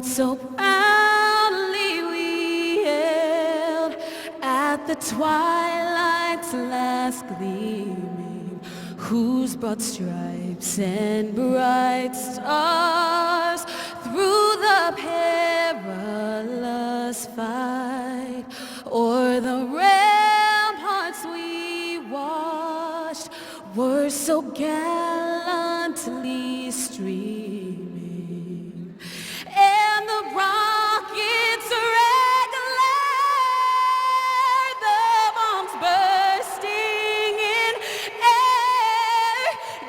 So proudly we hailed at the twilight's last gleaming, whose broad stripes and bright stars through the perilous fight o'er the ramparts we watched were so gallantly streaming, and the rockets' red glare, the bombs bursting in air,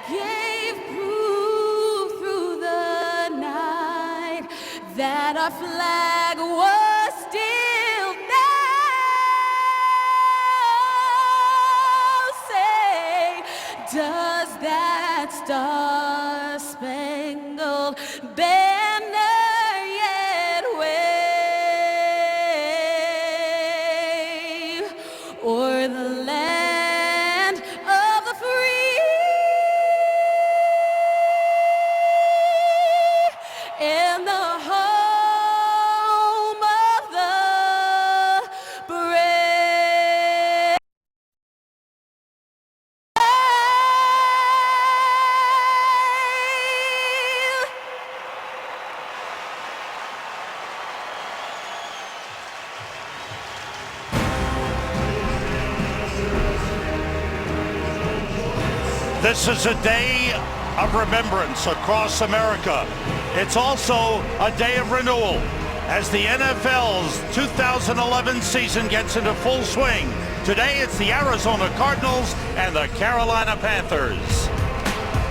gave proof through the night that our flag was still there. Say, does that star-spangled banner yet wave o'er the land of the free and the home of the brave? This is a day of remembrance across America. It's also a day of renewal as the NFL's 2011 season gets into full swing. Today it's the Arizona Cardinals and the Carolina Panthers.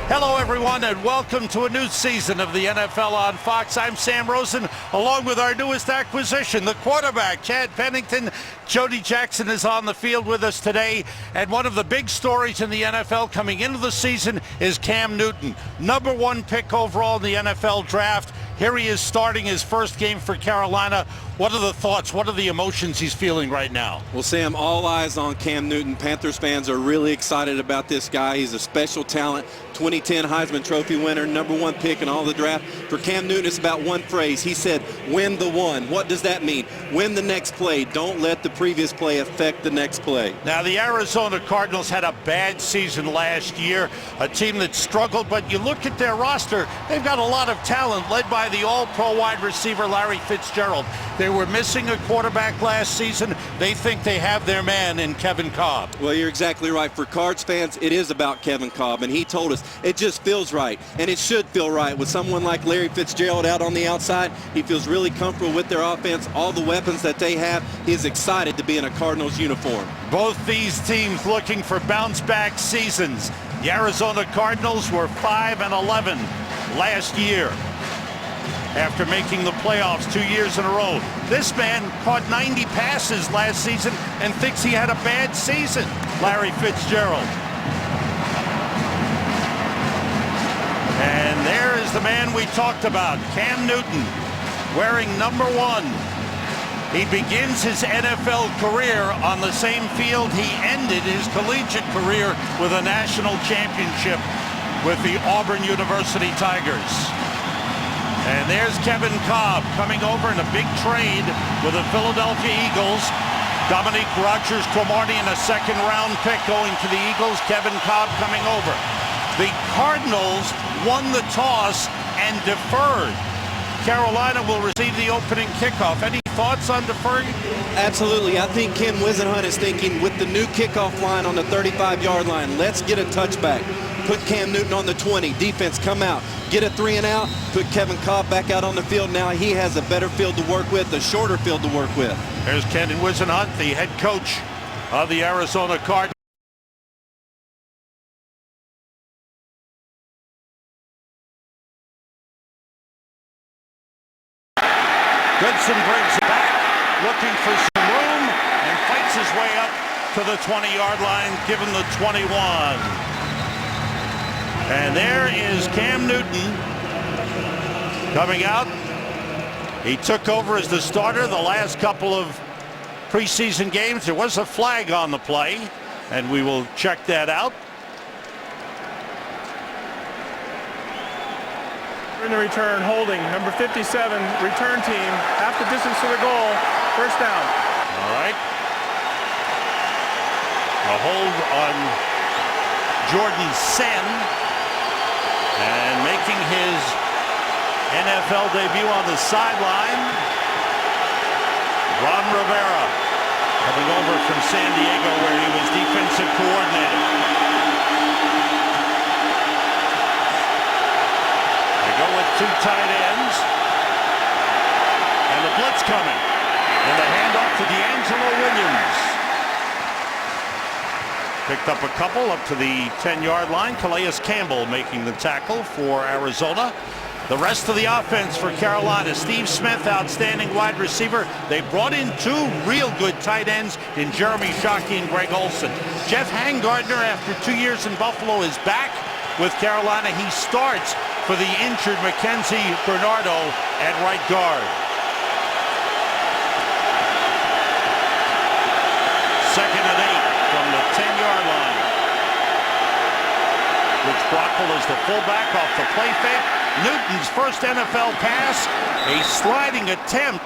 Hello everyone and welcome to a new season of the NFL on Fox. I'm Sam Rosen along with our newest acquisition, the quarterback, Chad Pennington. Jody Jackson is on the field with us today, and one of the big stories in the NFL coming into the season is Cam Newton, #1 pick overall in the NFL draft. Here he is starting his first game for Carolina. What are the thoughts? What are the emotions he's feeling right now? Well, Sam, all eyes on Cam Newton. Panthers fans are really excited about this guy. He's a special talent, 2010 Heisman Trophy winner, #1 pick in all the draft. For Cam Newton, it's about one phrase. He said, win the one. What does that mean? Win the next play. Don't let the previous play affect the next play. Now, the Arizona Cardinals had a bad season last year, a team that struggled, but you look at their roster, they've got a lot of talent led by the all-pro wide receiver Larry Fitzgerald. They were missing a quarterback last season. They think they have their man in Devon Cobb. Well, you're exactly right. For Cards fans, it is about Devon Cobb, and he told us it just feels right, and it should feel right with someone like Larry Fitzgerald out on the outside. He feels really comfortable with their offense, all the weapons that they have. He is excited to be in a Cardinals uniform. Both these teams looking for bounce-back seasons. The Arizona Cardinals were 5-11 last year after making the playoffs 2 years in a row. This man caught 90 passes last season and thinks he had a bad season, Larry Fitzgerald. And there is the man we talked about, Cam Newton, wearing #1. He begins his NFL career on the same field he ended his collegiate career with a national championship with the Auburn University Tigers. And there's Devon Cobb coming over in a big trade with the Philadelphia Eagles. Dominique Rodgers-Cromartie in a second-round pick going to the Eagles. Devon Cobb coming over. The Cardinals won the toss and deferred. Carolina will receive the opening kickoff. Any thoughts on deferring? Absolutely. I think Ken Wisenhunt is thinking with the new kickoff line on the 35-yard line, let's get a touchback. Put Cam Newton on the 20. Defense, come out. Get a 3 and out. Put Devon Cobb back out on the field. Now he has a better field to work with, a shorter field to work with. There's Ken Wisenhunt, the head coach of the Arizona Cardinals. Goodson brings it back, looking for some room, and fights his way up to the 20-yard line, give him the 21. And there is Cam Newton coming out. He took over as the starter the last couple of preseason games. There was a flag on the play, and we will check that out. In the return, holding, number 57, return team, half the distance to the goal, first down. All right. A hold on Jordan Sen, and making his NFL debut on the sideline, Ron Rivera, coming over from San Diego where he was defensive coordinator. They go with two tight ends, and the blitz coming, and the handoff to D'Angelo Williams. Picked up a couple up to the 10-yard line. Calais Campbell making the tackle for Arizona. The rest of the offense for Carolina. Steve Smith, outstanding wide receiver. They brought in two real good tight ends in Jeremy Shockey and Greg Olsen. Jeff Hangardner, after 2 years in Buffalo, is back with Carolina. He starts for the injured Mackenzie Bernardo at right guard. Second and 8 from the 10-yard line. Rich Brockle is the fullback off the play fake. Newton's first NFL pass, a sliding attempt,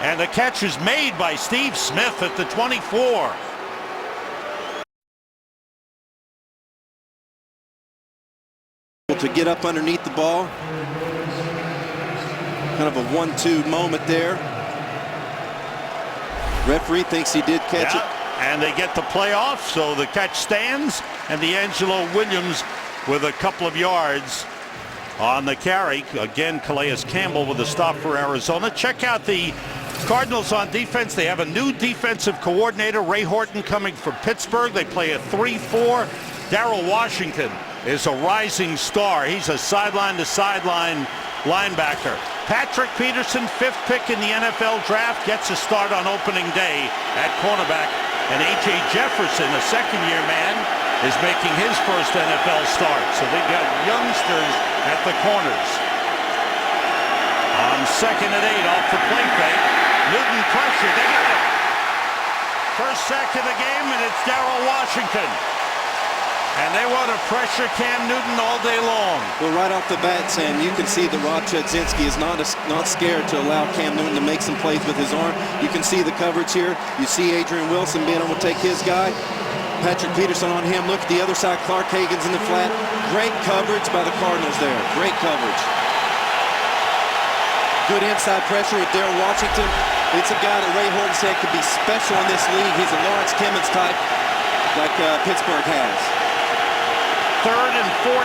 and the catch is made by Steve Smith at the 24. To get up underneath the ball. Kind of a 1-2 moment there. Referee thinks he did catch it. And they get the play off, so the catch stands, and D'Angelo Williams with a couple of yards on the carry. Again, Calais Campbell with a stop for Arizona. Check out the Cardinals on defense. They have a new defensive coordinator, Ray Horton, coming from Pittsburgh. They play a 3-4. Darrell Washington is a rising star. He's a sideline-to-sideline linebacker. Patrick Peterson, 5th pick in the NFL draft, gets a start on opening day at cornerback. And A.J. Jefferson, a second-year man, is making his first NFL start. So they've got youngsters at the corners. On second and 8 off the play fake. Newton pressure. They got it. First sack of the game, and it's Darrell Washington. And they want to pressure Cam Newton all day long. Well, right off the bat, Sam, you can see that Rod Chudzinski is not scared to allow Cam Newton to make some plays with his arm. You can see the coverage here. You see Adrian Wilson being able to take his guy. Patrick Peterson on him. Look at the other side. Clark Hagan's in the flat. Great coverage by the Cardinals there. Great coverage. Good inside pressure with Darrell Washington. It's a guy that Ray Horton said could be special in this league. He's a Lawrence Timmons type like Pittsburgh has. 3rd and 14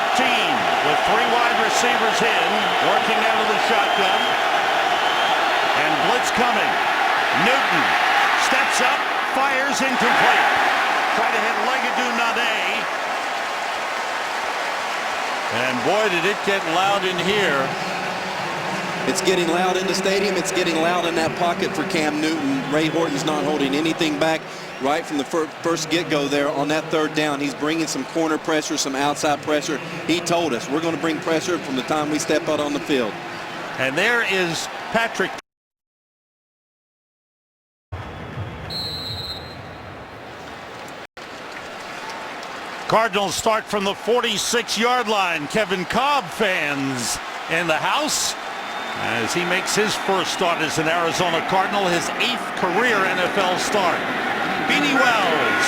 with 3 wide receivers in, working out of the shotgun. And blitz coming. Newton steps up, fires incomplete. Try to hit Legadou Nade. And boy, did it get loud in here. It's getting loud in the stadium. It's getting loud in that pocket for Cam Newton. Ray Horton's not holding anything back. Right from the first get-go there on that 3rd down, he's bringing some corner pressure, some outside pressure. He told us we're going to bring pressure from the time we step out on the field. And there is Patrick. Cardinals start from the 46-yard line. Devon Cobb fans in the house as he makes his first start as an Arizona Cardinal, his 8th career NFL start. Beanie Wells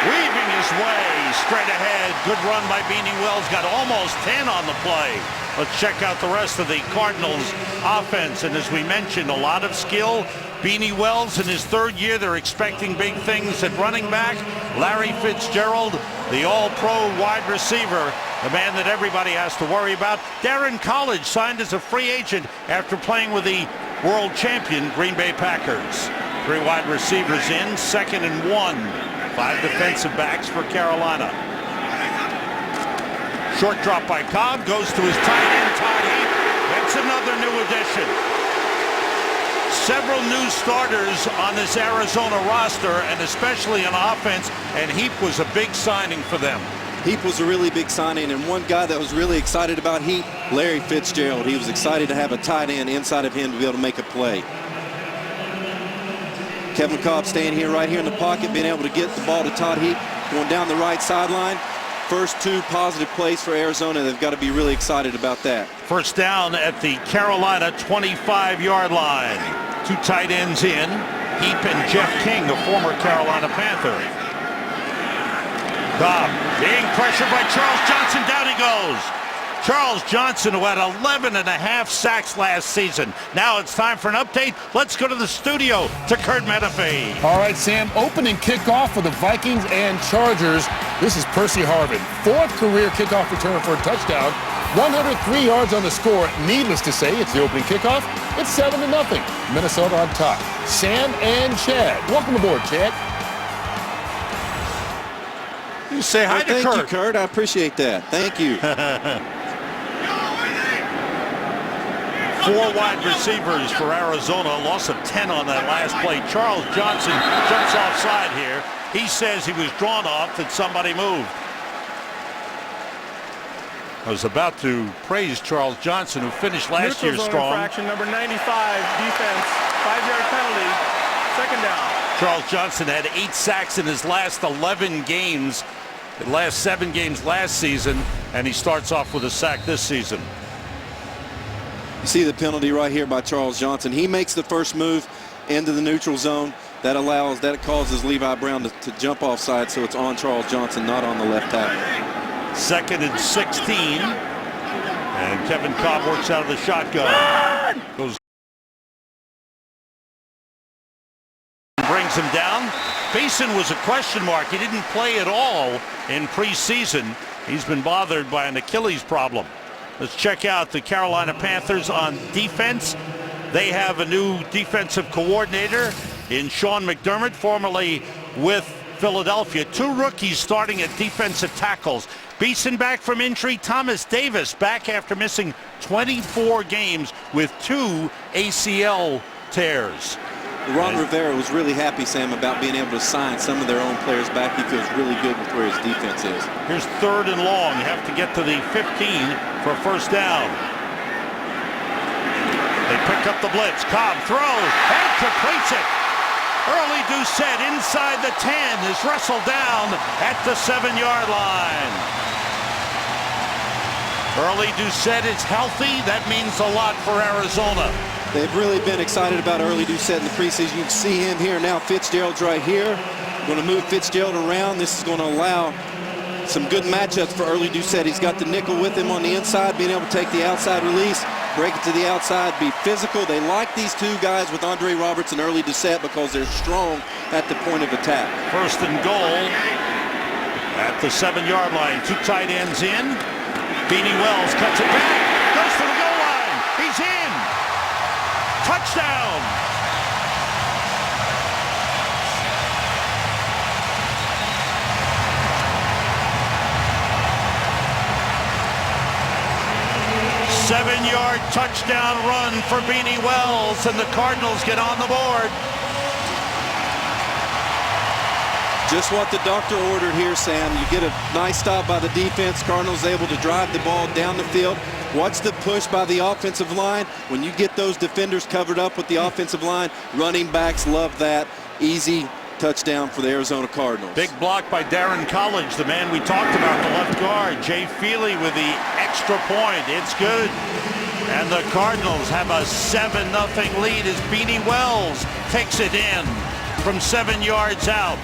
weaving his way straight ahead. Good run by Beanie Wells. Got almost 10 on the play. Let's check out the rest of the Cardinals offense. And as we mentioned, a lot of skill. Beanie Wells in his 3rd year. They're expecting big things at running back. Larry Fitzgerald, the all-pro wide receiver, the man that everybody has to worry about. Darren College signed as a free agent after playing with the world champion Green Bay Packers. 3 wide receivers in, 2nd and 1. 5 defensive backs for Carolina. Short drop by Cobb, goes to his tight end, Todd Heap. That's another new addition. Several new starters on this Arizona roster, and especially on offense, and Heap was a big signing for them. Heap was a really big signing, and one guy that was really excited about Heap, Larry Fitzgerald. He was excited to have a tight end inside of him to be able to make a play. Devon Cobb staying here right here in the pocket, being able to get the ball to Todd Heap, going down the right sideline. first 2 positive plays for Arizona. They've got to be really excited about that. First down at the Carolina 25-yard line. 2 tight ends in. Heap and Jeff King, the former Carolina Panther. Cobb being pressured by Charles Johnson. Down he goes. Charles Johnson, who had 11.5 sacks last season. Now it's time for an update. Let's go to the studio to Kurt Menefee. All right, Sam, opening kickoff for the Vikings and Chargers. This is Percy Harvin, 4th career kickoff return for a touchdown. 103 yards on the score. Needless to say, it's the opening kickoff. It's 7-0. Minnesota on top. Sam and Chad. Welcome aboard, Chad. You say hi to Kurt. Thank you, Kurt. I appreciate that. Thank you. 4 wide receivers for Arizona. Loss of 10 on that last play. Charles Johnson jumps offside here. He says he was drawn off, that somebody moved. I was about to praise Charles Johnson, who finished last year strong. Infraction number 95, defense, 5-yard penalty, 2nd down. Charles Johnson had 8 sacks in his last 11 games, the last 7 games last season, and he starts off with a sack this season. You see the penalty right here by Charles Johnson. He makes the first move into the neutral zone. That causes Levi Brown to jump offside, so it's on Charles Johnson, not on the left tackle. 2nd and 16. And Devon Cobb works out of the shotgun. Goes. Brings him down. Beeson was a question mark. He didn't play at all in preseason. He's been bothered by an Achilles problem. Let's check out the Carolina Panthers on defense. They have a new defensive coordinator in Sean McDermott, formerly with Philadelphia. 2 rookies starting at defensive tackles. Beeson back from injury. Thomas Davis back after missing 24 games with 2 ACL tears. Ron Rivera was really happy, Sam, about being able to sign some of their own players back. He feels really good with where his defense is. Here's 3rd and long. You have to get to the 15 for a first down. They pick up the blitz. Cobb throws and completes it. Early Doucette inside the 10 is wrestled down at the 7-yard line. Early Doucette is healthy. That means a lot for Arizona. They've really been excited about Early Doucette in the preseason. You can see him here now. Fitzgerald's right here. Going to move Fitzgerald around. This is going to allow some good matchups for Early Doucette. He's got the nickel with him on the inside, being able to take the outside release, break it to the outside, be physical. They like these 2 guys with Andre Roberts and Early Doucette because they're strong at the point of attack. 1st and goal at the 7-yard line. 2 tight ends in. Beanie Wells cuts it back. Goes for the goal line. He's in. Touchdown. Seven-yard touchdown run for Beanie Wells, and the Cardinals get on the board. Just what the doctor ordered here, Sam. You get a nice stop by the defense. Cardinals able to drive the ball down the field. Watch the push by the offensive line. When you get those defenders covered up with the offensive line, running backs love that. Easy touchdown for the Arizona Cardinals. Big block by Darren College, the man we talked about, the left guard. Jay Feely with the extra point. It's good. And the Cardinals have a 7-0 lead as Beanie Wells takes it in from 7 yards out.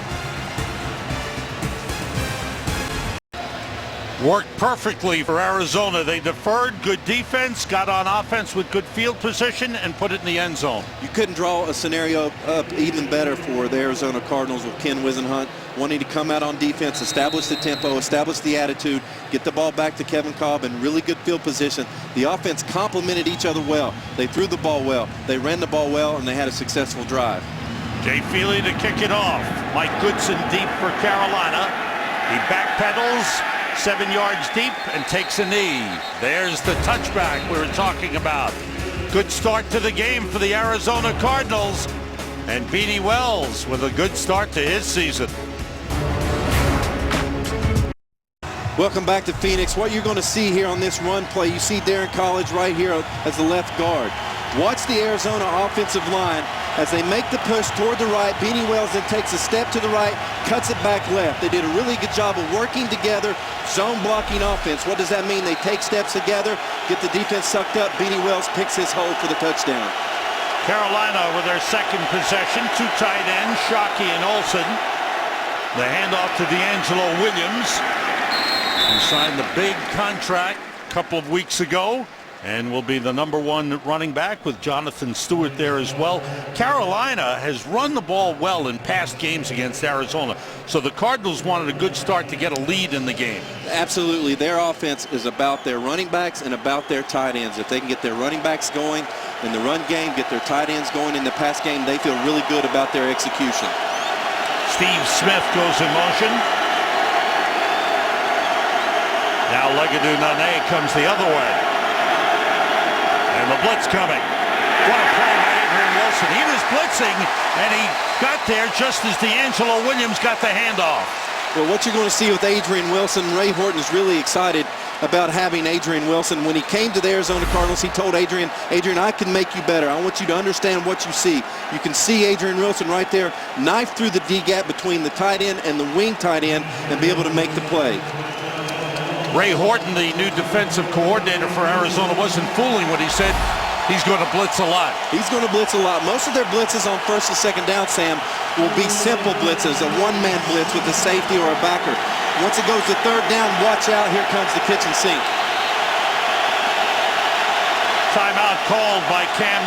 Worked perfectly for Arizona. They deferred, good defense, got on offense with good field position, and put it in the end zone. You couldn't draw a scenario up even better for the Arizona Cardinals with Ken Wisenhunt wanting to come out on defense, establish the tempo, establish the attitude, get the ball back to Kevin Cobb in really good field position. The offense complemented each other well. They threw the ball well, they ran the ball well, and they had a successful drive. Jay Feely to kick it off. Mike Goodson deep for Carolina. He backpedals 7 yards deep and takes a knee. There's the touchback we were talking about. Good start to the game for the Arizona Cardinals, and Beanie Wells with a good start to his season. Welcome back to Phoenix. What you're going to see here on this run play, you see Darren College right here as the left guard. Watch the Arizona offensive line as they make the push toward the right. Beanie Wells then takes a step to the right, cuts it back left. They did a really good job of working together, zone blocking offense. What does that mean? They take steps together, get the defense sucked up. Beanie Wells picks his hole for the touchdown. Carolina with their second possession, two tight ends, Shockey and Olsen. The handoff to D'Angelo Williams, who signed the big contract a couple of weeks ago and will be the #1 running back with Jonathan Stewart there as well. Carolina has run the ball well in past games against Arizona, so the Cardinals wanted a good start to get a lead in the game. Absolutely. Their offense is about their running backs and about their tight ends. If they can get their running backs going in the run game, get their tight ends going in the pass game, they feel really good about their execution. Steve Smith goes in motion. Now Legadou Nane comes the other way. And the blitz coming. What a play by Adrian Wilson. He was blitzing, and he got there just as D'Angelo Williams got the handoff. Well, what you're going to see with Adrian Wilson, Ray Horton's really excited about having Adrian Wilson. When he came to the Arizona Cardinals, he told Adrian, I can make you better. I want you to understand what you see. You can see Adrian Wilson right there, knife through the D-gap between the tight end and the wing tight end and be able to make the play. Ray Horton, the new defensive coordinator for Arizona, wasn't fooling when he said he's going to blitz a lot. He's going to blitz a lot. Most of their blitzes on first and second down, Sam, will be simple blitzes, a one-man blitz with a safety or a backer. Once it goes to third down, watch out, here comes the kitchen sink. Timeout called by Cam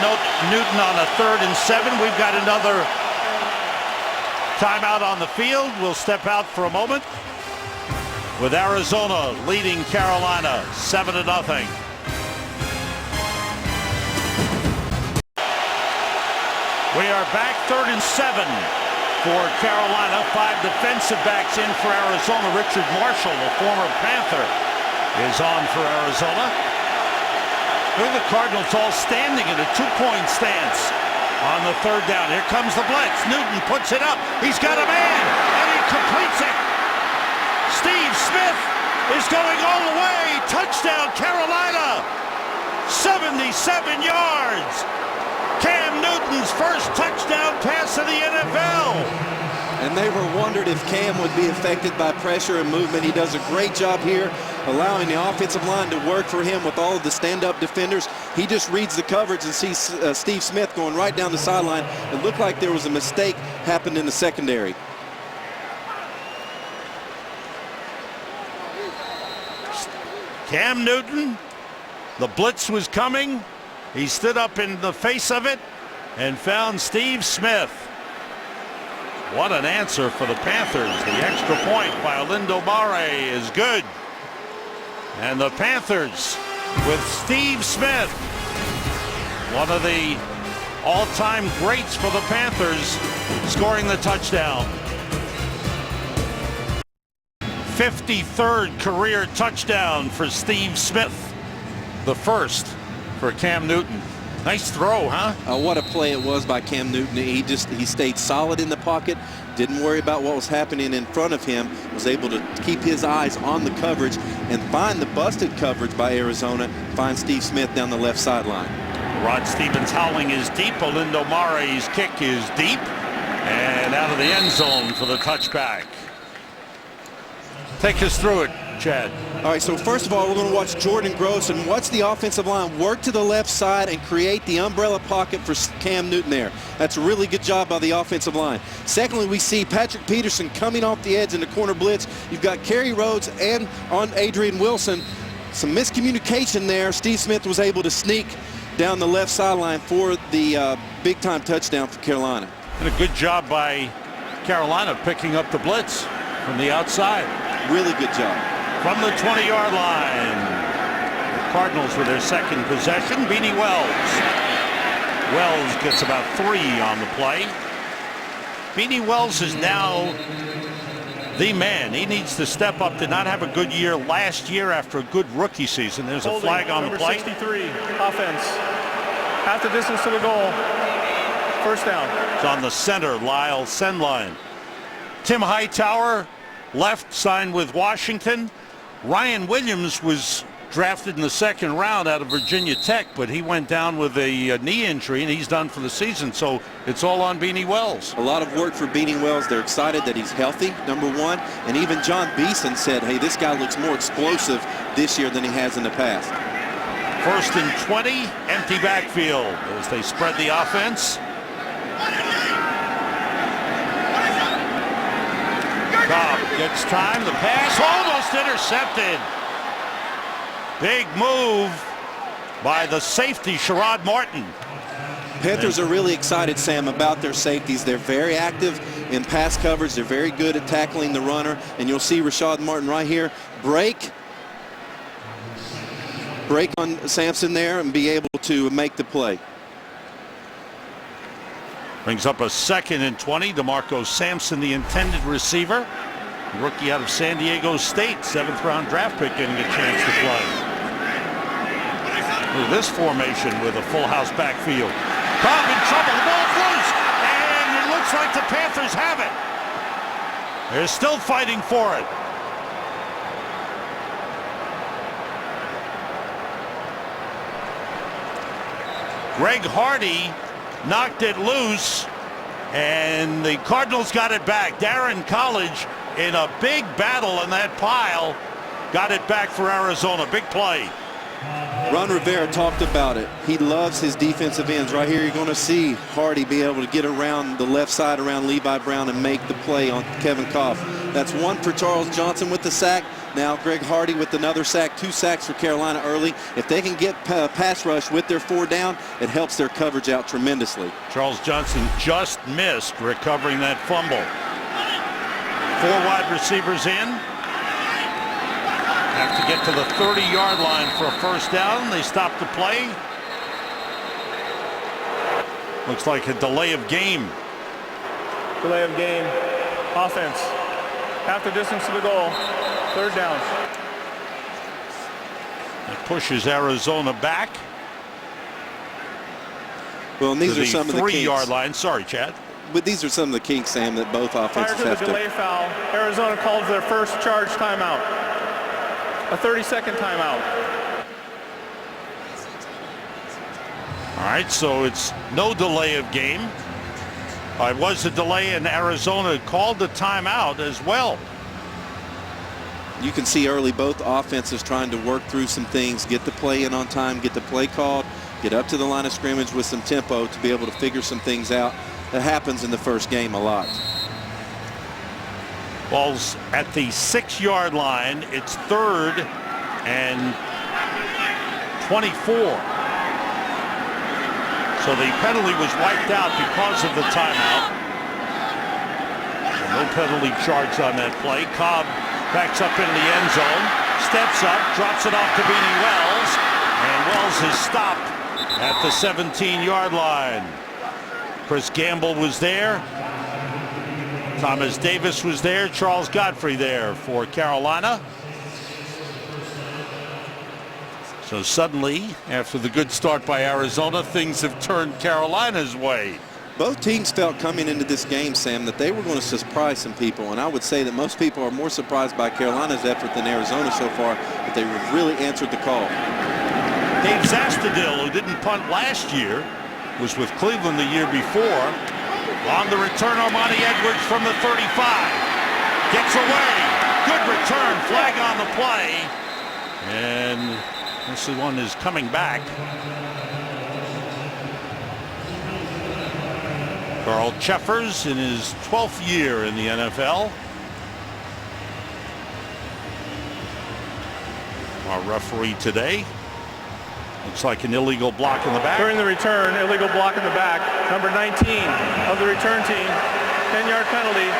Newton on a 3rd and 7. We've got another timeout on the field. We'll step out for a moment with Arizona leading Carolina 7-0. We are back 3rd and 7 for Carolina. 5 defensive backs in for Arizona. Richard Marshall, a former Panther, is on for Arizona. Look at the Cardinals all standing in a 2-point stance on the 3rd down. Here comes the blitz. Newton puts it up. He's got a man, and he completes it. Steve Smith is going all the way. Touchdown, Carolina. 77 yards. Cam Newton's first touchdown pass of the NFL. And they were wondered if Cam would be affected by pressure and movement. He does a great job here, allowing the offensive line to work for him with all of the stand-up defenders. He just reads the coverage and sees Steve Smith going right down the sideline. It looked like there was a mistake happened in the secondary. Cam Newton, the blitz was coming. He stood up in the face of it and found Steve Smith. What an answer for the Panthers. The extra point by Olindo Mare is good. And the Panthers with Steve Smith, one of the all-time greats for the Panthers, scoring the touchdown. 53rd career touchdown for Steve Smith, the first for Cam Newton. Nice throw, huh? What a play it was by Cam Newton. He stayed solid in the pocket, didn't worry about what was happening in front of him, was able to keep his eyes on the coverage and find the busted coverage by Arizona, find Steve Smith down the left sideline. Rod Stevens howling is deep. Olindo Mare's kick is deep and out of the end zone for the touchback. Take us through it, Chad. All right, so first of all, we're going to watch Jordan Gross and watch the offensive line work to the left side and create the umbrella pocket for Cam Newton there. That's a really good job by the offensive line. Secondly, we see Patrick Peterson coming off the edge in the corner blitz. You've got Kerry Rhodes and on Adrian Wilson. Some miscommunication there. Steve Smith was able to sneak down the left sideline for the big-time touchdown for Carolina. And a good job by Carolina picking up the blitz from the outside. Really good job. From the 20-yard line, the Cardinals with their second possession. Beanie Wells. Wells gets about 3 on the play. Beanie Wells is now the man. He needs to step up. Did not have a good year last year after a good rookie season. There's a flag on the play. Number 63, offense. Half the distance to the goal. First down. It's on the center, Lyle Sendline. Tim Hightower left, signed with Washington. Ryan Williams was drafted in the second round out of Virginia Tech, but he went down with a knee injury, and he's done for the season. So it's all on Beanie Wells. A lot of work for Beanie Wells. They're excited that he's healthy, number one. And even John Beeson said, hey, this guy looks more explosive this year than he has in the past. 1st and 20, empty backfield as they spread the offense. Cobb gets time, the pass almost intercepted. Big move by the safety, Sherrod Martin. Panthers are really excited, Sam, about their safeties. They're very active in pass coverage. They're very good at tackling the runner. And you'll see Rashad Martin right here break on Sampson there and be able to make the play. Brings up a 2nd and 20. DeMarco Sampson, the intended receiver. Rookie out of San Diego State, 7th round draft pick, getting a chance to play. Look at this formation with a full house backfield. Cobb in trouble, the ball's loose, and it looks like the Panthers have it. They're still fighting for it. Greg Hardy knocked it loose, and the Cardinals got it back. Darren College in a big battle in that pile got it back for Arizona. Big play. Ron Rivera talked about it. He loves his defensive ends. Right here you're going to see Hardy be able to get around the left side around Levi Brown and make the play on Devon Cobb. That's 1 for Charles Johnson with the sack. Now Greg Hardy with another sack, 2 sacks for Carolina early. If they can get pass rush with their 4 down, it helps their coverage out tremendously. Charles Johnson just missed recovering that fumble. 4 wide receivers in. Have to get to the 30-yard line for a 1st down. They stop the play. Looks like a delay of game. Delay of game. Offense. Half the distance to the goal. 3rd down. It pushes Arizona back. Well, and these are some of the kinks. 3-yard line. Sorry, Chad. But these are some of the kinks, Sam, that both offenses Prior have to the delay foul, Arizona calls their first charge timeout. A 30-second timeout. All right, so it's no delay of game. It was a delay, and Arizona called the timeout as well. You can see early both offenses trying to work through some things, get the play in on time, get the play called, get up to the line of scrimmage with some tempo to be able to figure some things out. That happens in the first game a lot. Ball's at the 6-yard line. It's 3rd and 24. So the penalty was wiped out because of the timeout. No penalty charged on that play. Cobb backs up into the end zone, steps up, drops it off to Beanie Wells, and Wells is stopped at the 17-yard line. Chris Gamble was there. Thomas Davis was there. Charles Godfrey there for Carolina. So suddenly, after the good start by Arizona, things have turned Carolina's way. Both teams felt coming into this game, Sam, that they were going to surprise some people. And I would say that most people are more surprised by Carolina's effort than Arizona so far, but they really answered the call. Dave Zastudil, who didn't punt last year, was with Cleveland the year before. On the return, Armani Edwards from the 35. Gets away. Good return. Flag on the play. And this one is coming back. Carl Cheffers in his 12th year in the NFL. Our referee today. Looks like an illegal block in the back. During the return, illegal block in the back. Number 19 of the return team. 10-yard penalty.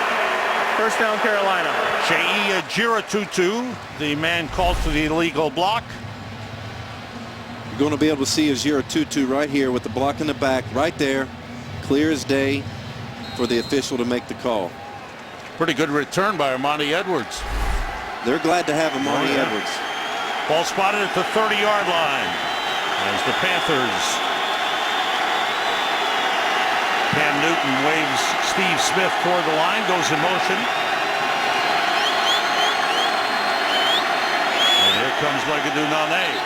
1st down, Carolina. Shei Giratutu, the man called for the illegal block. You're going to be able to see Giratutu right here with the block in the back, right there. Clear as day for the official to make the call. Pretty good return by Armani Edwards. They're glad to have Armani Edwards. Ball spotted at the 30-yard line. As the Panthers, Cam Newton waves Steve Smith toward the line, goes in motion. And here comes like a Nane.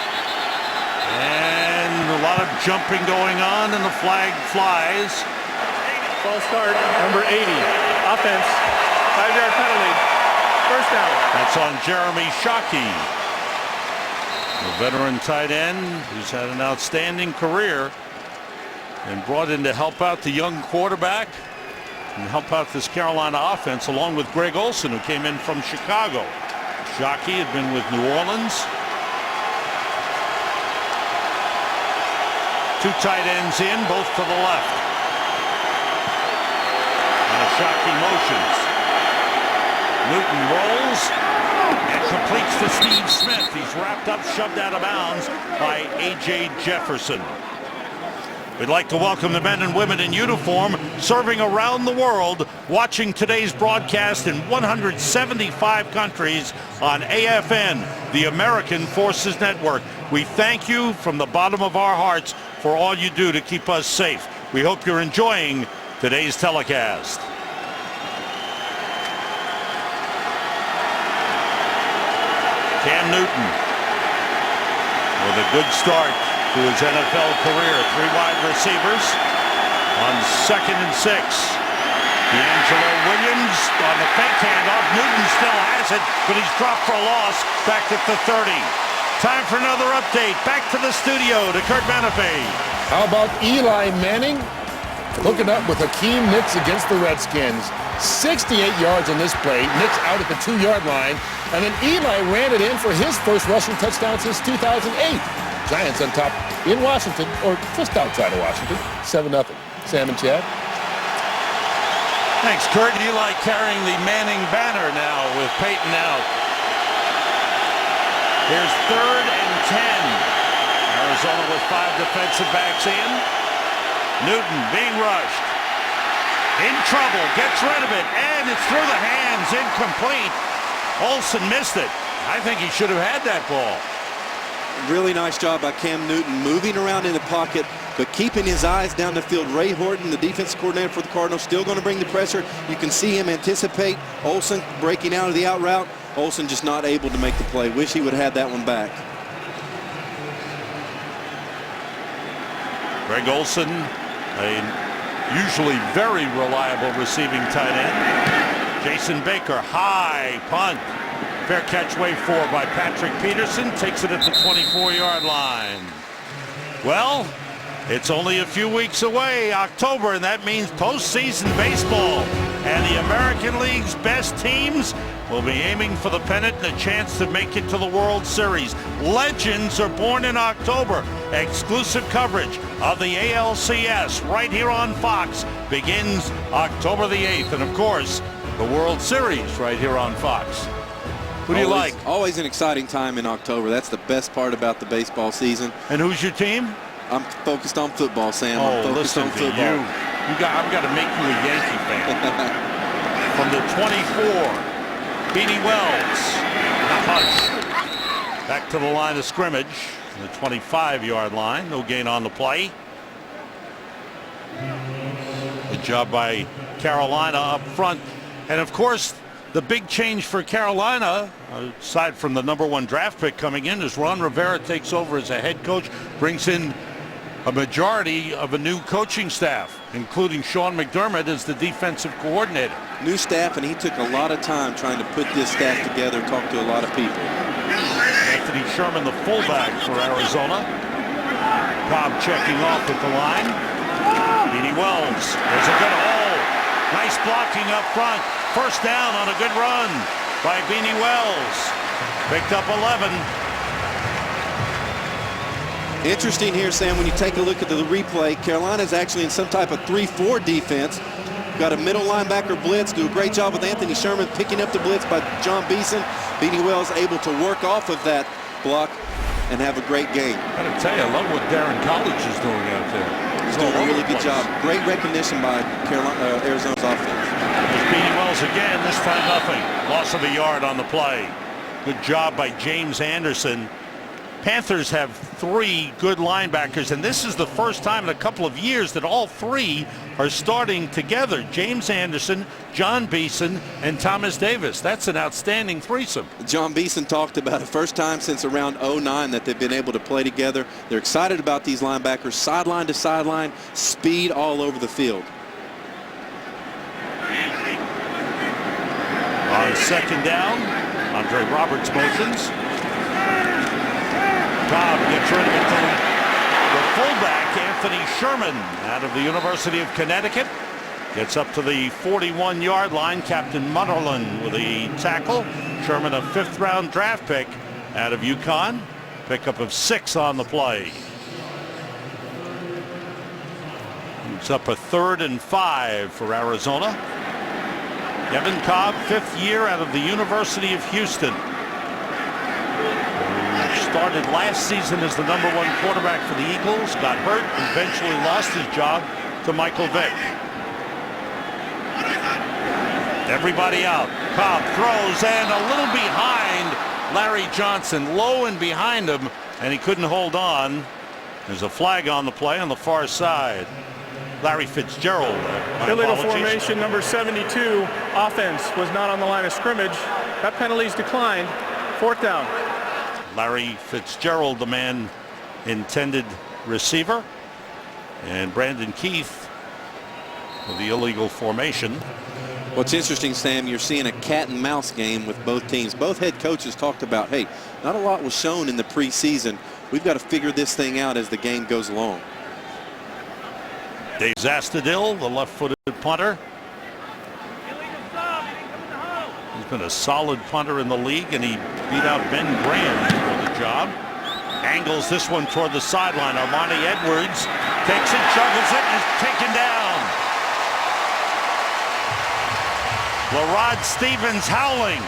And a lot of jumping going on, and the flag flies. False start, number 80. Offense, 5-yard penalty. First down. That's on Jeremy Shockey, the veteran tight end who's had an outstanding career and brought in to help out the young quarterback and help out this Carolina offense, along with Greg Olsen, who came in from Chicago. Shockey had been with New Orleans. Two tight ends in, both to the left. And Shockey motions. Newton rolls and completes to Steve Smith. He's wrapped up, shoved out of bounds by A.J. Jefferson. We'd like to welcome the men and women in uniform serving around the world, watching today's broadcast in 175 countries on AFN, the American Forces Network. We thank you from the bottom of our hearts for all you do to keep us safe. We hope you're enjoying today's telecast. Cam Newton with a good start to his NFL career. 3 wide receivers on 2nd and 6. D'Angelo Williams on the fake handoff. Newton still has it, but he's dropped for a loss back at the 30. Time for another update. Back to the studio to Kurt Manafay. How about Eli Manning hooking up with Hakeem Nicks against the Redskins? 68 yards on this play. Nicks out at the 2-yard line, and then Eli ran it in for his first rushing touchdown since 2008. Giants on top in Washington, or just outside of Washington, 7-0. Sam and Chad. Thanks, Kurt. Eli carrying the Manning banner now with Peyton out. Here's 3rd and 10. Arizona with 5 defensive backs in. Newton being rushed. In trouble, gets rid of it, and it's through the hands, incomplete. Olsen missed it. I think he should have had that ball. Really nice job by Cam Newton moving around in the pocket, but keeping his eyes down the field. Ray Horton, the defensive coordinator for the Cardinals, still going to bring the pressure. You can see him anticipate Olsen breaking out of the out route. Olsen just not able to make the play. Wish he would have had that one back. Greg Olsen, a usually very reliable receiving tight end. Jason Baker, high punt. Fair catch, wave 4 by Patrick Peterson. Takes it at the 24-yard line. Well, it's only a few weeks away, October, and that means postseason baseball. And the American League's best teams will be aiming for the pennant and a chance to make it to the World Series. Legends are born in October. Exclusive coverage of the ALCS right here on Fox begins October the 8th. And of course, the World Series right here on Fox. Who do you like? Always an exciting time in October. That's the best part about the baseball season. And who's your team? I'm focused on football, Sam. Oh, I'm focused listen on to football. I've got to make you a Yankee fan. From the 24, Beanie Wells. Not much. Back to the line of scrimmage. The 25-yard line. No gain on the play. Good job by Carolina up front. And of course, the big change for Carolina, aside from the #1 draft pick coming in, is Ron Rivera takes over as a head coach, brings in a majority of a new coaching staff, including Sean McDermott as the defensive coordinator. New staff, and he took a lot of time trying to put this staff together, talk to a lot of people. Anthony Sherman, the fullback for Arizona. Cobb checking off at the line. Beanie Wells, there's a good hole. Nice blocking up front. First down on a good run by Beanie Wells. Picked up 11. Interesting here, Sam, when you take a look at the replay, Carolina's actually in some type of 3-4 defense. Got a middle linebacker blitz, do a great job with Anthony Sherman picking up the blitz by John Beeson. Beanie Wells able to work off of that block and have a great game. I gotta tell you, I love what Darren College is doing out there. He's doing a really good job. Great recognition by Arizona's offense. There's Beanie Wells again, this time nothing. Loss of a yard on the play. Good job by James Anderson. Panthers have 3 good linebackers, and this is the first time in a couple of years that all 3 are starting together. James Anderson, John Beeson, and Thomas Davis. That's an outstanding threesome. John Beeson talked about it. First time since around '09 that they've been able to play together. They're excited about these linebackers, sideline to sideline, speed all over the field. On second down, Andre Roberts motions. Cobb gets rid of it to the fullback, Anthony Sherman, out of the University of Connecticut. Gets up to the 41-yard line. Captain Mutterland with a tackle. Sherman, a 5th-round draft pick out of UConn. Pickup of 6 on the play. It's up a 3rd and 5 for Arizona. Devon Cobb, 5th year out of the University of Houston. Started last season as the #1 quarterback for the Eagles, got hurt, eventually lost his job to Michael Vick. Everybody out. Cobb throws and a little behind Larry Johnson, low and behind him, and he couldn't hold on. There's a flag on the play on the far side. Larry Fitzgerald. Illegal formation number 72. Offense was not on the line of scrimmage. That penalty's declined. 4th down. Larry Fitzgerald, the man intended receiver, and Brandon Keith with the illegal formation. What's interesting, Sam, you're seeing a cat and mouse game with both teams. Both head coaches talked about, hey, not a lot was shown in the preseason. We've got to figure this thing out as the game goes along. Dave Zastudil, the left-footed punter. He's been a solid punter in the league, and he beat out Ben Graham for the job. Angles this one toward the sideline. Armani Edwards takes it, juggles it, and is taken down. LaRod Stevens howling.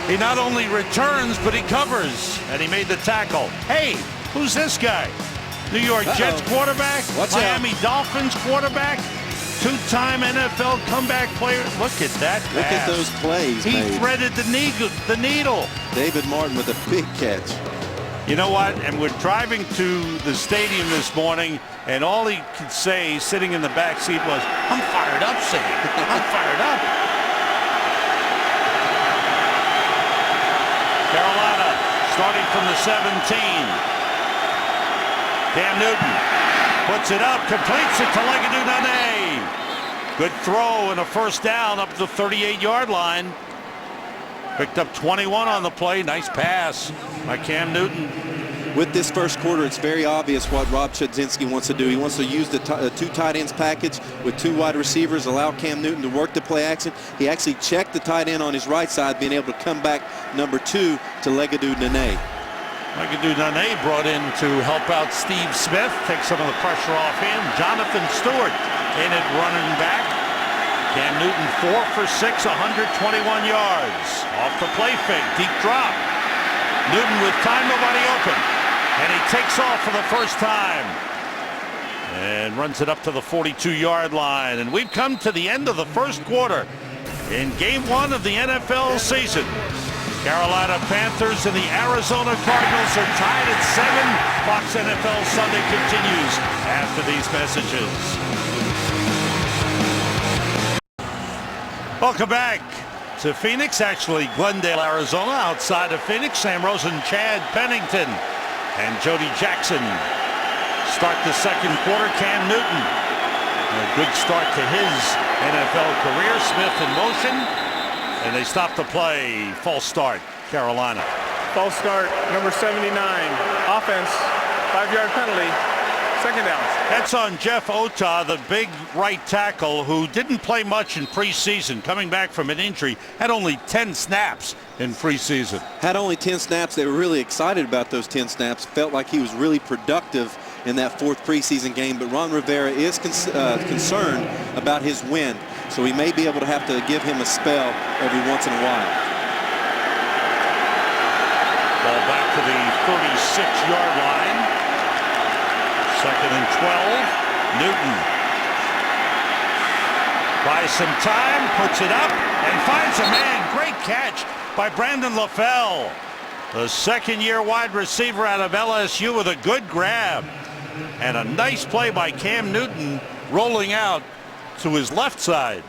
He not only returns, but he covers, and he made the tackle. Hey, who's this guy? New York Jets quarterback, Miami Dolphins quarterback, 2-time NFL comeback player. Look at that pass. Look at those plays. He threaded the needle. David Martin with a big catch. You know what? And we're driving to the stadium this morning, and all he could say, sitting in the back seat, was, "I'm fired up, Sam. I'm fired up." Carolina starting from the 17. Cam Newton puts it up, completes it to Legadou-Nane. Good throw and a 1st down up the 38-yard line. Picked up 21 on the play. Nice pass by Cam Newton. With this first quarter, it's very obvious what Rob Chudzinski wants to do. He wants to use the 2 tight ends package with 2 wide receivers, allow Cam Newton to work the play action. He actually checked the tight end on his right side, being able to come back number 2 to Legadou-Nane. Legadou-Nane brought in to help out Steve Smith, take some of the pressure off him. Jonathan Stewart in it running back. Cam Newton 4 for 6, 121 yards. Off the play fake, deep drop. Newton with time, nobody open. And he takes off for the first time. And runs it up to the 42-yard line. And we've come to the end of the first quarter in game 1 of the NFL season. Carolina Panthers and the Arizona Cardinals are tied at 7. Fox NFL Sunday continues after these messages. Welcome back to Phoenix, actually Glendale, Arizona. Outside of Phoenix, Sam Rosen, Chad Pennington, and Jody Jackson start the second quarter. Cam Newton, a good start to his NFL career. Smith in motion. And they stop the play. False start, Carolina. False start, number 79. Offense, 5-yard penalty. 2nd down. That's on Jeff Ota, the big right tackle who didn't play much in preseason. Coming back from an injury, had only 10 snaps in preseason. Had only 10 snaps. They were really excited about those 10 snaps. Felt like he was really productive in that 4th preseason game. But Ron Rivera is concerned about his wind. So he may be able to have to give him a spell every once in a while. Ball back to the 36-yard line. 2nd and 12. Newton buys some time, puts it up, and finds a man. Great catch by Brandon LaFell. The second-year wide receiver out of LSU with a good grab. And a nice play by Cam Newton rolling out to his left side.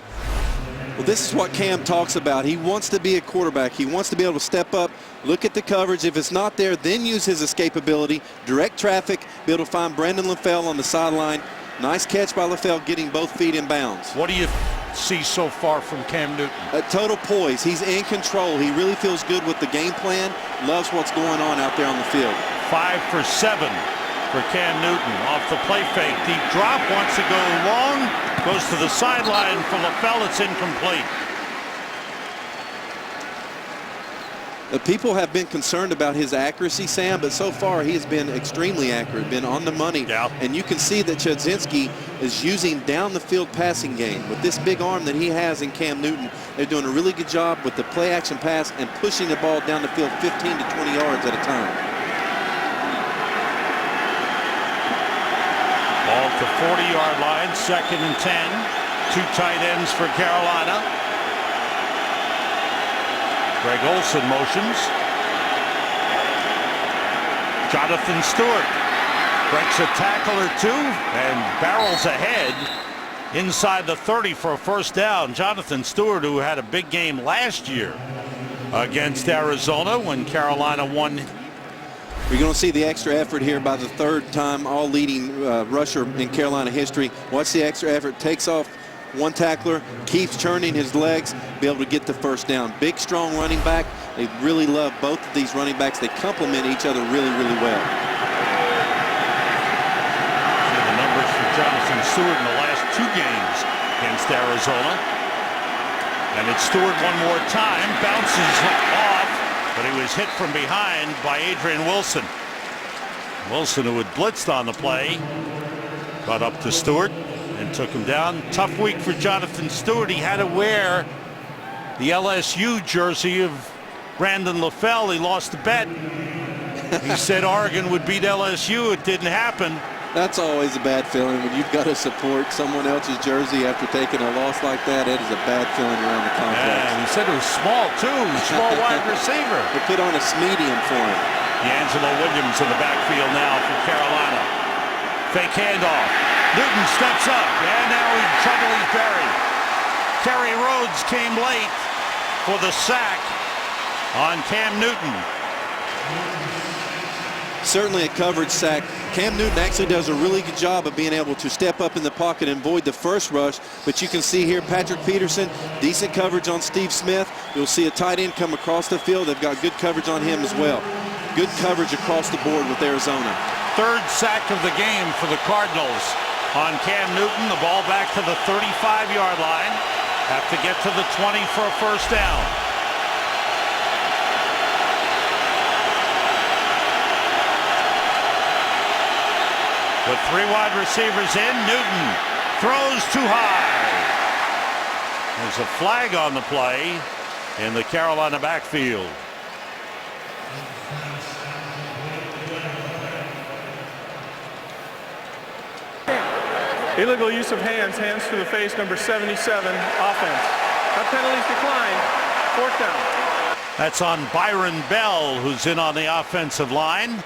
Well, this is what Cam talks about. He wants to be a quarterback. He wants to be able to step up, look at the coverage. If it's not there, then use his escapability, direct traffic, be able to find Brandon LaFell on the sideline. Nice catch by LaFell, getting both feet in bounds. What do you see so far from Cam Newton? A total poise. He's in control. He really feels good with the game plan. Loves what's going on out there on the field. 5 for 7 for Cam Newton off the play fake. Deep drop, wants to go long, goes to the sideline for LaFell. It's incomplete. People have been concerned about his accuracy, Sam, but so far he has been extremely accurate, been on the money. Yeah. And you can see that Chudzinski is using down the field passing game. With this big arm that he has in Cam Newton, they're doing a really good job with the play action pass and pushing the ball down the field 15 to 20 yards at a time. Ball at the 40-yard line, 2nd and 10. 2 tight ends for Carolina. Greg Olsen motions. Jonathan Stewart breaks a tackle or two and barrels ahead inside the 30 for a first down. Jonathan Stewart, who had a big game last year against Arizona when Carolina won. We're going to see the extra effort here by the 3rd time all-leading rusher in Carolina history. Watch the extra effort. Takes off one tackler, keeps churning his legs, be able to get the first down. Big, strong running back. They really love both of these running backs. They complement each other really, really well. See the numbers for Jonathan Stewart in the last 2 games against Arizona. And it's Stewart one more time, bounces off, but he was hit from behind by Adrian Wilson. Wilson, who had blitzed on the play, got up to Stewart and took him down. Tough week for Jonathan Stewart. He had to wear the LSU jersey of Brandon LaFell. He lost the bet. He said Oregon would beat LSU. It didn't happen. That's always a bad feeling when you've got to support someone else's jersey after taking a loss like that. It is a bad feeling around the complex. Yeah, and he said it was small too. Small wide receiver. They put on a medium for him. D'Angelo Williams in the backfield now for Carolina. Fake handoff. Newton steps up, and now he's in trouble. He's buried. Terry Rhodes came late for the sack on Cam Newton. Certainly a coverage sack. Cam Newton actually does a really good job of being able to step up in the pocket and avoid the first rush. But you can see here Patrick Peterson, decent coverage on Steve Smith. You'll see a tight end come across the field. They've got good coverage on him as well. Good coverage across the board with Arizona. 3rd sack of the game for the Cardinals on Cam Newton. The ball back to the 35-yard line. Have to get to the 20 for a first down. With 3 wide receivers in, Newton throws too high. There's a flag on the play in the Carolina backfield. Illegal use of hands to the face, number 77, offense. That penalty's declined, 4th down. That's on Byron Bell, who's in on the offensive line.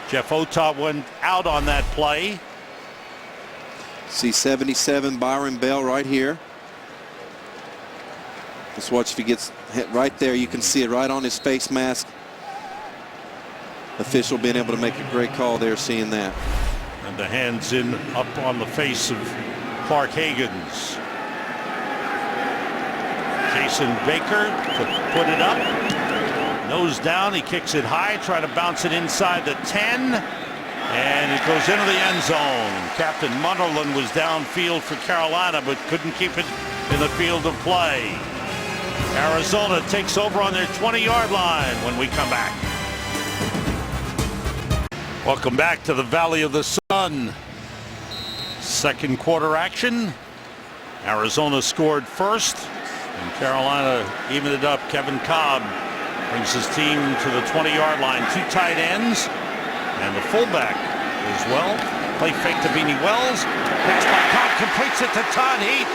Jeff Otah went out on that play. See 77, Byron Bell right here. Let's watch if he gets hit right there. You can see it right on his face mask. Official being able to make a great call there, seeing that. And the hands in up on the face of Clark Higgins. Jason Baker to put it up. Nose down, he kicks it high, try to bounce it inside the 10. And it goes into the end zone. Captain Munderland was downfield for Carolina, but couldn't keep it in the field of play. Arizona takes over on their 20-yard line when we come back. Welcome back to the Valley of the Sun. 2nd quarter action. Arizona scored first, and Carolina evened it up. Devon Cobb brings his team to the 20-yard line. 2 tight ends and the fullback as well. Play fake to Beanie Wells. Pass by Cobb, completes it to Todd Heath.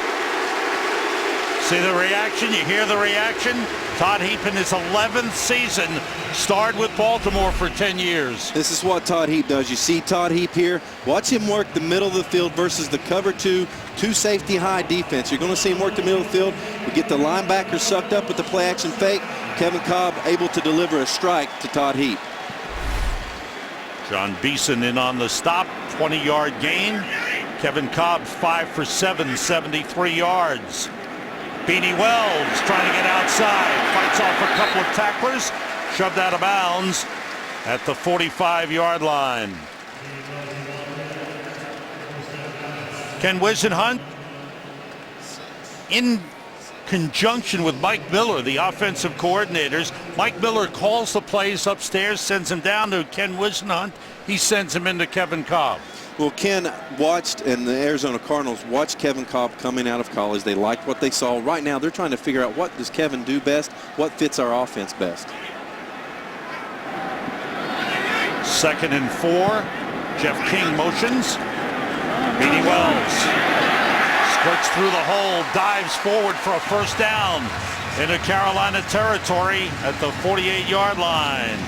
See the reaction? You hear the reaction? Todd Heap in his 11th season starred with Baltimore for 10 years. This is what Todd Heap does. You see Todd Heap here. Watch him work the middle of the field versus the cover two safety high defense. You're going to see him work the middle of the field. We get the linebacker sucked up with the play action fake. Kevin Cobb able to deliver a strike to Todd Heap. John Beeson in on the stop, 20-yard gain. Kevin Cobb 5 for 7, 73 yards. Beanie Wells trying to get outside, fights off a couple of tacklers, shoved out of bounds at the 45-yard line. Ken Whisenhunt, in conjunction with Mike Miller, the offensive coordinators. Mike Miller calls the plays upstairs, sends him down to Ken Whisenhunt. He sends him into Kevin Cobb. Well, Ken watched, and the Arizona Cardinals watched Kevin Cobb coming out of college. They liked what they saw. Right now, they're trying to figure out what does Kevin do best, what fits our offense best. 2nd and 4. Jeff King motions. Beanie Wells skirts through the hole, dives forward for a first down into Carolina territory at the 48-yard line.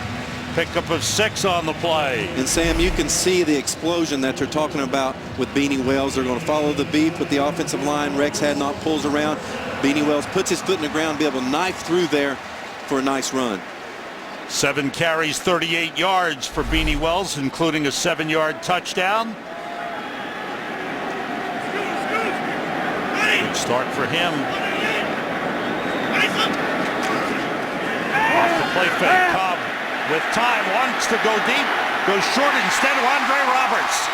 Pickup of 6 on the play. And Sam, you can see the explosion that they're talking about with Beanie Wells. They're going to follow the beat with the offensive line. Rex Hadnot pulls around. Beanie Wells puts his foot in the ground, be able to knife through there for a nice run. 7 carries, 38 yards for Beanie Wells, including a 7-yard touchdown. Good start for him. Off the play fake, Cobb with time, wants to go deep, goes short instead of Andre Roberts.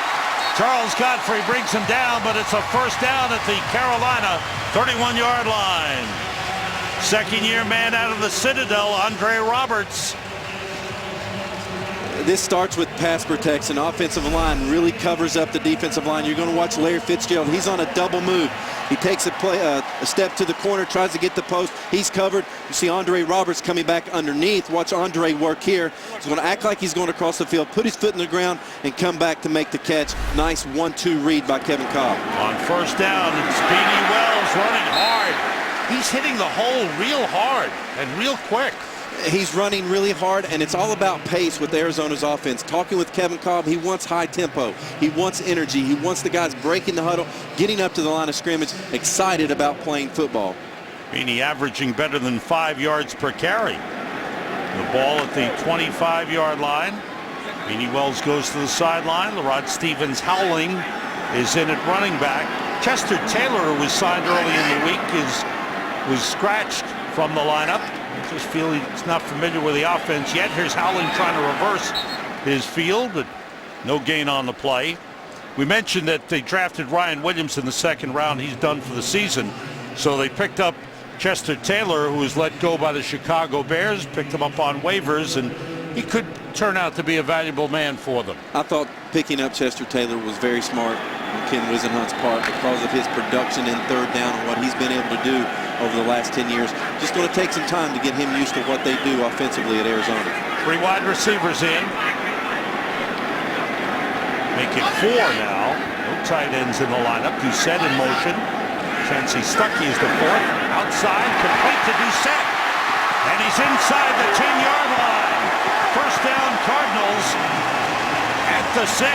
Charles Godfrey brings him down, but it's a first down at the Carolina 31-yard line. Second-year man out of the Citadel, Andre Roberts. This starts with pass protection. Offensive line really covers up the defensive line. You're going to watch Larry Fitzgerald. He's on a double move. He takes a step to the corner, tries to get the post. He's covered. You see Andre Roberts coming back underneath. Watch Andre work here. He's going to act like he's going across the field, put his foot in the ground, and come back to make the catch. Nice 1-2 read by Kevin Cobb. On first down, it's Beanie Wells running hard. He's hitting the hole real hard and real quick. He's running really hard, and it's all about pace with Arizona's offense. Talking with Kevin Cobb, he wants high tempo. He wants energy. He wants the guys breaking the huddle, getting up to the line of scrimmage, excited about playing football. Beanie averaging better than 5 yards per carry. The ball at the 25-yard line. Beanie Wells goes to the sideline. LeRod Stevens Howling is in at running back. Chester Taylor, who was signed early in the week, was scratched from the lineup. I just feel he's not familiar with the offense yet. Here's Howling trying to reverse his field, but no gain on the play. We mentioned that they drafted Ryan Williams in the 2nd round. He's done for the season. So they picked up Chester Taylor, who was let go by the Chicago Bears, picked him up on waivers, and he could turn out to be a valuable man for them. I thought picking up Chester Taylor was very smart on Ken Whisenhunt's part because of his production in 3rd down and what he's been able to do over the last 10 years. Just going to take some time to get him used to what they do offensively at Arizona. 3 wide receivers in. Make it 4 now. No tight ends in the lineup. Doucette in motion. Chancey Stuckey is the 4th. Outside, complete to Doucette. And he's inside the 10-yard line. First down, Cardinals at the 6.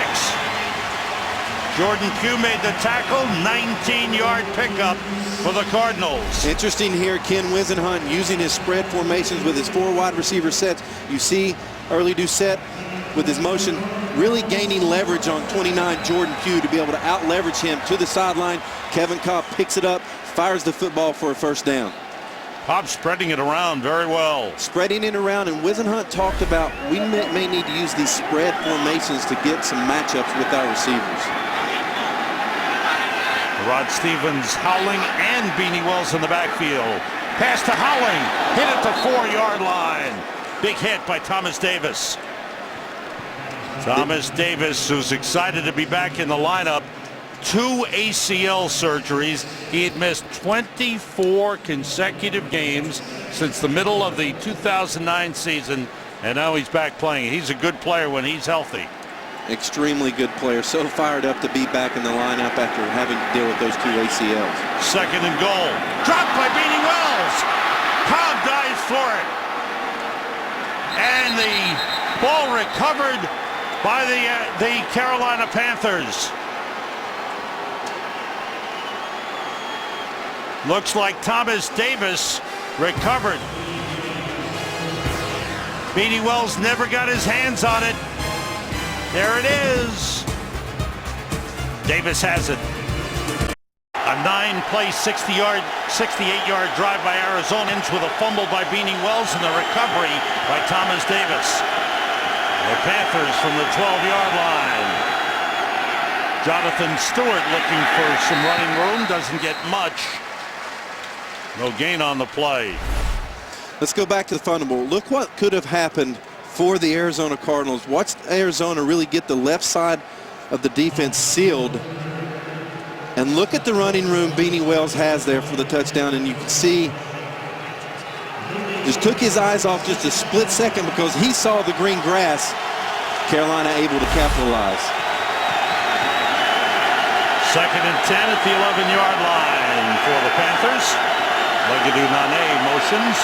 Jordan Pugh made the tackle. 19-yard pickup for the Cardinals. Interesting here, Ken Whisenhunt using his spread formations with his 4 wide receiver sets. You see early Doucette with his motion really gaining leverage on 29 Jordan Pugh to be able to out-leverage him to the sideline. Kevin Cobb picks it up, fires the football for a first down. Cobb spreading it around very well. Spreading it around, and Whisenhunt talked about we may need to use these spread formations to get some matchups with our receivers. Rod Stevens, Howling, and Beanie Wells in the backfield. Pass to Howling, hit at the 4-yard line. Big hit by Thomas Davis. Thomas Davis, who's excited to be back in the lineup. 2 ACL surgeries. He had missed 24 consecutive games since the middle of the 2009 season, and now he's back playing. He's a good player when he's healthy. Extremely good player. So fired up to be back in the lineup after having to deal with those 2 ACLs. 2nd and goal. Dropped by for it. And the ball recovered by the Carolina Panthers. Looks like Thomas Davis recovered. Beanie Wells never got his hands on it. There it is. Davis has it. A 9-play, 68-yard drive by Arizona ends with a fumble by Beanie Wells and the recovery by Thomas Davis. The Panthers from the 12-yard line. Jonathan Stewart looking for some running room, doesn't get much. No gain on the play. Let's go back to the fumble. Look what could have happened for the Arizona Cardinals. Watch Arizona really get the left side of the defense sealed. And look at the running room Beanie Wells has there for the touchdown. And you can see, just took his eyes off just a split second because he saw the green grass. Carolina able to capitalize. 2nd and 10 at the 11-yard line for the Panthers. Legadou Nane motions.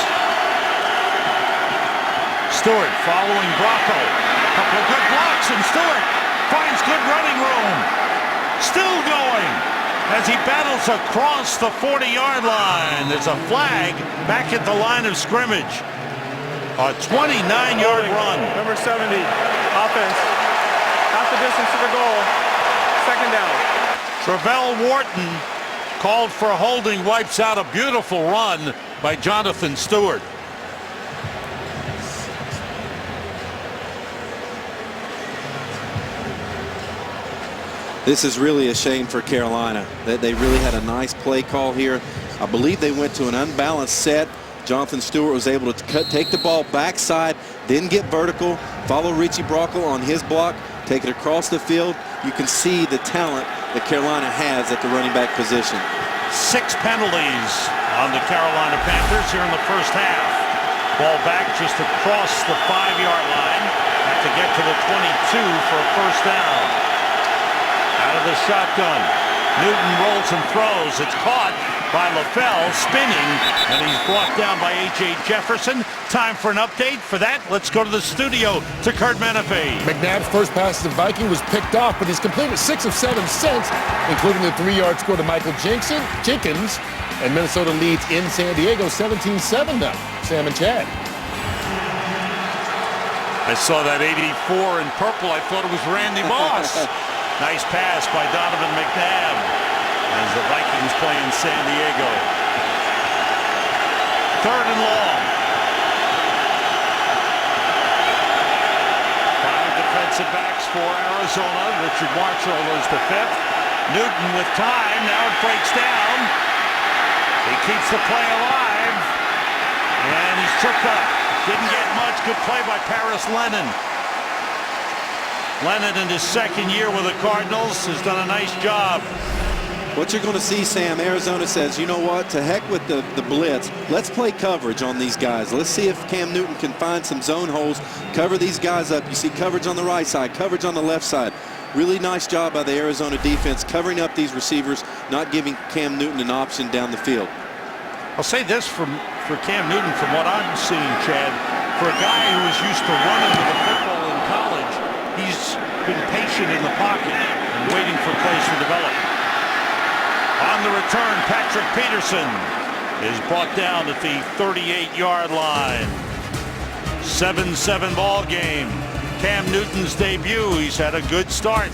Stewart following Bracco. Couple of good blocks, and Stewart finds good running room. Still going as he battles across the 40-yard line. There's a flag back at the line of scrimmage. A 29-yard run. Number 70, offense. Half the distance to the goal. 2nd down. Travell Wharton called for holding, wipes out a beautiful run by Jonathan Stewart. This is really a shame for Carolina. That they really had a nice play call here. I believe they went to an unbalanced set. Jonathan Stewart was able to take the ball backside, then get vertical, follow Richie Bracco on his block, take it across the field. You can see the talent that Carolina has at the running back position. 6 penalties on the Carolina Panthers here in the first half. Ball back just across the 5-yard line. Have to get to the 22 for a first down. Out of the shotgun. Newton rolls and throws. It's caught by LaFell, spinning, and he's brought down by A.J. Jefferson. Time for an update. For that, let's go to the studio to Kurt Menefee. McNabb's first pass to the Viking was picked off, but he's completed 6 of 7 since, including the 3-yard score to Michael Jenkins, and Minnesota leads in San Diego 17-7 now. Sam and Chad. I saw that 84 in purple. I thought it was Randy Moss. Nice pass by Donovan McNabb as the Vikings play in San Diego. 3rd and long. 5 defensive backs for Arizona. Richard Marshall is the 5th. Newton with time. Now it breaks down. He keeps the play alive. And he's tripped up. Didn't get much. Good play by Paris Lennon. Lennon in his 2nd year with the Cardinals has done a nice job. What you're going to see, Sam, Arizona says, you know what, to heck with the blitz. Let's play coverage on these guys. Let's see if Cam Newton can find some zone holes, cover these guys up. You see coverage on the right side, coverage on the left side. Really nice job by the Arizona defense covering up these receivers, not giving Cam Newton an option down the field. I'll say this for Cam Newton, from what I'm seeing, Chad, for a guy who was used to running with the football in college, he's been patient in the pocket and waiting for plays to develop. On the return, Patrick Peterson is brought down at the 38-yard line. 7-7 ball game. Cam Newton's debut. He's had a good start.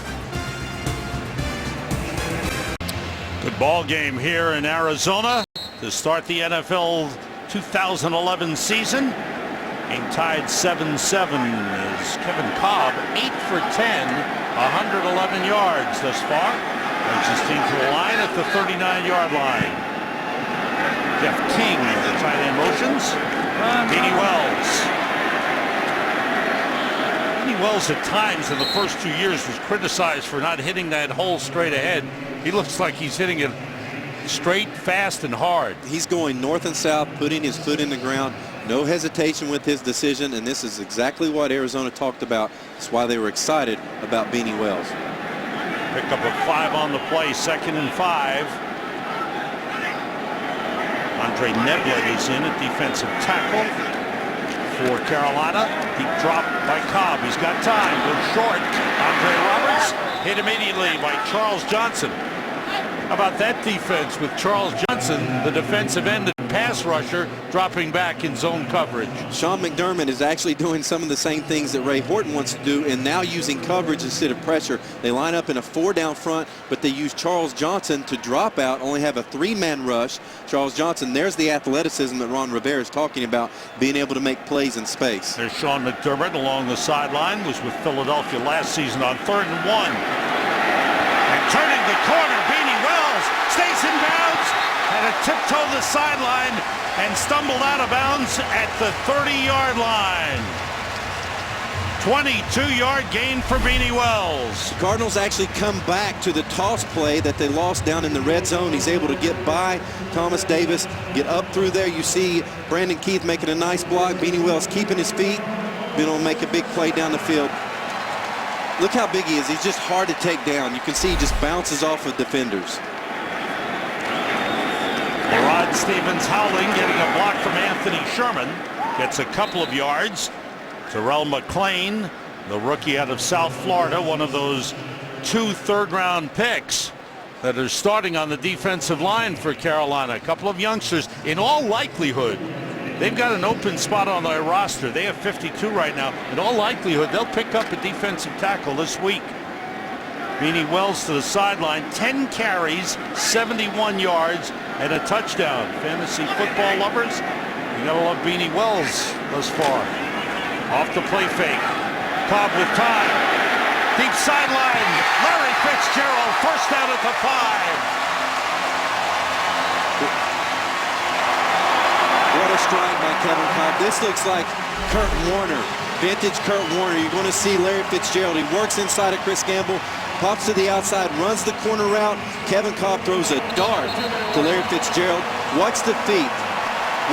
Good ball game here in Arizona to start the NFL 2011 season. Game tied 7-7 as Devon Cobb 8 for 10, 111 yards thus far. Brings his team to the line at the 39-yard line. Jeff King, the tight end motions. Beanie Wells. Beanie Wells at times in the first 2 years was criticized for not hitting that hole straight ahead. He looks like he's hitting it straight, fast, and hard. He's going north and south, putting his foot in the ground. No hesitation with his decision, and this is exactly what Arizona talked about. That's why they were excited about Beanie Wells. Pick up a 5 on the play, 2nd and 5. On Andre Neblet is in at defensive tackle for Carolina. Deep drop by Cobb. He's got time. Goes short. Andre Roberts hit immediately by Charles Johnson. How about that defense with Charles Johnson, the defensive end and pass rusher, dropping back in zone coverage? Sean McDermott is actually doing some of the same things that Ray Horton wants to do, and now using coverage instead of pressure. They line up in a 4-down front, but they use Charles Johnson to drop out, only have a 3-man rush. Charles Johnson, there's the athleticism that Ron Rivera is talking about, being able to make plays in space. There's Sean McDermott along the sideline, was with Philadelphia last season on 3rd and 1. And turning the corner, Beanie Wells stays in bounds, had to tiptoe the sideline and stumbled out of bounds at the 30-yard line. 22-yard gain for Beanie Wells. Cardinals actually come back to the toss play that they lost down in the red zone. He's able to get by Thomas Davis, get up through there. You see Brandon Keith making a nice block. Beanie Wells keeping his feet, being able to make a big play down the field. Look how big he is. He's just hard to take down. You can see he just bounces off of defenders. Rod Stevens Howling getting a block from Anthony Sherman. Gets a couple of yards. Terrell McClain, the rookie out of South Florida, one of those 2 third-round picks that are starting on the defensive line for Carolina. A couple of youngsters. In all likelihood, they've got an open spot on their roster. They have 52 right now. In all likelihood, they'll pick up a defensive tackle this week. Beanie Wells to the sideline, 10 carries, 71 yards, and a touchdown. Fantasy football lovers, you gotta love Beanie Wells thus far. Off the play fake. Cobb with time. Deep sideline. Larry Fitzgerald, first down at the 5. What a strike by Kevin Cobb. This looks like Kurt Warner, vintage Kurt Warner. You're going to see Larry Fitzgerald. He works inside of Chris Gamble, pops to the outside, runs the corner route. Kevin Cobb throws a dart to Larry Fitzgerald. Watch the feet.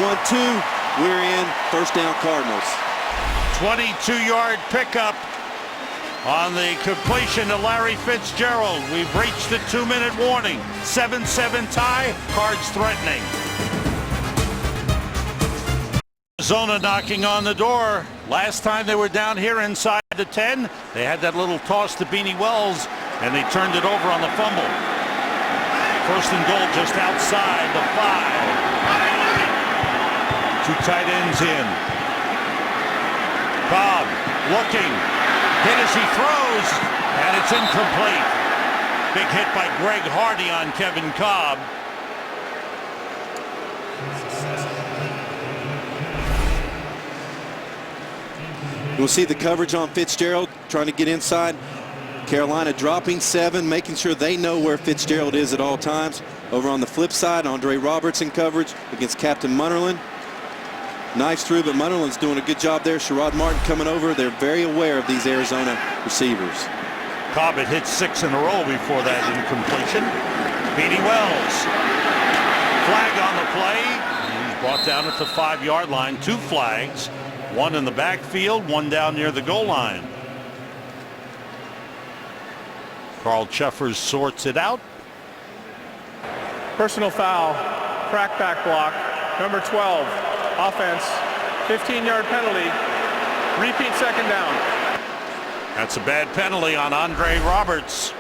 1-2. We're in. First down, Cardinals. 22-yard pickup on the completion to Larry Fitzgerald. We've reached the 2-minute warning. 7-7 tie. Cards threatening. Arizona knocking on the door. Last time they were down here inside the 10, they had that little toss to Beanie Wells, and they turned it over on the fumble. First and goal just outside the 5. 2 tight ends in. Cobb looking, hit as he throws, and it's incomplete. Big hit by Greg Hardy on Kevin Cobb. You'll see the coverage on Fitzgerald trying to get inside. Carolina dropping 7, making sure they know where Fitzgerald is at all times. Over on the flip side, Andre Roberts in coverage against Captain Munnerlyn. Nice through, but Munnerlyn's doing a good job there. Sherrod Martin coming over. They're very aware of these Arizona receivers. Cobb had hit 6 in a row before that incompletion. Beanie Wells. Flag on the play. He's brought down at the 5-yard line. 2 flags. 1 in the backfield, 1 down near the goal line. Carl Cheffers sorts it out. Personal foul, crackback block, number 12, offense, 15-yard penalty, repeat second down. That's a bad penalty on Andre Roberts.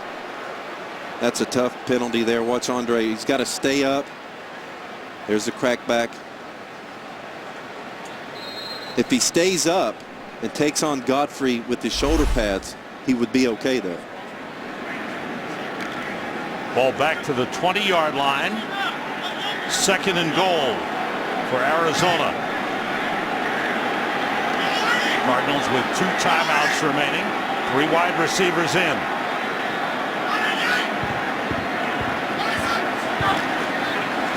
That's a tough penalty there. Watch Andre. He's got to stay up. There's the crackback. If he stays up and takes on Godfrey with his shoulder pads, he would be okay there. Ball back to the 20-yard line. 2nd and goal for Arizona. Cardinals with 2 timeouts remaining. 3 wide receivers in.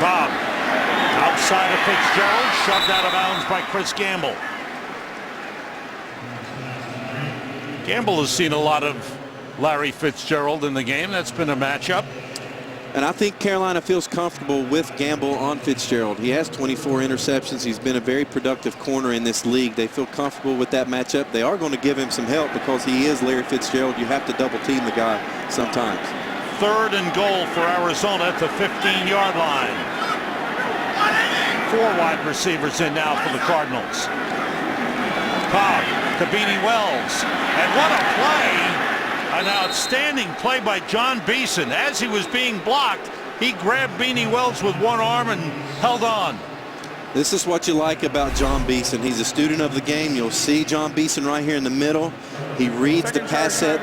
Cobb outside of Fitzgerald, shoved out of bounds by Chris Gamble. Gamble has seen a lot of Larry Fitzgerald in the game. That's been a matchup. And I think Carolina feels comfortable with Gamble on Fitzgerald. He has 24 interceptions. He's been a very productive corner in this league. They feel comfortable with that matchup. They are going to give him some help because he is Larry Fitzgerald. You have to double team the guy sometimes. 3rd and goal for Arizona at the 15-yard line. 4 wide receivers in now for the Cardinals. Cobb to Beanie Wells. And what a play. An outstanding play by John Beeson. As he was being blocked, he grabbed Beanie Wells with one arm and held on. This is what you like about John Beeson. He's a student of the game. You'll see John Beeson right here in the middle. He reads the pass set.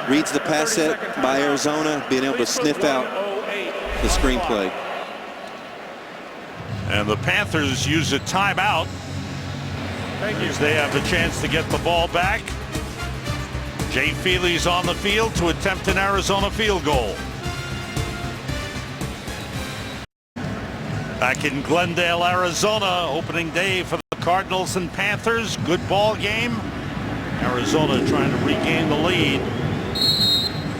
Reads the pass set by Arizona, being able to sniff out the screenplay. And the Panthers use a timeout as they have a chance to get the ball back. Jay Feely's on the field to attempt an Arizona field goal. Back in Glendale, Arizona, opening day for the Cardinals and Panthers. Good ball game. Arizona trying to regain the lead.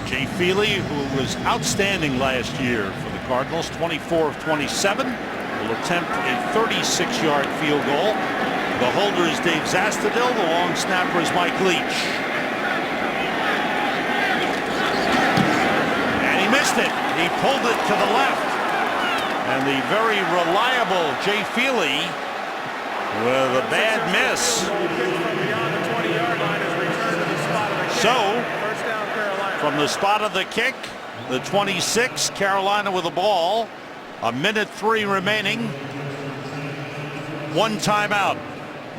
Jay Feely, who was outstanding last year for the Cardinals, 24 of 27, will attempt a 36-yard field goal. The holder is Dave Zastudil. The long snapper is Mike Leach. And he missed it. He pulled it to the left. And the very reliable Jay Feely with a bad miss. So, from the spot of the kick, the 26, Carolina with the ball. 1:03 remaining. One timeout.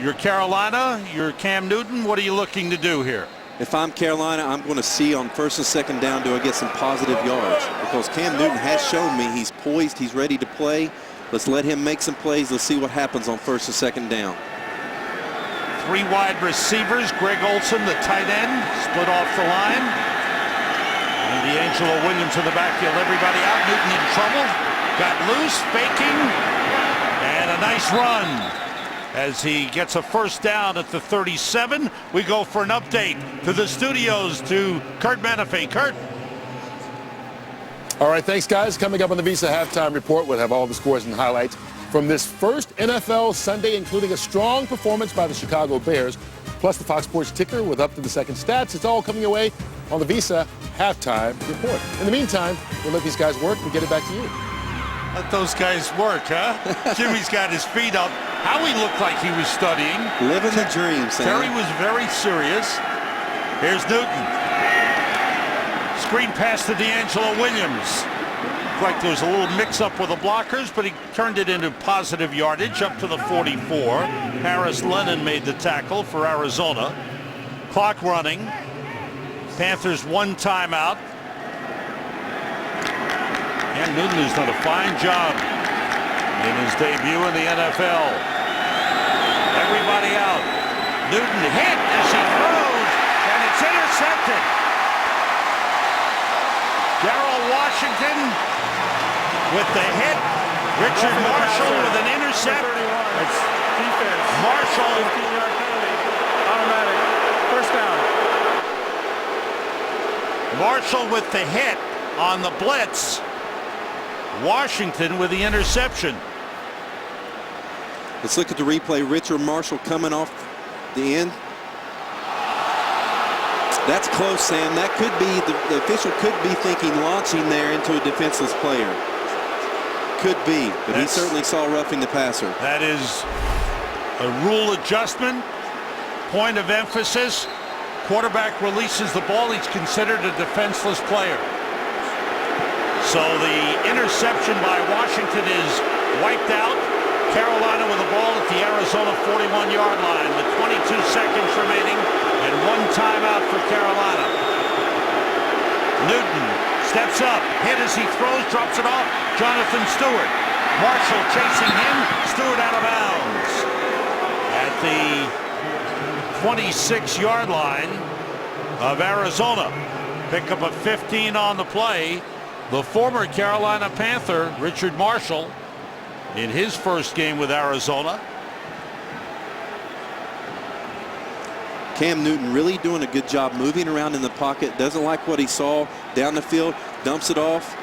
You're Carolina, you're Cam Newton. What are you looking to do here? If I'm Carolina, I'm going to see on first and second down, do I get some positive yards? Because Cam Newton has shown me he's poised, he's ready to play. Let's let him make some plays. Let's see what happens on first and second down. 3 wide receivers. Greg Olsen, the tight end, split off the line. And D'Angelo Williams in the backfield. Everybody out. Newton in trouble. Got loose, faking, and a nice run. As he gets a first down at the 37, we go for an update to the studios to Kurt Menefee. Kurt. All right, thanks, guys. Coming up on the Visa Halftime Report, we'll have all the scores and highlights from this first NFL Sunday, including a strong performance by the Chicago Bears, plus the Fox Sports ticker with up to the second stats. It's all coming your way on the Visa Halftime Report. In the meantime, we'll let these guys work and get it back to you. Let those guys work, huh? Jimmy's got his feet up. Howie looked like he was studying. Living the dream, Sam. Terry was very serious. Here's Newton. Screen pass to D'Angelo Williams. Looked like there was a little mix-up with the blockers, but he turned it into positive yardage up to the 44. Harris Lennon made the tackle for Arizona. Clock running. Panthers 1 timeout. And Newton has done a fine job in his debut in the NFL. Everybody out. Newton hit as he throws, and it's intercepted. Darrell Washington with the hit. Richard Marshall with an intercept. It's defense. Marshall. 15-yard penalty. Automatic. First down. Marshall with the hit on the blitz. Washington with the interception. Let's look at the replay. Richard Marshall coming off the end. That's close, Sam. That could be, the official could be thinking launching there into a defenseless player. Could be, but he certainly saw roughing the passer. That is a rule adjustment. Point of emphasis. Quarterback releases the ball. He's considered a defenseless player. So the interception by Washington is wiped out. Carolina with the ball at the Arizona 41-yard line with 22 seconds remaining and 1 timeout for Carolina. Newton steps up, hit as he throws, drops it off. Jonathan Stewart. Marshall chasing him. Stewart out of bounds at the 26-yard line of Arizona. Pick up a 15 on the play. The former Carolina Panther, Richard Marshall, in his first game with Arizona. Cam Newton really doing a good job moving around in the pocket. Doesn't like what he saw down the field. Dumps it off.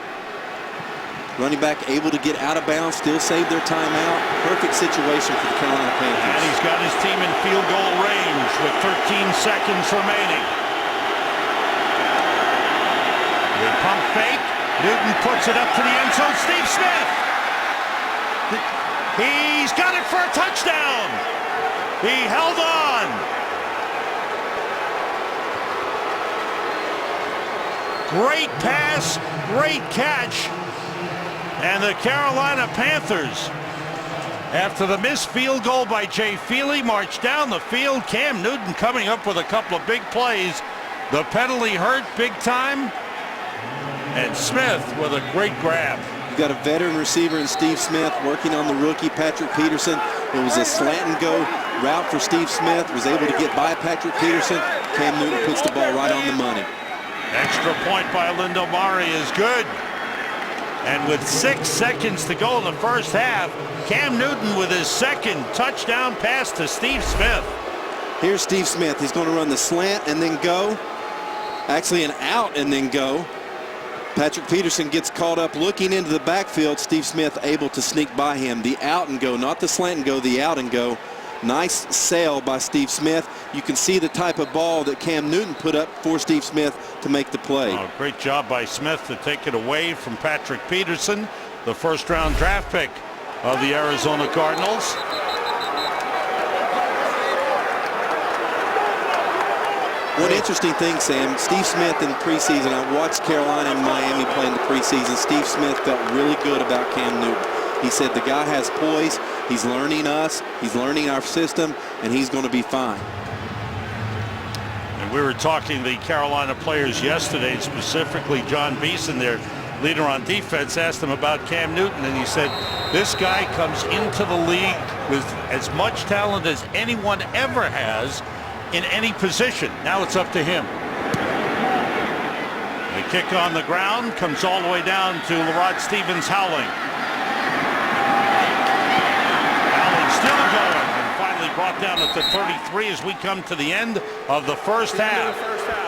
Running back able to get out of bounds. Still save their timeout. Perfect situation for the Carolina Panthers. And he's got his team in field goal range with 13 seconds remaining. The pump fake. Newton puts it up to the end zone. Steve Smith. He's got it for a touchdown. He held on. Great pass, great catch. And the Carolina Panthers, after the missed field goal by Jay Feely, marched down the field. Cam Newton coming up with a couple of big plays. The penalty hurt big time. And Smith with a great grab. You've got a veteran receiver in Steve Smith working on the rookie Patrick Peterson. It was a slant and go route for Steve Smith. Was able to get by Patrick Peterson. Cam Newton puts the ball right on the money. Extra point by Lindomari is good. And with 6 seconds to go in the first half, Cam Newton with his second touchdown pass to Steve Smith. Here's Steve Smith. He's going to run the slant and then go. Actually an out and then go. Patrick Peterson gets caught up looking into the backfield. Steve Smith able to sneak by him. The out and go, not the slant and go, the out and go. Nice sail by Steve Smith. You can see the type of ball that Cam Newton put up for Steve Smith to make the play. Oh, great job by Smith to take it away from Patrick Peterson, the first-round draft pick of the Arizona Cardinals. One interesting thing, Sam, Steve Smith in the preseason, I watched Carolina and Miami play in the preseason. Steve Smith felt really good about Cam Newton. He said the guy has poise, he's learning us, he's learning our system, and he's going to be fine. And we were talking to the Carolina players yesterday, specifically John Beeson, their leader on defense, asked him about Cam Newton, and he said this guy comes into the league with as much talent as anyone ever has in any position. Now it's up to him. The kick on the ground comes all the way down to Lerod Stevens-Howling. Howling still going, and finally brought down at the 33 as we come to the end of the first half.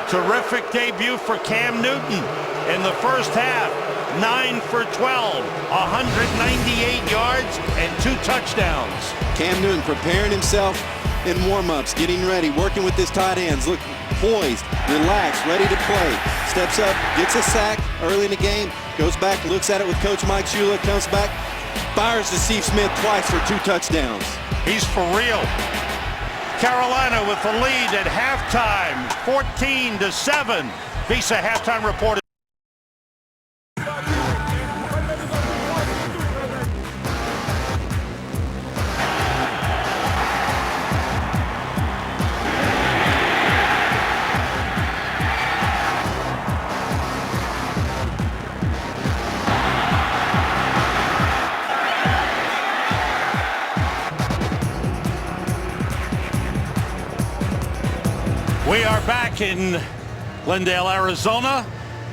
Terrific debut for Cam Newton in the first half. 9 for 12, 198 yards and 2 touchdowns. Cam Newton preparing himself in warm-ups, getting ready, working with his tight ends, look poised, relaxed, ready to play. Steps up, gets a sack early in the game, goes back, looks at it with Coach Mike Shula, comes back, fires to Steve Smith twice for 2 touchdowns. He's for real. Carolina with the lead at halftime, 14-7. Visa halftime report. We are back in Glendale, Arizona,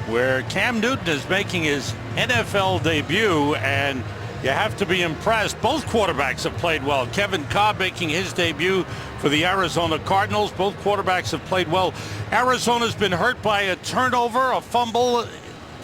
where Cam Newton is making his NFL debut, and you have to be impressed. Both quarterbacks have played well. Devon Cobb making his debut for the Arizona Cardinals. Both quarterbacks have played well. Arizona's been hurt by a turnover, a fumble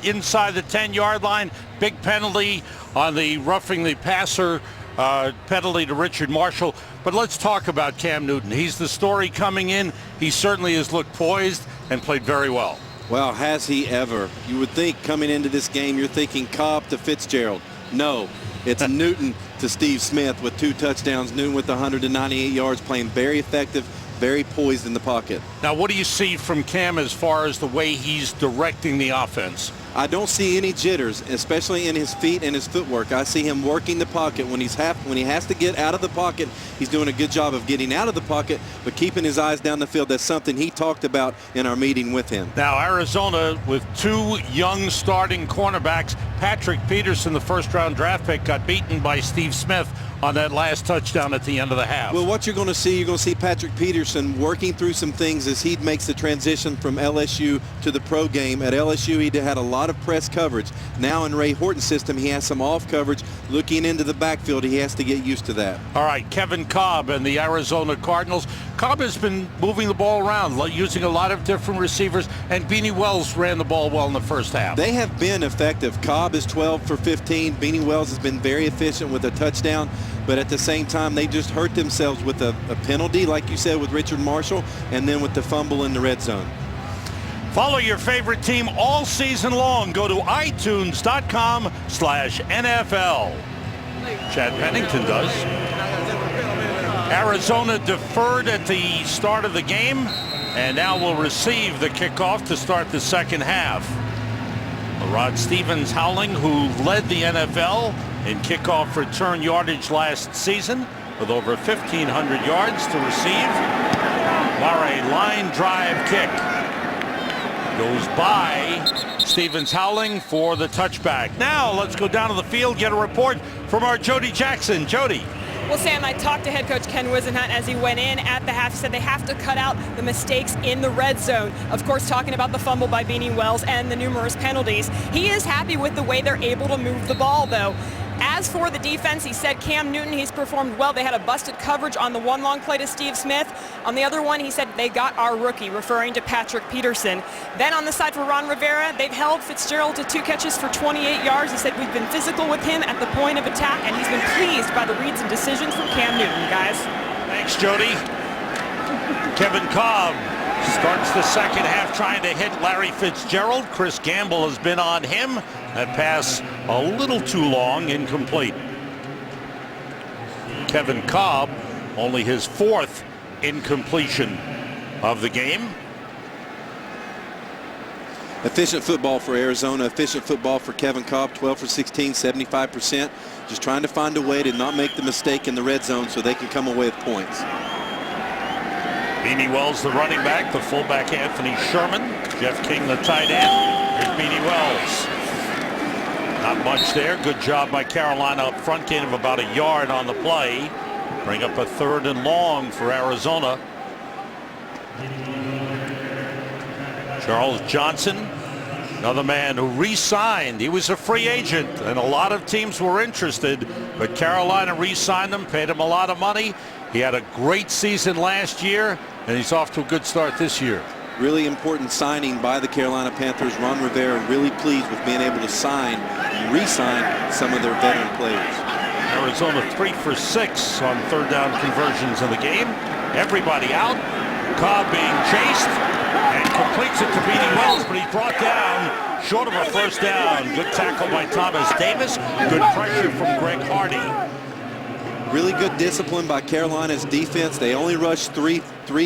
inside the 10-yard line. Big penalty on the roughing the passer penalty to Richard Marshall. But let's talk about Cam Newton. He's the story coming in. He certainly has looked poised and played very well. Well, has he ever? You would think coming into this game, you're thinking Cobb to Fitzgerald. No, it's Newton to Steve Smith with 2 touchdowns. Newton with 198 yards, playing very effective, very poised in the pocket. Now, what do you see from Cam as far as the way he's directing the offense? I don't see any jitters, especially in his feet and his footwork. I see him working the pocket. When he has to get out of the pocket, he's doing a good job of getting out of the pocket, but keeping his eyes down the field. That's something he talked about in our meeting with him. Now, Arizona with 2 young starting cornerbacks. Patrick Peterson, the first-round draft pick, got beaten by Steve Smith on that last touchdown at the end of the half. Well, what you're going to see Patrick Peterson working through some things as he makes the transition from LSU to the pro game. At LSU, he had a lot of press coverage. Now in Ray Horton's system, he has some off coverage. Looking into the backfield, he has to get used to that. All right, Devon Cobb and the Arizona Cardinals. Cobb has been moving the ball around, using a lot of different receivers, and Beanie Wells ran the ball well in the first half. They have been effective. Cobb is 12 for 15. Beanie Wells has been very efficient with a touchdown. But at the same time, they just hurt themselves with a penalty, like you said, with Richard Marshall, and then with the fumble in the red zone. Follow your favorite team all season long. Go to iTunes.com/NFL. Chad Pennington does. Arizona deferred at the start of the game and now will receive the kickoff to start the second half. Rod Stevens Howling, who led the NFL in kickoff return yardage last season with over 1,500 yards to receive. Larry line drive kick. Goes by Stevens Howling for the touchback. Now let's go down to the field, get a report from our Jody Jackson. Jody. Well, Sam, I talked to head coach Ken Wisenhunt as he went in at the half. He said they have to cut out the mistakes in the red zone. Of course, talking about the fumble by Beanie Wells and the numerous penalties. He is happy with the way they're able to move the ball, though. As for the defense, he said Cam Newton, he's performed well. They had a busted coverage on the one long play to Steve Smith. On the other one, he said they got our rookie, referring to Patrick Peterson. Then on the side for Ron Rivera, they've held Fitzgerald to 2 catches for 28 yards. He said we've been physical with him at the point of attack, and he's been pleased by the reads and decisions from Cam Newton, guys. Thanks, Jody. Devon Cobb starts the second half trying to hit Larry Fitzgerald. Chris Gamble has been on him. That pass a little too long, incomplete. Devon Cobb, only his 4th incompletion of the game. Efficient football for Arizona, efficient football for Devon Cobb, 12 for 16, 75%. Just trying to find a way to not make the mistake in the red zone so they can come away with points. Beanie Wells, the running back, the fullback Anthony Sherman, Jeff King, the tight end. Here's Beanie Wells. Not much there. Good job by Carolina up front. Gain of about a yard on the play. Bring up a 3rd and long for Arizona. Charles Johnson, another man who re-signed. He was a free agent, and a lot of teams were interested, but Carolina re-signed him, paid him a lot of money. He had a great season last year, and he's off to a good start this year. Really important signing by the Carolina Panthers. Ron Rivera really pleased with being able to sign and re-sign some of their veteran players. Arizona 3 for 6 on 3rd down conversions in the game. Everybody out. Cobb being chased and completes it to Beanie Wells, but he's brought down short of a 1st down. Good tackle by Thomas Davis. Good pressure from Greg Hardy. Really good discipline by Carolina's defense. They only rush three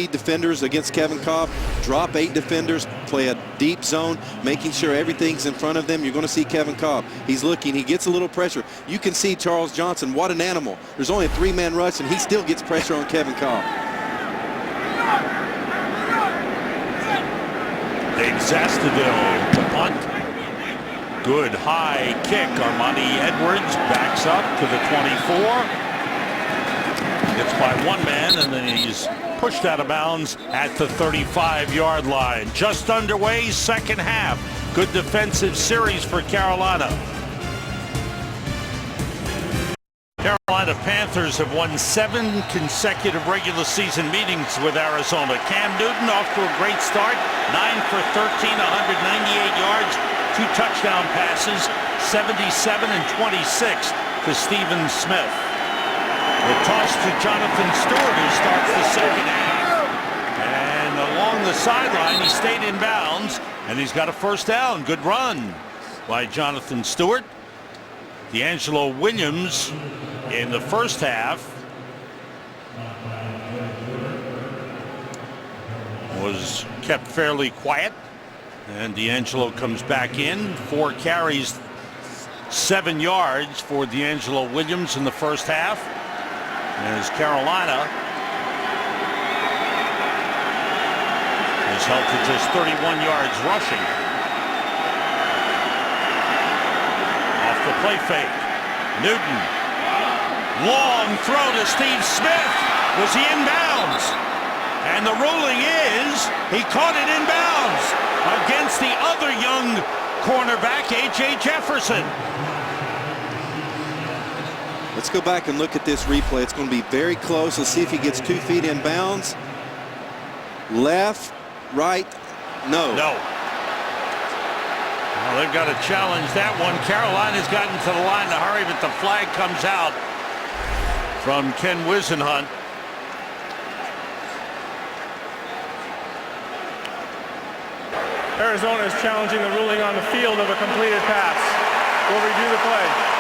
defenders against Devon Cobb, drop 8 defenders, play a deep zone, making sure everything's in front of them. You're going to see Devon Cobb. He's looking. He gets a little pressure. You can see Charles Johnson. What an animal. There's only a 3-man rush, and he still gets pressure on Devon Cobb. Xastadil, the punt. Good high kick. Armani Edwards backs up to the 24. It's by one man, and then he's pushed out of bounds at the 35-yard line. Just underway, second half. Good defensive series for Carolina. Carolina Panthers have won 7 consecutive regular season meetings with Arizona. Cam Newton off to a great start. 9 for 13, 198 yards, 2 touchdown passes, 77 and 26 to Stephen Smith. The toss to Jonathan Stewart, who starts the second half. And along the sideline, he stayed in bounds, and he's got a 1st down. Good run by Jonathan Stewart. D'Angelo Williams in the 1st half was kept fairly quiet, and D'Angelo comes back in. 4 carries, 7 yards for D'Angelo Williams in the 1st half. As Carolina is held to just 31 yards rushing. Off the play fake. Newton. Long throw to Steve Smith. Was he in bounds? And the ruling is he caught it in bounds against the other young cornerback, A.J. Jefferson. Let's go back and look at this replay. It's going to be very close. Let's see if he gets 2 feet in bounds. Left, right, no. No. Well, they've got to challenge that one. Carolina's gotten to the line to hurry, but the flag comes out from Ken Wisenhunt. Arizona is challenging the ruling on the field of a completed pass. We'll review the play.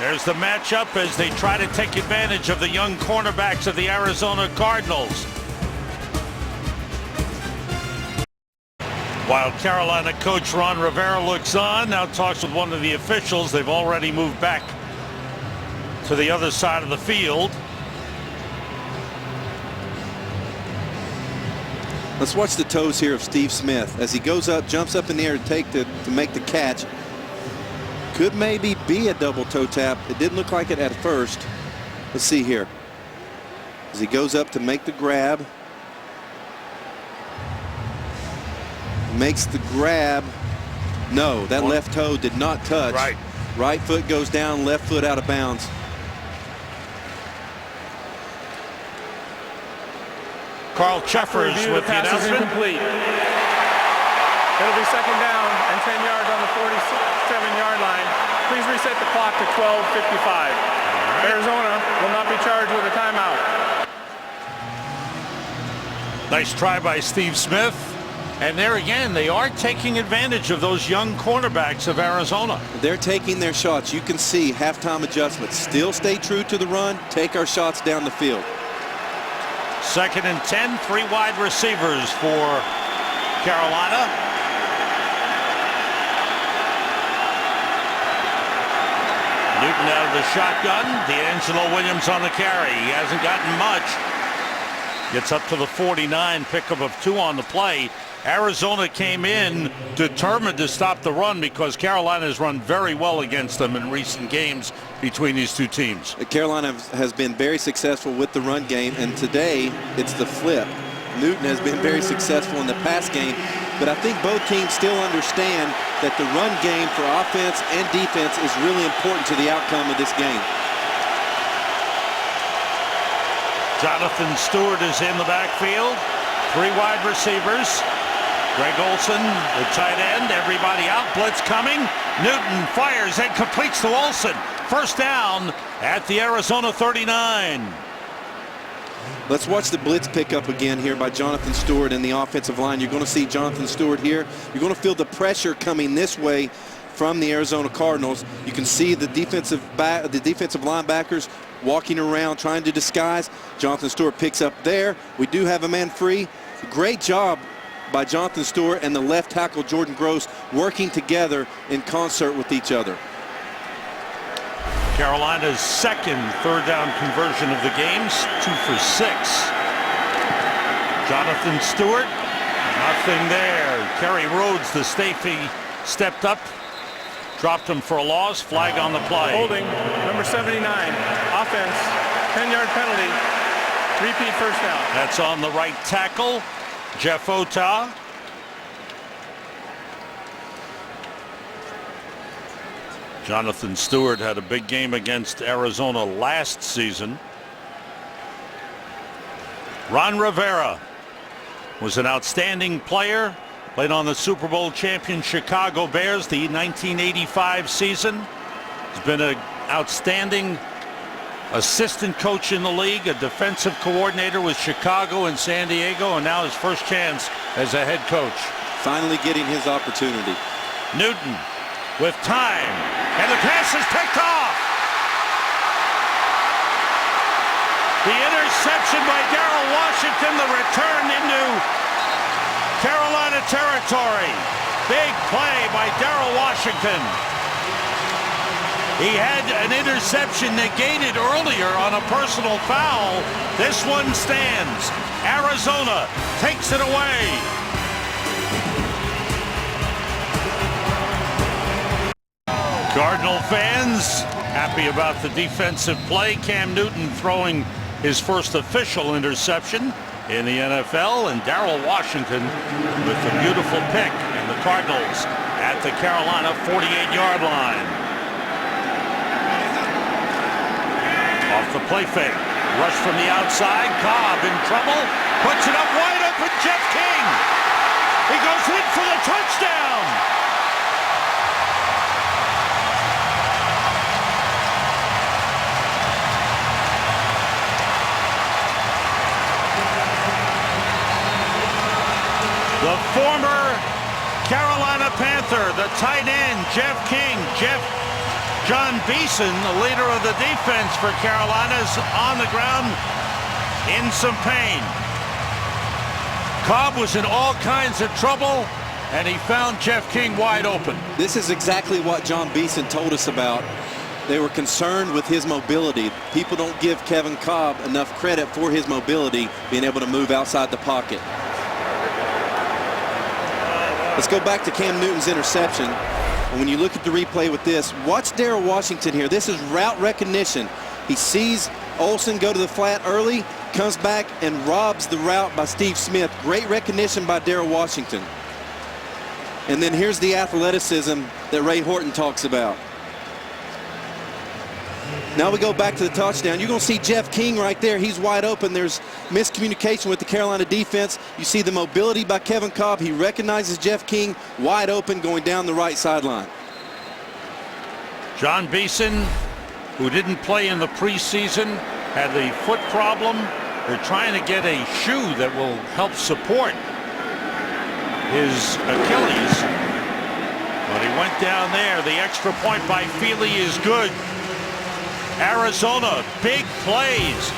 There's the matchup as they try to take advantage of the young cornerbacks of the Arizona Cardinals. While Carolina coach Ron Rivera looks on, now talks with one of the officials. They've already moved back to the other side of the field. Let's watch the toes here of Steve Smith as he goes up, jumps up in the air to make the catch. Could maybe be a double toe tap. It didn't look like it at first. Let's see here. As he goes up to make the grab. Makes the grab. No, that left toe did not touch. Right. Right foot goes down, left foot out of bounds. Carl Cheffers with the announcement. Incomplete. It'll be second down and 10 yards on the 47-yard line. Please reset the clock to 12:55. Arizona will not be charged with a timeout. Nice try by Steve Smith. And there again, they are taking advantage of those young cornerbacks of Arizona. They're taking their shots. You can see halftime adjustments. Still stay true to the run. Take our shots down the field. 2nd and 10, 3 wide receivers for Carolina. Newton out of the shotgun. D'Angelo Williams on the carry. He hasn't gotten much. Gets up to the 49, pickup of 2 on the play. Arizona came in determined to stop the run because Carolina has run very well against them in recent games between these two teams. Carolina has been very successful with the run game, and today it's the flip. Newton has been very successful in the pass game, but I think both teams still understand that the run game for offense and defense is really important to the outcome of this game. Jonathan Stewart is in the backfield. 3 wide receivers. Greg Olson, the tight end, everybody out, blitz coming. Newton fires and completes to Olson. First down at the Arizona 39. Let's watch the blitz pickup again here by Jonathan Stewart in the offensive line. You're going to see Jonathan Stewart here. You're going to feel the pressure coming this way from the Arizona Cardinals. You can see the defensive linebackers walking around trying to disguise. Jonathan Stewart picks up there. We do have a man free. Great job by Jonathan Stewart and the left tackle Jordan Gross working together in concert with each other. Carolina's second third down conversion of the games, 2 for 6. Jonathan Stewart, nothing there. Kerry Rhodes, the safety, stepped up, dropped him for a loss, flag on the play. Holding, number 79, offense, 10-yard penalty, repeat first down. That's on the right tackle, Jeff Ota. Jonathan Stewart had a big game against Arizona last season. Ron Rivera was an outstanding player. Played on the Super Bowl champion Chicago Bears the 1985 season. He's been an outstanding assistant coach in the league, a defensive coordinator with Chicago and San Diego, and now his first chance as a head coach. Finally getting his opportunity. Newton with time, and the pass is picked off. The interception by Darrell Washington, the return into Carolina territory. Big play by Darrell Washington. He had an interception negated earlier on a personal foul. This one stands. Arizona takes it away. Cardinal fans happy about the defensive play. Cam Newton throwing his first official interception in the NFL, and Darrell Washington with the beautiful pick, and the Cardinals at the Carolina 48-yard line. Off the play fake, rush from the outside, Cobb in trouble, puts it up wide open, Jeff King. He goes in for the touchdown. The former Carolina Panther, the tight end, Jeff King. Jeff John Beeson, the leader of the defense for Carolina, is on the ground in some pain. Cobb was in all kinds of trouble, and he found Jeff King wide open. This is exactly what John Beeson told us about. They were concerned with his mobility. People don't give Kevin Cobb enough credit for his mobility, being able to move outside the pocket. Let's go back to Cam Newton's interception. And when you look at the replay with this, watch Darrell Washington here. This is route recognition. He sees Olsen go to the flat early, comes back and robs the route by Steve Smith. Great recognition by Darrell Washington. And then here's the athleticism that Ray Horton talks about. Now we go back to the touchdown. You're going to see Jeff King right there. He's wide open. There's miscommunication with the Carolina defense. You see the mobility by Kevin Cobb. He recognizes Jeff King wide open going down the right sideline. John Beeson, who didn't play in the preseason, had the foot problem. They're trying to get a shoe that will help support his Achilles. But he went down there. The extra point by Feely is good. Arizona, big plays.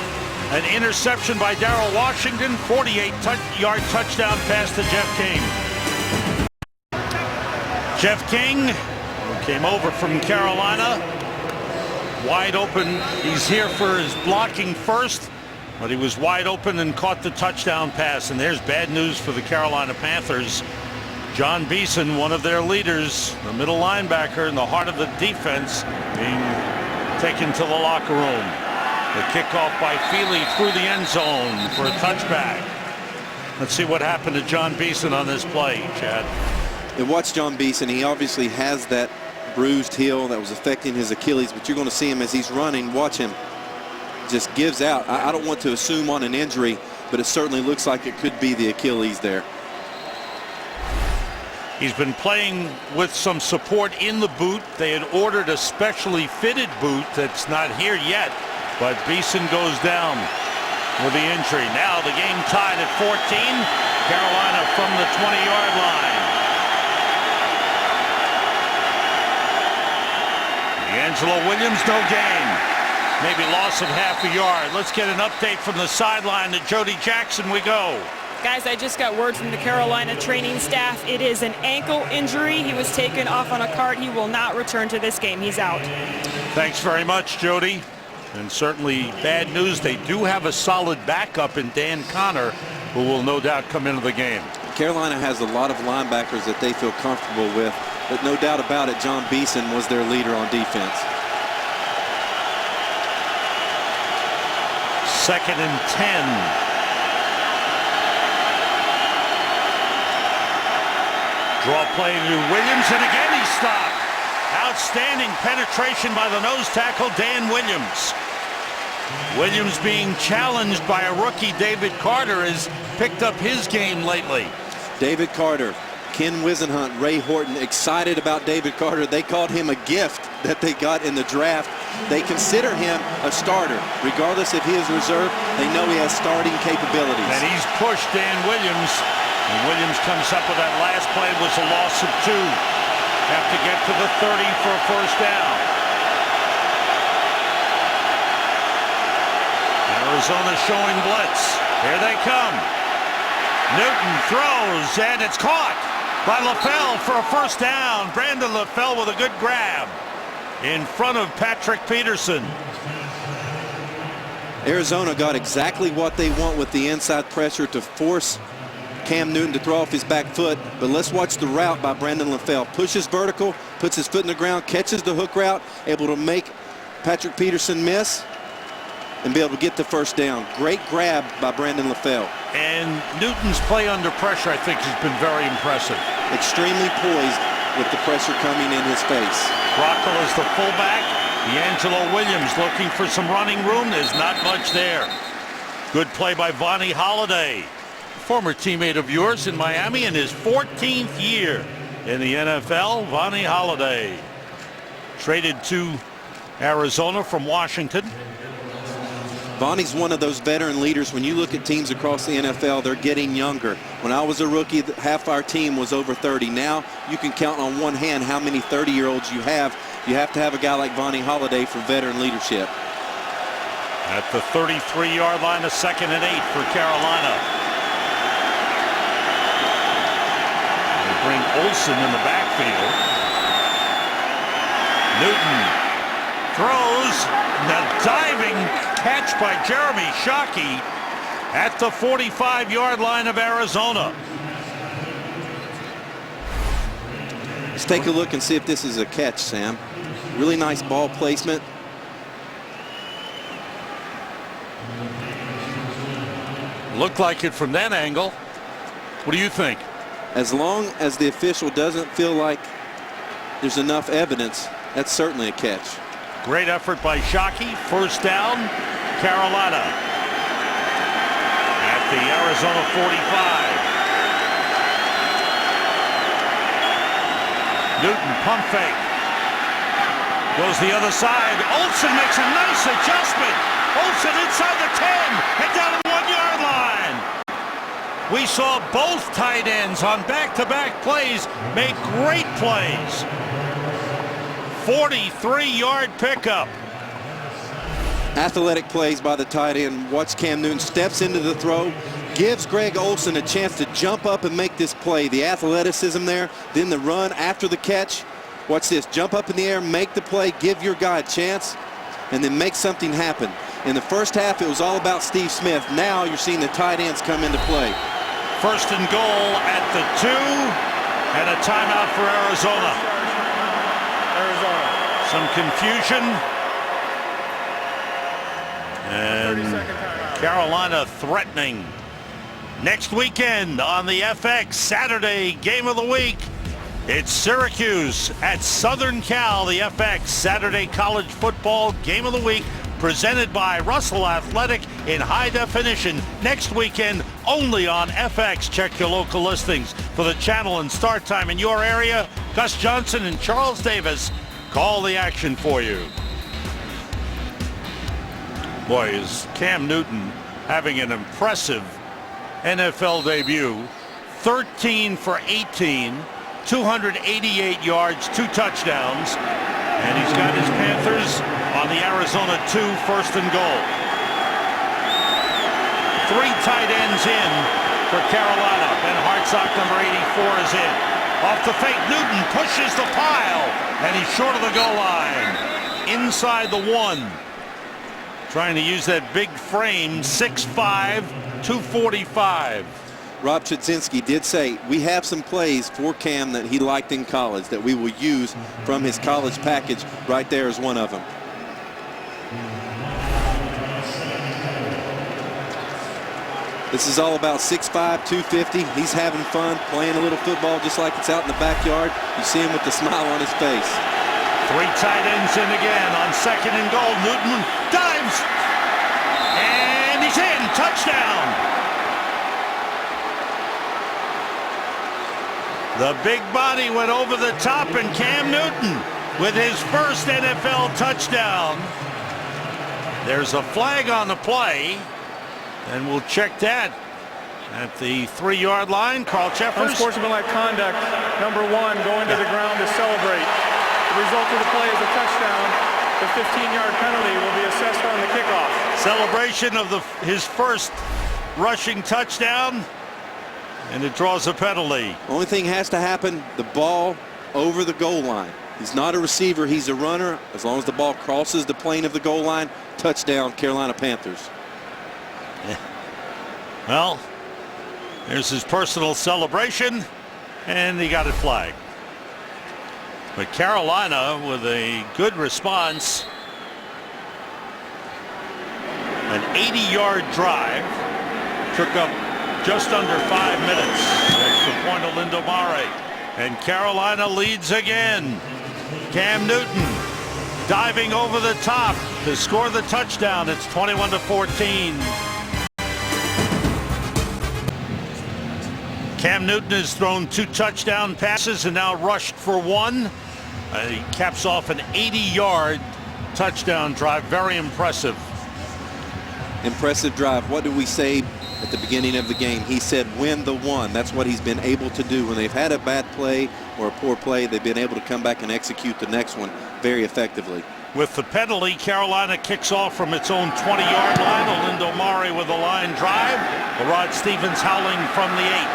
An interception by Darrell Washington, 48-yard touchdown pass to Jeff King. Jeff King, who came over from Carolina, wide open. He's here for his blocking first, but he was wide open and caught the touchdown pass. And there's bad news for the Carolina Panthers. John Beeson, one of their leaders, the middle linebacker in the heart of the defense, being taken to the locker room. The kickoff by Feely through the end zone for a touchback. Let's see what happened to John Beeson on this play, Chad. And watch John Beeson. He obviously has that bruised heel that was affecting his Achilles, but you're going to see him as he's running. Watch him. Just gives out. I don't want to assume on an injury, but it certainly looks like it could be the Achilles there. He's been playing with some support in the boot. They had ordered a specially fitted boot that's not here yet, but Beeson goes down with the injury. Now the game tied at 14. Carolina from the 20-yard line. D'Angelo Williams, no gain. Maybe loss of half a yard. Let's get an update from the sideline to Jody Jackson. We go. Guys, I just got word from the Carolina training staff. It is an ankle injury. He was taken off on a cart. He will not return to this game. He's out. Thanks very much, Jody. And certainly bad news. They do have a solid backup in Dan Connor, who will no doubt come into the game. Carolina has a lot of linebackers that they feel comfortable with, but no doubt about it, John Beeson was their leader on defense. 2nd and 10. Draw play to Williams, and again he stopped. Outstanding penetration by the nose tackle, Dan Williams. Williams being challenged by a rookie, David Carter, has picked up his game lately. David Carter, Ken Wisenhunt, Ray Horton excited about David Carter. They called him a gift that they got in the draft. They consider him a starter. Regardless if he is reserved, they know he has starting capabilities. And he's pushed Dan Williams. And Williams comes up with that last play. It was a loss of 2. Have to get to the 30 for a first down. Arizona showing blitz. Here they come. Newton throws, and it's caught by LaFell for a first down. Brandon LaFell with a good grab in front of Patrick Peterson. Arizona got exactly what they want with the inside pressure to force Cam Newton to throw off his back foot, but let's watch the route by Brandon LaFell. Pushes vertical, puts his foot in the ground, catches the hook route, able to make Patrick Peterson miss and be able to get the first down. Great grab by Brandon LaFell. And Newton's play under pressure, I think, has been very impressive. Extremely poised with the pressure coming in his face. Rockel is the fullback. D'Angelo Williams looking for some running room. There's not much there. Good play by Vonnie Holliday, former teammate of yours in Miami, in his 14th year in the NFL. Vonnie Holliday traded to Arizona from Washington. Vonnie's one of those veteran leaders. When you look at teams across the NFL, they're getting younger. When I was a rookie, half our team was over 30. Now you can count on one hand how many 30-year-olds you have You have to have a guy like Vonnie Holliday for veteran leadership. At the 33-yard line, a 2nd and 8 for Carolina. They bring Olsen in the backfield. Newton throws. The diving catch by Jeremy Shockey at the 45-yard line of Arizona. Let's take a look and see if this is a catch, Sam. Really nice ball placement. Looked like it from that angle. What do you think? As long as the official doesn't feel like there's enough evidence, that's certainly a catch. Great effort by Shockey. 1st down, Carolina at the Arizona 45. Newton pump fake. Goes the other side. Olsen makes a nice adjustment. Olsen inside the 10 and down to the 1-yard line. We saw both tight ends on back-to-back plays make great plays. 43-yard pickup. Athletic plays by the tight end. Watch Cam Newton steps into the throw, gives Greg Olsen a chance to jump up and make this play. The athleticism there, then the run after the catch. Watch this, jump up in the air, make the play, give your guy a chance, and then make something happen. In the first half, it was all about Steve Smith. Now you're seeing the tight ends come into play. 1st and goal at the 2, and a timeout for Arizona. Some confusion. And Carolina threatening. Next weekend on the FX Saturday game of the week, it's Syracuse at Southern Cal, the FX Saturday college football game of the week, presented by Russell Athletic in high definition. Next weekend only on FX. Check your local listings for the channel and start time in your area. Gus Johnson and Charles Davis call the action for you. Boy, is Cam Newton having an impressive NFL debut. 13 for 18, 288 yards, 2 touchdowns, and he's got his Panthers on the Arizona 2, 1st and goal. 3 tight ends in for Carolina. Ben Hartsock, number 84, is in. Off the fake, Newton pushes the pile, and he's short of the goal line. Inside the 1. Trying to use that big frame, 6'5", 245. Rob Chudzinski did say, we have some plays for Cam that he liked in college that we will use from his college package. Right there is one of them. This is all about 6'5", 250. He's having fun, playing a little football just like it's out in the backyard. You see him with the smile on his face. 3 tight ends in again on 2nd and goal. Newton dives, and he's in. Touchdown. The big body went over the top, and Cam Newton with his first NFL touchdown. There's a flag on the play, and we'll check that at the 3-yard line. Carl Cheffers. Unsportsmanlike conduct, number 1, going to the ground to celebrate. The result of the play is a touchdown. The 15-yard penalty will be assessed on the kickoff. Celebration of his first rushing touchdown, and it draws a penalty. Only thing has to happen, the ball over the goal line. He's not a receiver, he's a runner. As long as the ball crosses the plane of the goal line, touchdown, Carolina Panthers. Yeah. Well, there's his personal celebration, and he got it flagged. But Carolina with a good response. An 80-yard drive. Took up just under 5 minutes. That's the point of Lindomare. And Carolina leads again. Cam Newton diving over the top to score the touchdown. It's 21-14. Cam Newton has thrown 2 touchdown passes and now rushed for 1. He caps off an 80-yard touchdown drive. Very impressive. Impressive drive. What do we say at the beginning of the game. He said, win the one. That's what he's been able to do. When they've had a bad play or a poor play, they've been able to come back and execute the next one very effectively. With the penalty, Carolina kicks off from its own 20-yard line. Olindo Mare with a line drive. Rod Stevens howling from the 8.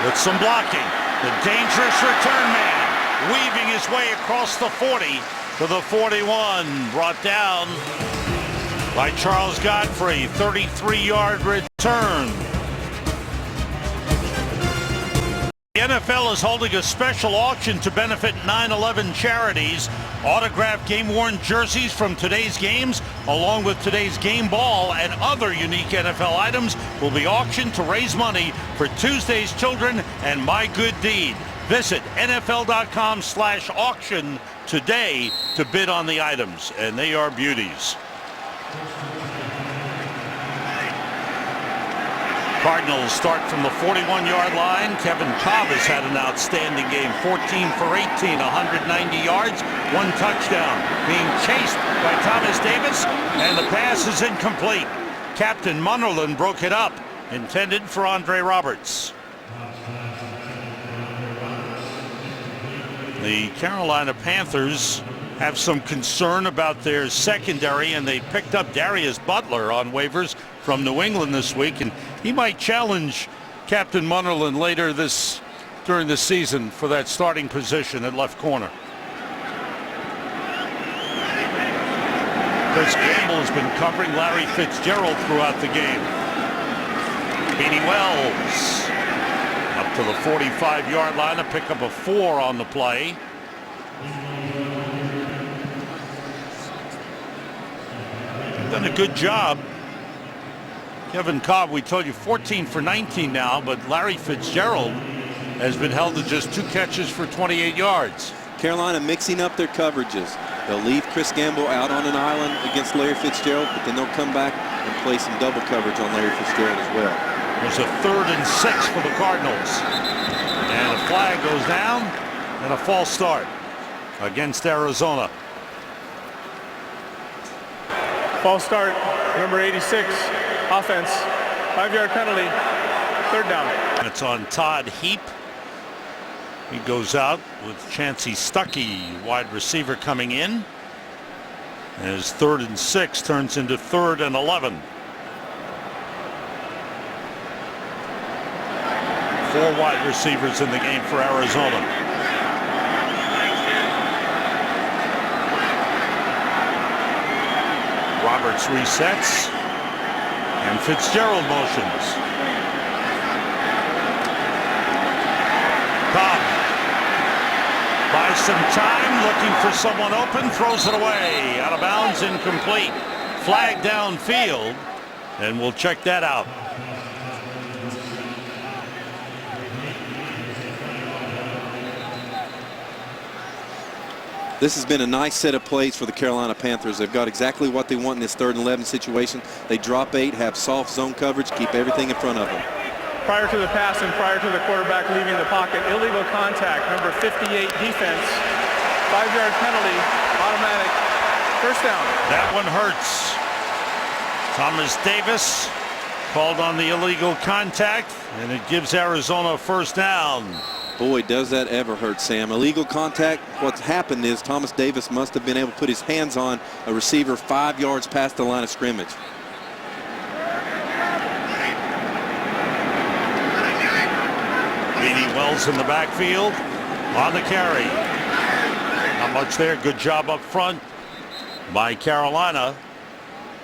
With some blocking. The dangerous return man weaving his way across the 40 to the 41. Brought down by Charles Godfrey. 33-yard return. The NFL is holding a special auction to benefit 9/11 charities. Autographed game-worn jerseys from today's games, along with today's game ball and other unique NFL items, will be auctioned to raise money for Tuesday's Children and My Good Deed. Visit NFL.com/auction today to bid on the items, and they are beauties. Cardinals start from the 41-yard line. Devon Cobb has had an outstanding game. 14 for 18, 190 yards, 1 touchdown. Being chased by Thomas Davis, and the pass is incomplete. Captain Munnerlyn broke it up, intended for Andre Roberts. The Carolina Panthers have some concern about their secondary, and they picked up Darius Butler on waivers from New England this week, and he might challenge Captain Munnerlyn later during the season for that starting position at left corner. Chris Campbell has been covering Larry Fitzgerald throughout the game. Beanie Wells up to the 45-yard line to pick up a 4 on the play. They've done a good job. Devon Cobb, we told you, 14 for 19 now, but Larry Fitzgerald has been held to just 2 catches for 28 yards. Carolina mixing up their coverages. They'll leave Chris Gamble out on an island against Larry Fitzgerald, but then they'll come back and play some double coverage on Larry Fitzgerald as well. There's a 3rd and 6 for the Cardinals. And a flag goes down and a false start against Arizona. False start, number 86. Offense, 5-yard penalty, 3rd down. It's on Todd Heap. He goes out with Chancey Stuckey, wide receiver, coming in. As 3rd and 6 turns into 3rd and 11. 4 wide receivers in the game for Arizona. Roberts resets. And Fitzgerald motions. Cobb buys some time, looking for someone open, throws it away. Out of bounds, incomplete. Flag downfield, and we'll check that out. This has been a nice set of plays for the Carolina Panthers. They've got exactly what they want in this 3rd and 11 situation. They drop 8, have soft zone coverage, keep everything in front of them. Prior to the pass and prior to the quarterback leaving the pocket, illegal contact, number 58 defense, 5-yard penalty, automatic, 1st down. That one hurts. Thomas Davis called on the illegal contact, and it gives Arizona a 1st down. Boy, does that ever hurt, Sam. Illegal contact. What's happened is Thomas Davis must have been able to put his hands on a receiver 5 yards past the line of scrimmage. Beanie Wells in the backfield on the carry. Not much there. Good job up front by Carolina.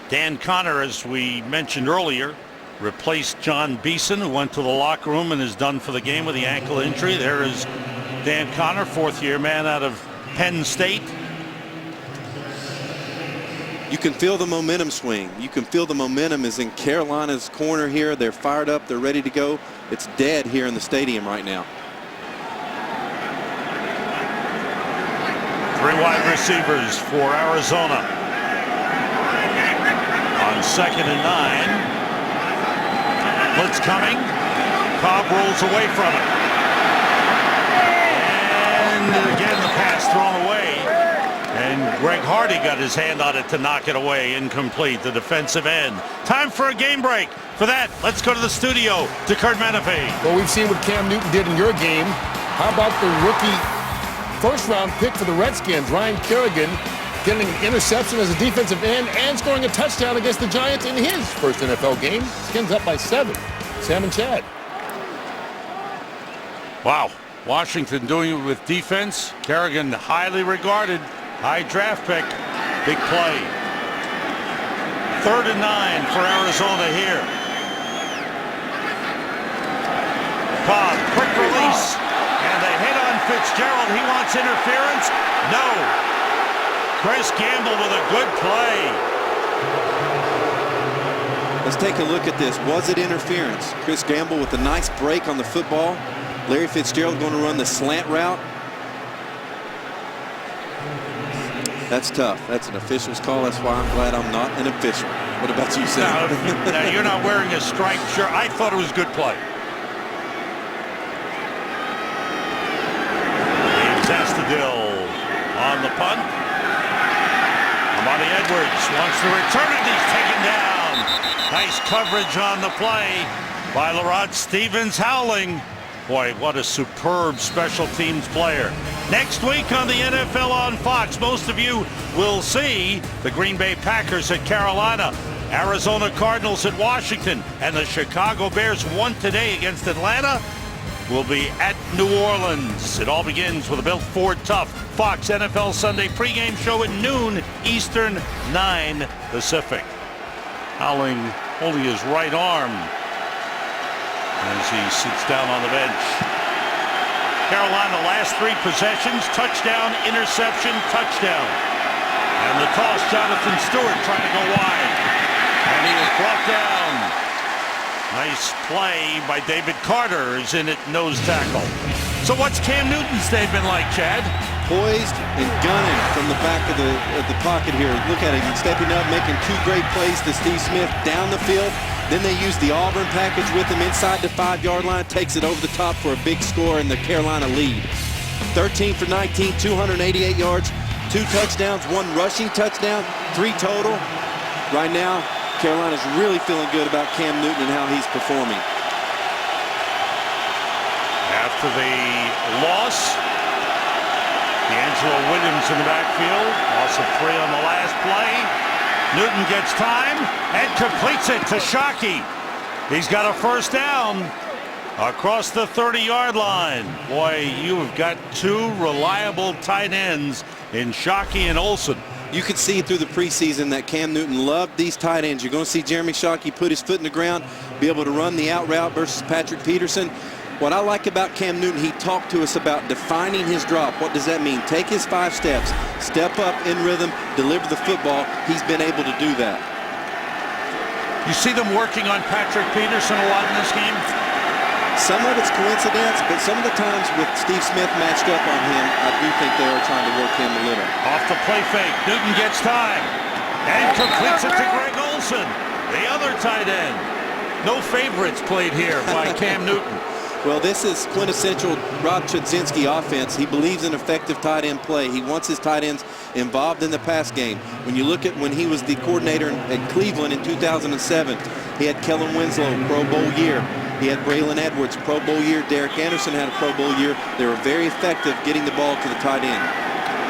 Dan Connor, as we mentioned earlier, replaced John Beeson, who went to the locker room and is done for the game with the ankle injury. There is Dan Connor, 4th-year man out of Penn State. You can feel the momentum swing. You can feel the momentum is in Carolina's corner here. They're fired up. They're ready to go. It's dead here in the stadium right now. 3 wide receivers for Arizona. On 2nd and 9. Blitz coming. Cobb rolls away from it. And again, the pass thrown away. And And Greg Hardy got his hand on it to knock it away. Incomplete, the defensive end. Time for a game break. For that, let's go to the studio to Kurt Menefee. Well, we've seen what Cam Newton did in your game. How about the rookie first-round pick for the Redskins, Ryan Kerrigan, getting an interception as a defensive end and scoring a touchdown against the Giants in his first NFL game. Skins up by 7. Sam and Chad. Wow. Washington doing it with defense. Kerrigan, highly regarded, high draft pick. Big play. 3rd and 9 for Arizona here. Cobb, quick release. And they hit on Fitzgerald. He wants interference. No. Chris Gamble with a good play. Let's take a look at this. Was it interference? Chris Gamble with a nice break on the football. Larry Fitzgerald going to run the slant route. That's tough. That's an official's call. That's why I'm glad I'm not an official. What about you, Sam? No, you're not wearing a striped shirt. I thought it was good play. James Astudillo on the punt. Amani Edwards wants to return it. He's taken down. Nice coverage on the play by Larod Stevens-Howling. Boy, what a superb special teams player. Next week on the NFL on Fox, most of you will see the Green Bay Packers at Carolina, Arizona Cardinals at Washington, and the Chicago Bears won today against Atlanta. Will be at New Orleans. It all begins with a Built Ford Tough Fox NFL Sunday pregame show at noon Eastern, 9 Pacific. Howling holding his right arm as he sits down on the bench. Carolina last 3 possessions, touchdown, interception, touchdown. And the toss, Jonathan Stewart trying to go wide. And he was brought down. Nice play by David Carter is in at nose tackle. So what's Cam Newton's day been like, Chad? Poised and gunning from the back of the pocket here. Look at him stepping up, making 2 great plays to Steve Smith down the field. Then they use the Auburn package with him inside the 5-yard line, takes it over the top for a big score in the Carolina lead. 13 for 19, 288 yards, 2 touchdowns, 1 rushing touchdown, 3 total. Right now, Carolina's really feeling good about Cam Newton and how he's performing. After the loss, D'Angelo Williams in the backfield. Loss of 3 on the last play. Newton gets time and completes it to Shockey. He's got a first down across the 30-yard line. Boy, you have got 2 reliable tight ends in Shockey and Olsen. You could see through the preseason that Cam Newton loved these tight ends. You're going to see Jeremy Shockey put his foot in the ground, be able to run the out route versus Patrick Peterson. What I like about Cam Newton, he talked to us about defining his drop. What does that mean? Take his 5 steps, step up in rhythm, deliver the football. He's been able to do that. You see them working on Patrick Peterson a lot in this game? Some of it's coincidence, but some of the times with Steve Smith matched up on him, I do think they are trying to work him a little. Off the play fake, Newton gets time and completes it to Greg Olsen, the other tight end. No favorites played here by Cam Newton. Well, this is quintessential Rob Chudzinski offense. He believes in effective tight end play. He wants his tight ends involved in the pass game. When you look at when he was the coordinator at Cleveland in 2007, he had Kellen Winslow, Pro Bowl year. He had Braylon Edwards, Pro Bowl year. Derek Anderson had a Pro Bowl year. They were very effective getting the ball to the tight end.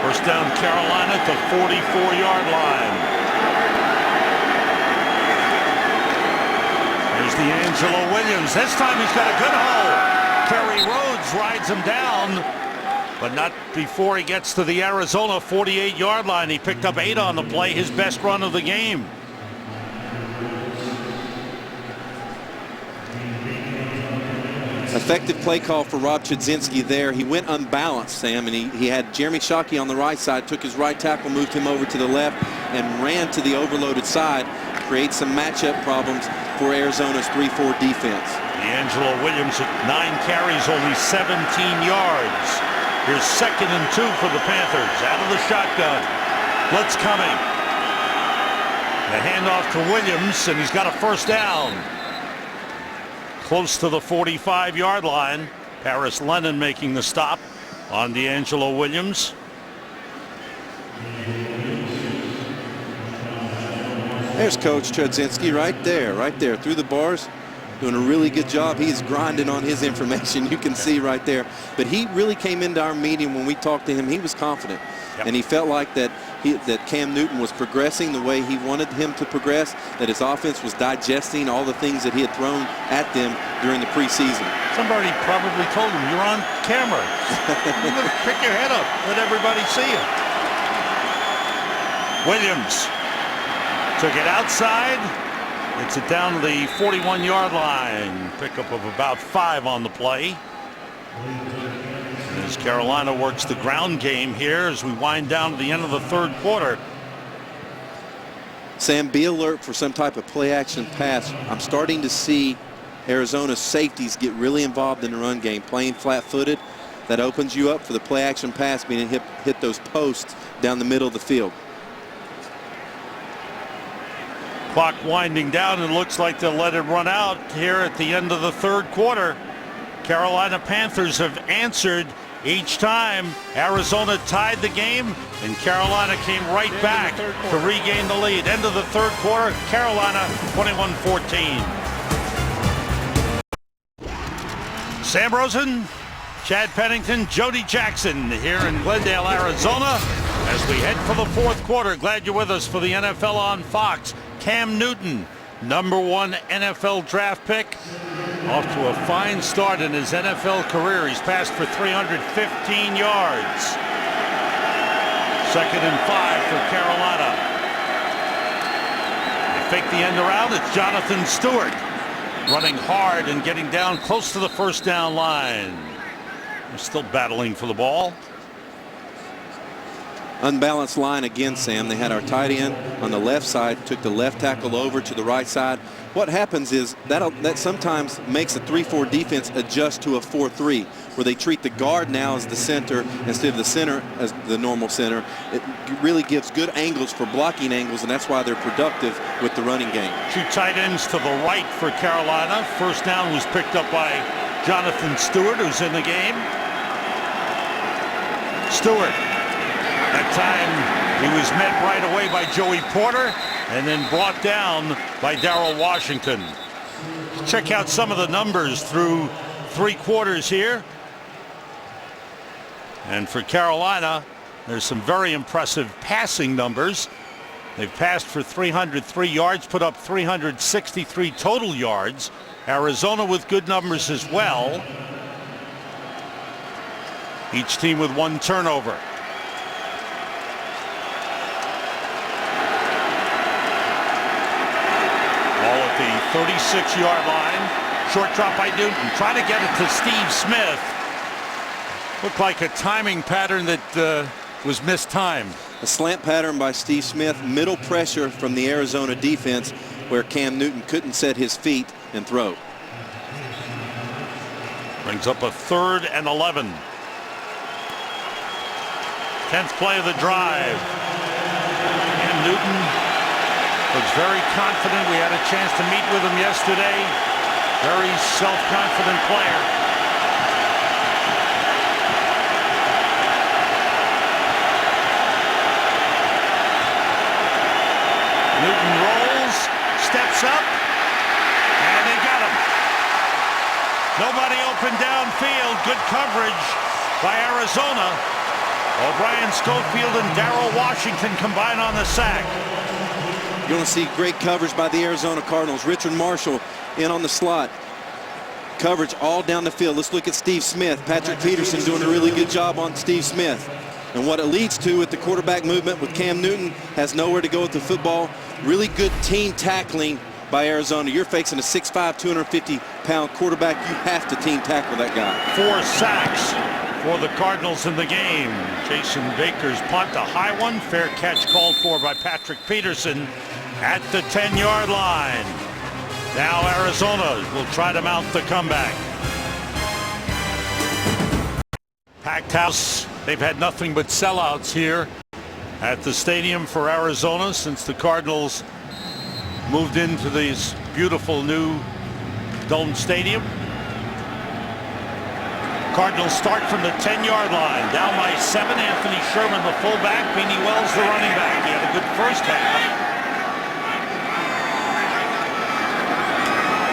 First down, Carolina at the 44-yard line. There's D'Angelo Williams. This time he's got a good hole. Kerry Rhodes rides him down, but not before he gets to the Arizona 48-yard line. He picked up 8 on the play, his best run of the game. Effective play call for Rob Chudzinski there. He went unbalanced, Sam, and he had Jeremy Shockey on the right side, took his right tackle, moved him over to the left, and ran to the overloaded side. Create some matchup problems for Arizona's 3-4 defense. D'Angelo Williams at 9 carries, only 17 yards. Here's 2nd and 2 for the Panthers. Out of the shotgun. Blitz coming. The handoff to Williams, and he's got a first down. Close to the 45-yard line. Paris Lennon making the stop on D'Angelo Williams. There's Coach Chudzinski right there, through the bars, doing a really good job. He's grinding on his information, you can see right there. But he really came into our meeting when we talked to him. He was confident, and he felt like that Cam Newton was progressing the way he wanted him to progress, that his offense was digesting all the things that he had thrown at them during the preseason. Somebody probably told him, you're on camera. Pick your head up, let everybody see you. Williams took it outside. It's it down to the 41-yard line. Pickup of about 5 on the play. As Carolina works the ground game here as we wind down to the end of the third quarter. Sam, be alert for some type of play-action pass. I'm starting to see Arizona's safeties get really involved in the run game, playing flat-footed. That opens you up for the play-action pass, being hit those posts down the middle of the field. Clock winding down, and looks like they'll let it run out here at the end of the third quarter. Carolina Panthers have answered each time. Arizona tied the game, and Carolina came right back to regain the lead. End of the third quarter, Carolina 21-14. Sam Rosen, Chad Pennington, Jody Jackson here in Glendale, Arizona, as we head for the fourth quarter. Glad you're with us for the NFL on Fox. Cam Newton, #1 NFL draft pick, off to a fine start in his NFL career. He's passed for 315 yards. 2nd and 5 for Carolina. They fake the end around. It's Jonathan Stewart running hard and getting down close to the first down line. They're still battling for the ball. Unbalanced line again, Sam. They had our tight end on the left side, took the left tackle over to the right side. What happens is that sometimes makes a 3-4 defense adjust to a 4-3, where they treat the guard now as the center instead of the center as the normal center. It really gives good angles for blocking angles, and that's why they're productive with the running game. 2 tight ends to the right for Carolina. First down was picked up by Jonathan Stewart, who's in the game. Stewart. That time he was met right away by Joey Porter and then brought down by Darrell Washington. Check out some of the numbers through 3 quarters here. And for Carolina, there's some very impressive passing numbers. They've passed for 303 yards, put up 363 total yards. Arizona with good numbers as well. Each team with 1 turnover. Ball at the 36-yard line. Short drop by Newton. Try to get it to Steve Smith. Looked like a timing pattern that was mistimed. A slant pattern by Steve Smith. Middle pressure from the Arizona defense, where Cam Newton couldn't set his feet and throw. Brings up a 3rd and 11. 10th play of the drive. Cam Newton looks very confident. We had a chance to meet with him yesterday. Very self-confident player. Newton rolls, steps up, and they got him. Nobody open downfield. Good coverage by Arizona. O'Brien Schofield and Darrell Washington combine on the sack. You're going to see great coverage by the Arizona Cardinals. Richard Marshall in on the slot. Coverage all down the field. Let's look at Steve Smith. Patrick Peterson doing a really good job on Steve Smith. And what it leads to with the quarterback movement with Cam Newton, has nowhere to go with the football. Really good team tackling by Arizona. You're facing a 6'5", 250-pound quarterback. You have to team tackle that guy. 4 sacks for the Cardinals in the game. Jason Baker's punt, a high one. Fair catch called for by Patrick Peterson at the 10-yard line. Now Arizona will try to mount the comeback. Packed house. They've had nothing but sellouts here at the stadium for Arizona since the Cardinals moved into this beautiful new domed stadium. Cardinals start from the 10-yard line. Down by 7. Anthony Sherman, the fullback. Beanie Wells, the running back. He had a good first half.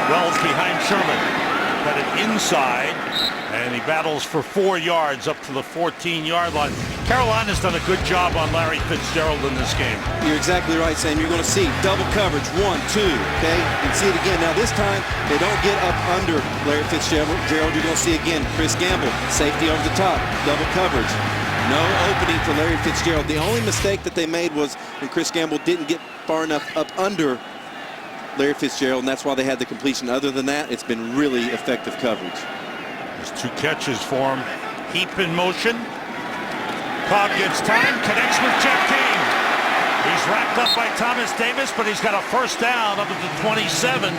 Wells behind Sherman. Got it inside, and he battles for 4 yards up to the 14-yard line. Carolina's done a good job on Larry Fitzgerald in this game. You're exactly right, Sam. You're going to see double coverage, 1, 2, okay? You can see it again. Now, this time, they don't get up under Larry Fitzgerald. You're going to see again Chris Gamble, safety over the top, double coverage. No opening for Larry Fitzgerald. The only mistake that they made was when Chris Gamble didn't get far enough up under Larry Fitzgerald, and that's why they had the completion. Other than that, it's been really effective coverage. There's 2 catches for him. Heap in motion. Cobb gets time, connects with Jeff King. He's wrapped up by Thomas Davis, but he's got a first down up at the 27.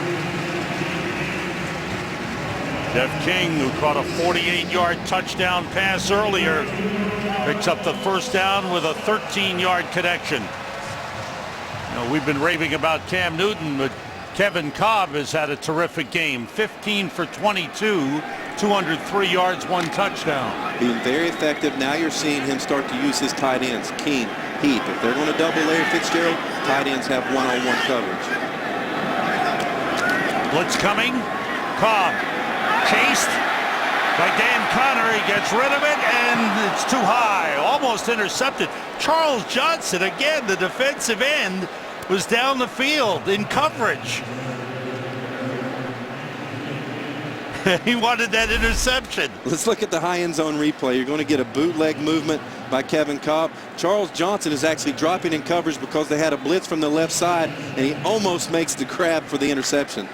Jeff King, who caught a 48-yard touchdown pass earlier, picks up the first down with a 13-yard connection. You know, we've been raving about Cam Newton, but Kevin Cobb has had a terrific game. 15 for 22, 203 yards, 1 touchdown. Being very effective. Now you're seeing him start to use his tight ends. King, Heath. If they're going to double Larry Fitzgerald, tight ends have one-on-one coverage. Blitz coming. Cobb chased by Dan Connor. He gets rid of it, and it's too high. Almost intercepted. Charles Johnson, again, the defensive end, was down the field in coverage. He wanted that interception. Let's look at the high end zone replay. You're going to get a bootleg movement by Kevin Cobb. Charles Johnson is actually dropping in coverage because they had a blitz from the left side, and he almost makes the grab for the interception.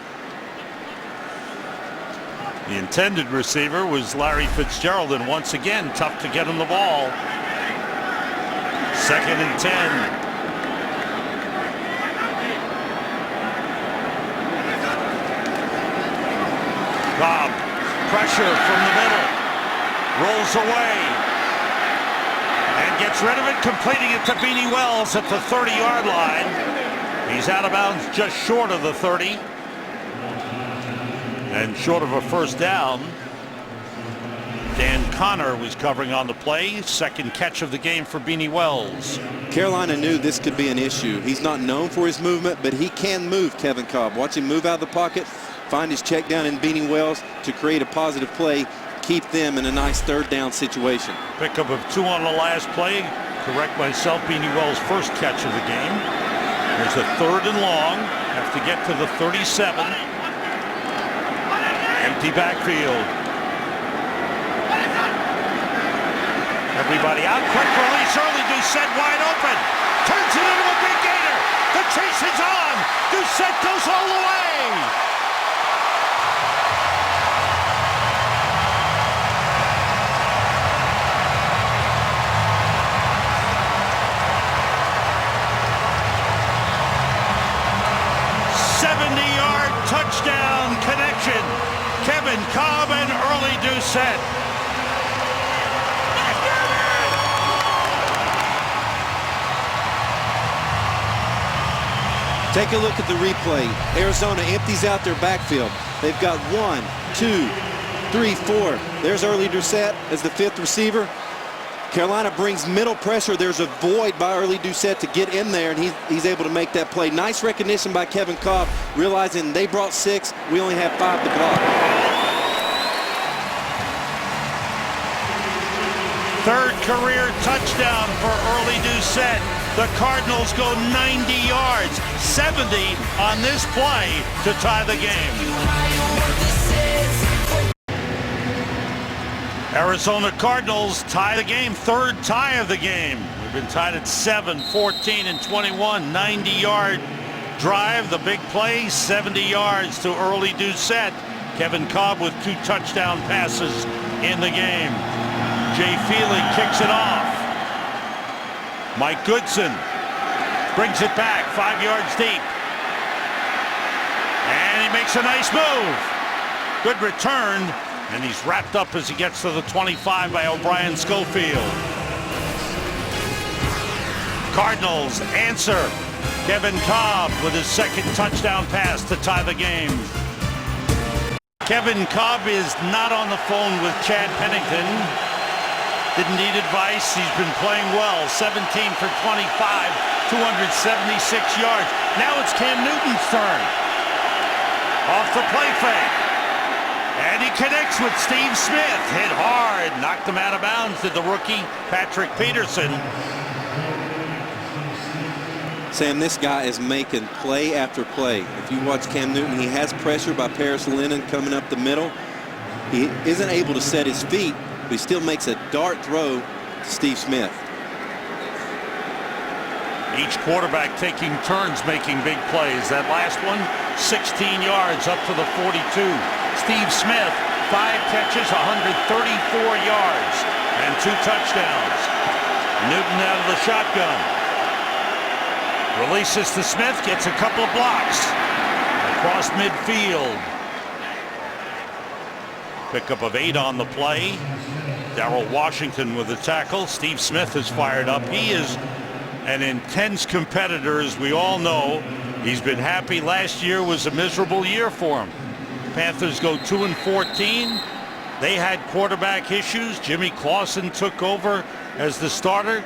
The intended receiver was Larry Fitzgerald, and once again, tough to get him the ball. 2nd and 10. Cobb, pressure from the middle, rolls away, and gets rid of it, completing it to Beanie Wells at the 30-yard line. He's out of bounds just short of the 30, and short of a first down. Dan Connor was covering on the play. 2nd catch of the game for Beanie Wells. Carolina knew this could be an issue. He's not known for his movement, but he can move, Kevin Cobb. Watch him move out of the pocket, find his check down in Beanie Wells to create a positive play, keep them in a nice 3rd down situation. Pickup of 2 on the last play. Correct myself, Beanie Wells' first catch of the game. There's a 3rd and long. Have to get to the 37. Empty backfield. Everybody out. Quick release early. Doucette wide open. Turns it into a big gainer. The chase is on. Doucette goes all the way. Touchdown connection. Kevin Cobb and early Doucette. Take a look at the replay. Arizona empties out their backfield. They've got 1, 2, 3, 4. There's early Doucette as the 5th receiver. Carolina brings middle pressure. There's a void by early Doucette to get in there, and he's able to make that play. Nice recognition by Kevin Cobb, realizing they brought 6. We only have 5 to block. 3rd career touchdown for early Doucette. The Cardinals go 90 yards, 70 on this play to tie the game. Arizona Cardinals tie the game, 3rd tie of the game. We've been tied at 7, 14, and 21. 90-yard drive, the big play, 70 yards to early Doucette. Kevin Cobb with 2 touchdown passes in the game. Jay Feely kicks it off. Mike Goodson brings it back 5 yards deep. And he makes a nice move. Good return. And he's wrapped up as he gets to the 25 by O'Brien Schofield. Cardinals answer. Kevin Cobb with his 2nd touchdown pass to tie the game. Kevin Cobb is not on the phone with Chad Pennington. Didn't need advice. He's been playing well. 17 for 25, 276 yards. Now it's Cam Newton's turn. Off the play fake. And he connects with Steve Smith. Hit hard. Knocked him out of bounds to the rookie, Patrick Peterson. Sam, this guy is making play after play. If you watch Cam Newton, he has pressure by Paris Lennon coming up the middle. He isn't able to set his feet, but he still makes a dart throw to Steve Smith. Each quarterback taking turns making big plays. That last one, 16 yards up to the 42. Steve Smith, 5 catches, 134 yards, and 2 touchdowns. Newton out of the shotgun. Releases to Smith, gets a couple of blocks. Across midfield. Pickup of 8 on the play. Darrell Washington with the tackle. Steve Smith is fired up. He is an intense competitor, as we all know. He's been happy. Last year was a miserable year for him. Panthers go 2-14. They had quarterback issues. Jimmy Clausen took over as the starter.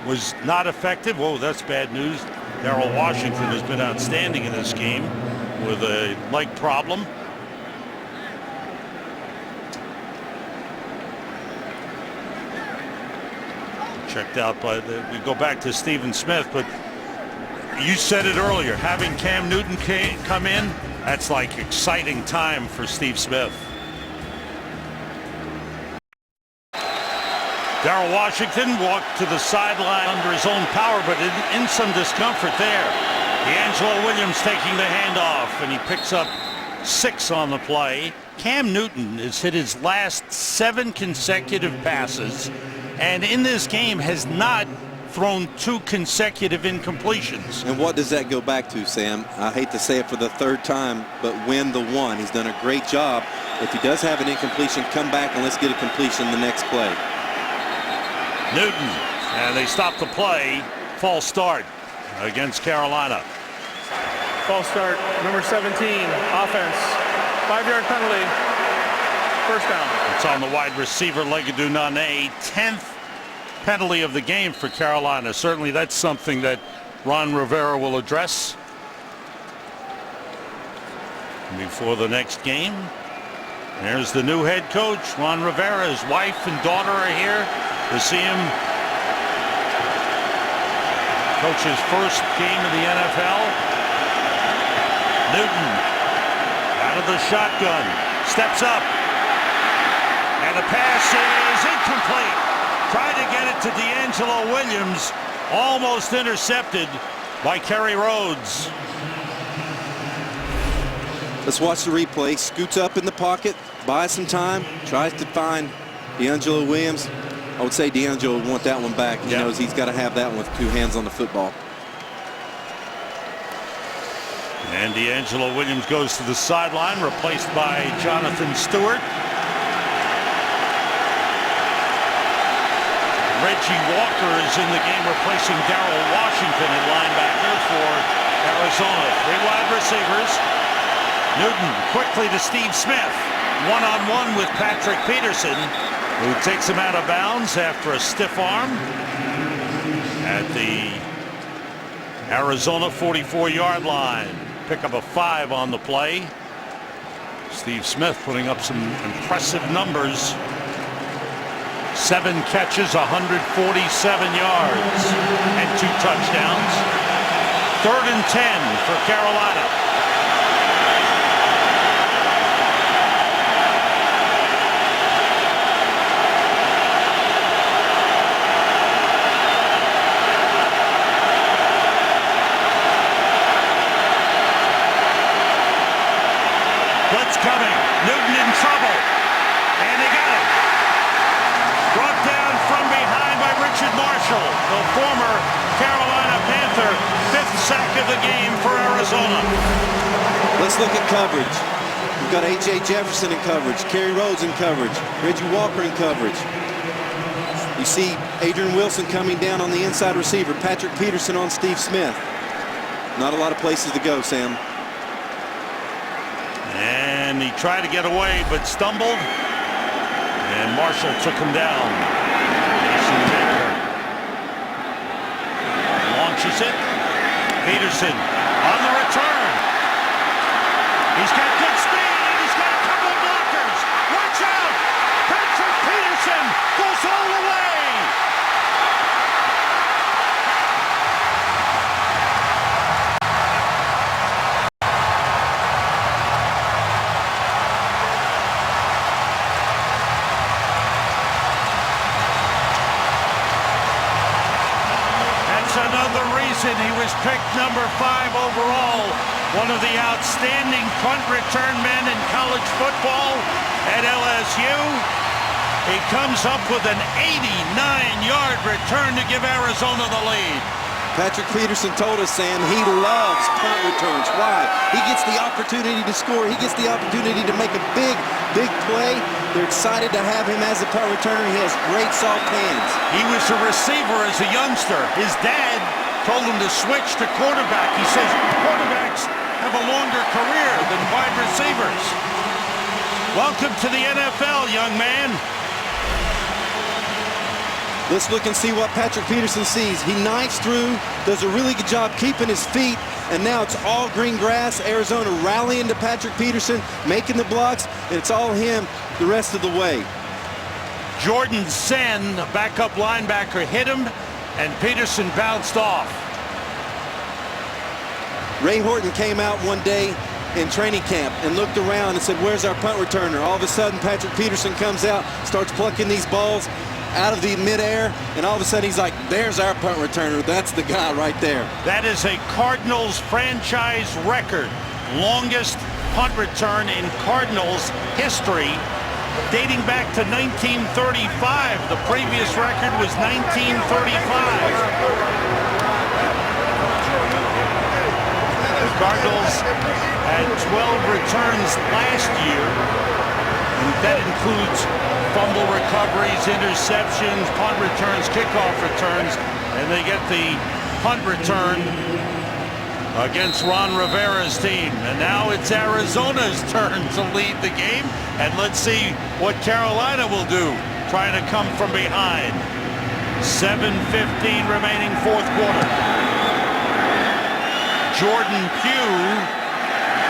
Was not effective. Whoa, that's bad news. Darrell Washington has been outstanding in this game with a leg problem. Checked out by we go back to Stephen Smith, but you said it earlier, having Cam Newton come in, that's like exciting time for Steve Smith. Darrell Washington walked to the sideline under his own power, but in some discomfort there. D'Angelo Williams taking the handoff, and he picks up 6 on the play. Cam Newton has hit his last 7 consecutive passes, and in this game has not thrown 2 consecutive incompletions. And what does that go back to, Sam? I hate to say it for the 3rd time, but win the one. He's done a great job. If he does have an incompletion, come back and let's get a completion the next play. Newton, and they stop the play. False start against Carolina. False start, number 17, offense. 5-yard penalty, first down. It's on the wide receiver, Legadou Nane. 10th penalty of the game for Carolina. Certainly that's something that Ron Rivera will address before the next game. There's the new head coach, Ron Rivera. His wife and daughter are here to see him coach his first game of the NFL. Newton out of the shotgun, steps up, and the pass is incomplete. Tried to get it to D'Angelo Williams, almost intercepted by Kerry Rhodes. Let's watch the replay. Scoots up in the pocket, buys some time, tries to find D'Angelo Williams. I would say D'Angelo would want that one back. He knows he's got to have that one with 2 hands on the football. And D'Angelo Williams goes to the sideline, replaced by Jonathan Stewart. Reggie Walker is in the game, replacing Darrell Washington at linebacker for Arizona. 3 wide receivers. Newton quickly to Steve Smith. One-on-one with Patrick Peterson, who takes him out of bounds after a stiff arm at the Arizona 44-yard line. Pick up a 5 on the play. Steve Smith putting up some impressive numbers. 7 catches, 147 yards, and 2 touchdowns. 3rd and 10 for Carolina. Blitz coming. Newton in trouble. And they got him. Brought down from behind by Richard Marshall, the former Carolina Panther. 5th sack of the game for Arizona. Let's look at coverage. We've got A.J. Jefferson in coverage, Kerry Rhodes in coverage, Reggie Walker in coverage. You see Adrian Wilson coming down on the inside receiver, Patrick Peterson on Steve Smith. Not a lot of places to go, Sam. And he tried to get away, but stumbled. And Marshall took him down. Jason Taylor launches it. Peterson on the return. He's got good speed, and he's got a couple of blockers. Watch out! Patrick Peterson goes all the way. That's another reason he was picked number 5 overall. One of the outstanding punt return men in college football at LSU. He comes up with an 89-yard return to give Arizona the lead. Patrick Peterson told us, Sam, he loves punt returns. Why? He gets the opportunity to score. He gets the opportunity to make a big play. They're excited to have him as a punt returner. He has great soft hands. He was a receiver as a youngster. His dad told him to switch to quarterback. He says quarterbacks have a longer career than wide receivers. Welcome to the NFL, young man. Let's look and see what Patrick Peterson sees. He knifes through, does a really good job keeping his feet, and now it's all green grass. Arizona rallying to Patrick Peterson, making the blocks, and it's all him the rest of the way. Jordan Senn, a backup linebacker, hit him, and Peterson bounced off. Ray Horton came out one day in training camp and looked around and said, where's our punt returner? All of a sudden, Patrick Peterson comes out, starts plucking these balls out of the midair, and all of a sudden he's like, there's our punt returner. That's the guy right there. That is a Cardinals franchise record. Longest punt return in Cardinals history, dating back to 1935. The previous record was 1935. The Cardinals had 12 returns last year, and that includes fumble recoveries, interceptions, punt returns, kickoff returns, and they get the punt return against Ron Rivera's team. And now it's Arizona's turn to lead the game, and let's see what Carolina will do, trying to come from behind. 7:15 remaining fourth quarter. Jordan Pugh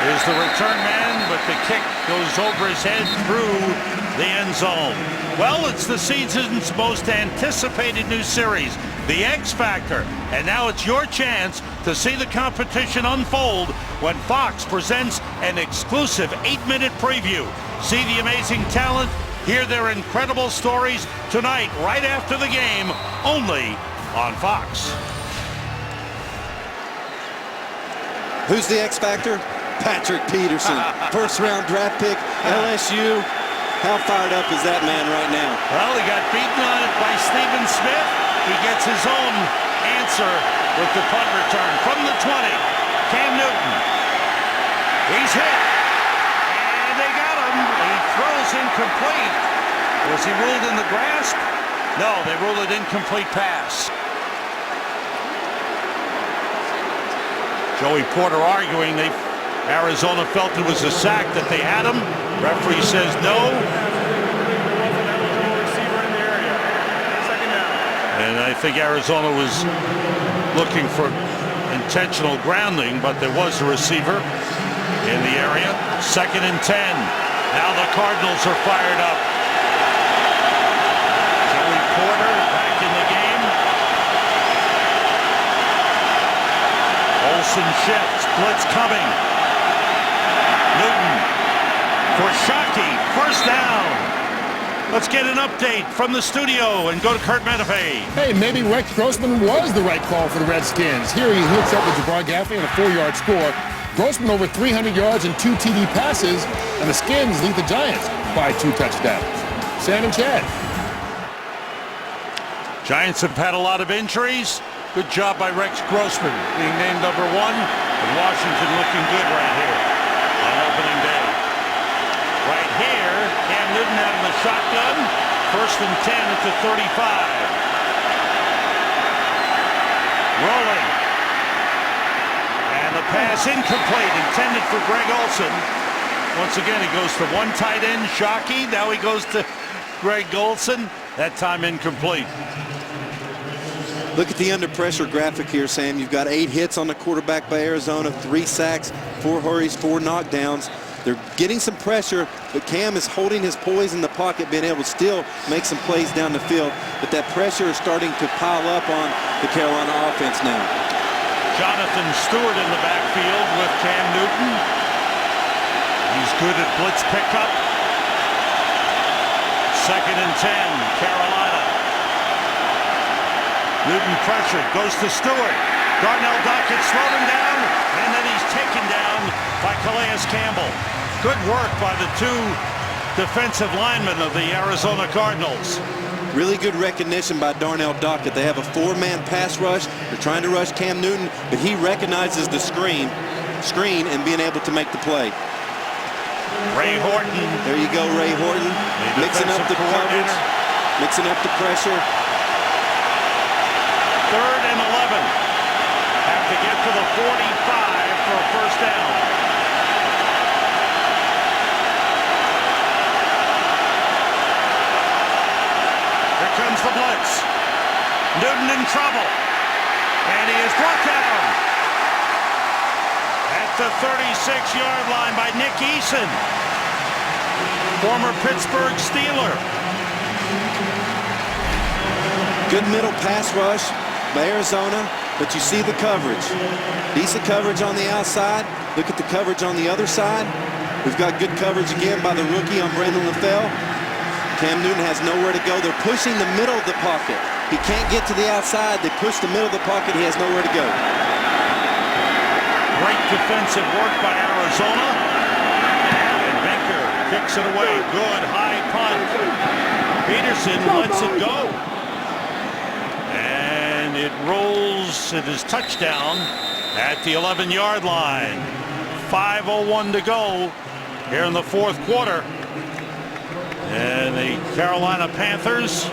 is the return man, but the kick goes over his head through the end zone. Well, it's the season's most anticipated new series, The X Factor, and now it's your chance to see the competition unfold when Fox presents an exclusive 8-minute preview. See the amazing talent, hear their incredible stories tonight right after the game, only on Fox. Who's the X Factor? Patrick Peterson, first-round draft pick, LSU. How fired up is that man right now? Well, he got beaten on it by Stephen Smith. He gets his own answer with the punt return from the 20. Cam Newton. He's hit. And they got him. He throws incomplete. Was he ruled in the grasp? No, they ruled it incomplete pass. Joey Porter arguing Arizona felt it was a sack, that they had him. Referee says no. And I think Arizona was looking for intentional grounding, but there was a receiver in the area. 2nd and 10. Now the Cardinals are fired up. Joey Porter back in the game. Olsen shifts, blitz coming. Newton for Shockey, first down. Let's get an update from the studio and go to Kurt Menefee. Hey, maybe Rex Grossman was the right call for the Redskins. Here he hooks up with Jabbar Gaffney on a 4-yard score. Grossman over 300 yards and 2 TD passes, and the Skins lead the Giants by 2 touchdowns. Sam and Chad. Giants have had a lot of injuries. Good job by Rex Grossman being named number 1, and Washington looking good right here on opening day. Right here, Cam Newton out of the shotgun. 1st and 10 at the 35. Rolling. And the pass incomplete, intended for Greg Olsen. Once again, he goes to one tight end, Shockey. Now he goes to Greg Olsen. That time incomplete. Look at the under pressure graphic here, Sam. You've got 8 hits on the quarterback by Arizona, 3 sacks, 4 hurries, 4 knockdowns. They're getting some pressure, but Cam is holding his poise in the pocket, being able to still make some plays down the field. But that pressure is starting to pile up on the Carolina offense now. Jonathan Stewart in the backfield with Cam Newton. He's good at blitz pickup. 2nd and 10, Carolina. Newton pressured, goes to Stewart. Darnell Dockett slowed him down, and then he's taken down by Calais Campbell. Good work by the 2 defensive linemen of the Arizona Cardinals. Really good recognition by Darnell Dockett. They have a 4-man pass rush. They're trying to rush Cam Newton, but he recognizes the screen and being able to make the play. Ray Horton. There you go, Ray Horton. Mixing up the coverage, mixing up the pressure. 3rd and 11. Have to get to the 45 for a first down. Here comes the blitz. Newton in trouble. And he is brought down at the 36-yard line by Nick Eason, former Pittsburgh Steeler. Good middle pass rush by Arizona, but you see the coverage. Decent coverage on the outside. Look at the coverage on the other side. We've got good coverage again by the rookie on Brandon LaFell. Cam Newton has nowhere to go. They're pushing the middle of the pocket. He can't get to the outside. They push the middle of the pocket. He has nowhere to go. Great defensive work by Arizona. And Baker kicks it away. Good high punt. Peterson lets it go. And it rolls. It is touchdown at the 11-yard line. 5:01 to go here in the 4th quarter. And the Carolina Panthers,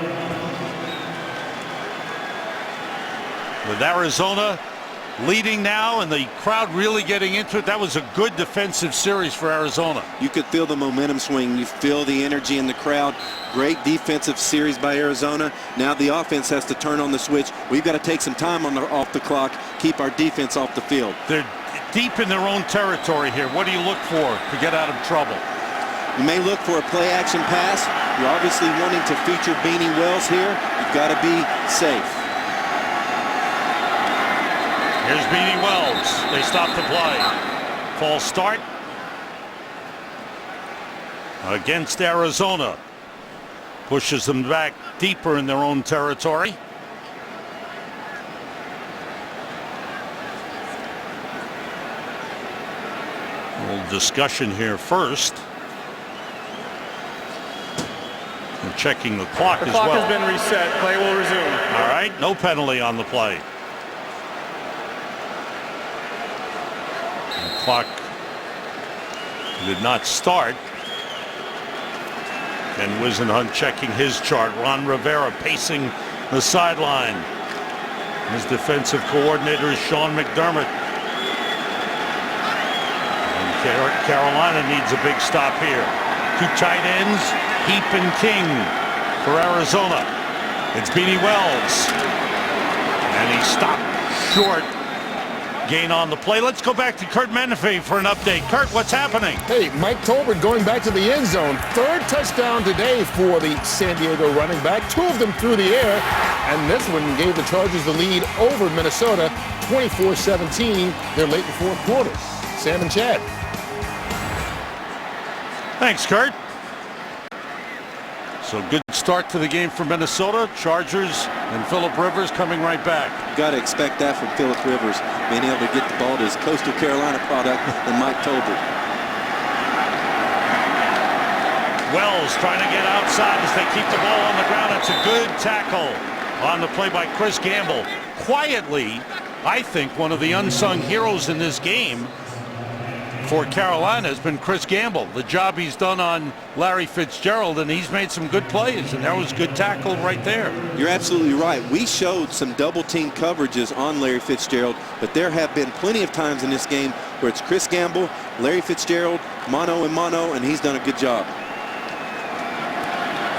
with Arizona leading now and the crowd really getting into it. That was a good defensive series for Arizona. You could feel the momentum swing. You feel the energy in the crowd. Great defensive series by Arizona. Now the offense has to turn on the switch. We've got to take some time off the clock, keep our defense off the field. They're deep in their own territory here. What do you look for to get out of trouble? You may look for a play-action pass. You're obviously wanting to feature Beanie Wells here. You've got to be safe. Here's Beanie Wells. They stop the play. False start against Arizona. Pushes them back deeper in their own territory. A little discussion here first. They're checking the clock as well. The clock has been reset. Play will resume. All right, no penalty on the play. The clock did not start. And Wisenhunt checking his chart. Ron Rivera pacing the sideline. His defensive coordinator is Sean McDermott. And Carolina needs a big stop here. 2 tight ends, Heap and King for Arizona. It's Beanie Wells. And he stopped short. Gain on the play. Let's go back to Kurt Menefee for an update. Kurt, what's happening? Hey, Mike Tolbert going back to the end zone. 3rd touchdown today for the San Diego running back. 2 of them through the air. And this one gave the Chargers the lead over Minnesota, 24-17. They're late in the 4th quarter. Sam and Chad. Thanks, Kurt. So good start to the game for Minnesota. Chargers and Phillip Rivers coming right back. Got to expect that from Phillip Rivers, being able to get the ball to his Coastal Carolina product and Mike Tolbert. Wells trying to get outside as they keep the ball on the ground. It's a good tackle on the play by Chris Gamble. Quietly, I think one of the unsung heroes in this game for Carolina has been Chris Gamble. The job he's done on Larry Fitzgerald, and he's made some good plays, and that was good tackle right there. You're absolutely right. We showed some double-team coverages on Larry Fitzgerald, but there have been plenty of times in this game where it's Chris Gamble, Larry Fitzgerald, mano and mano, and he's done a good job.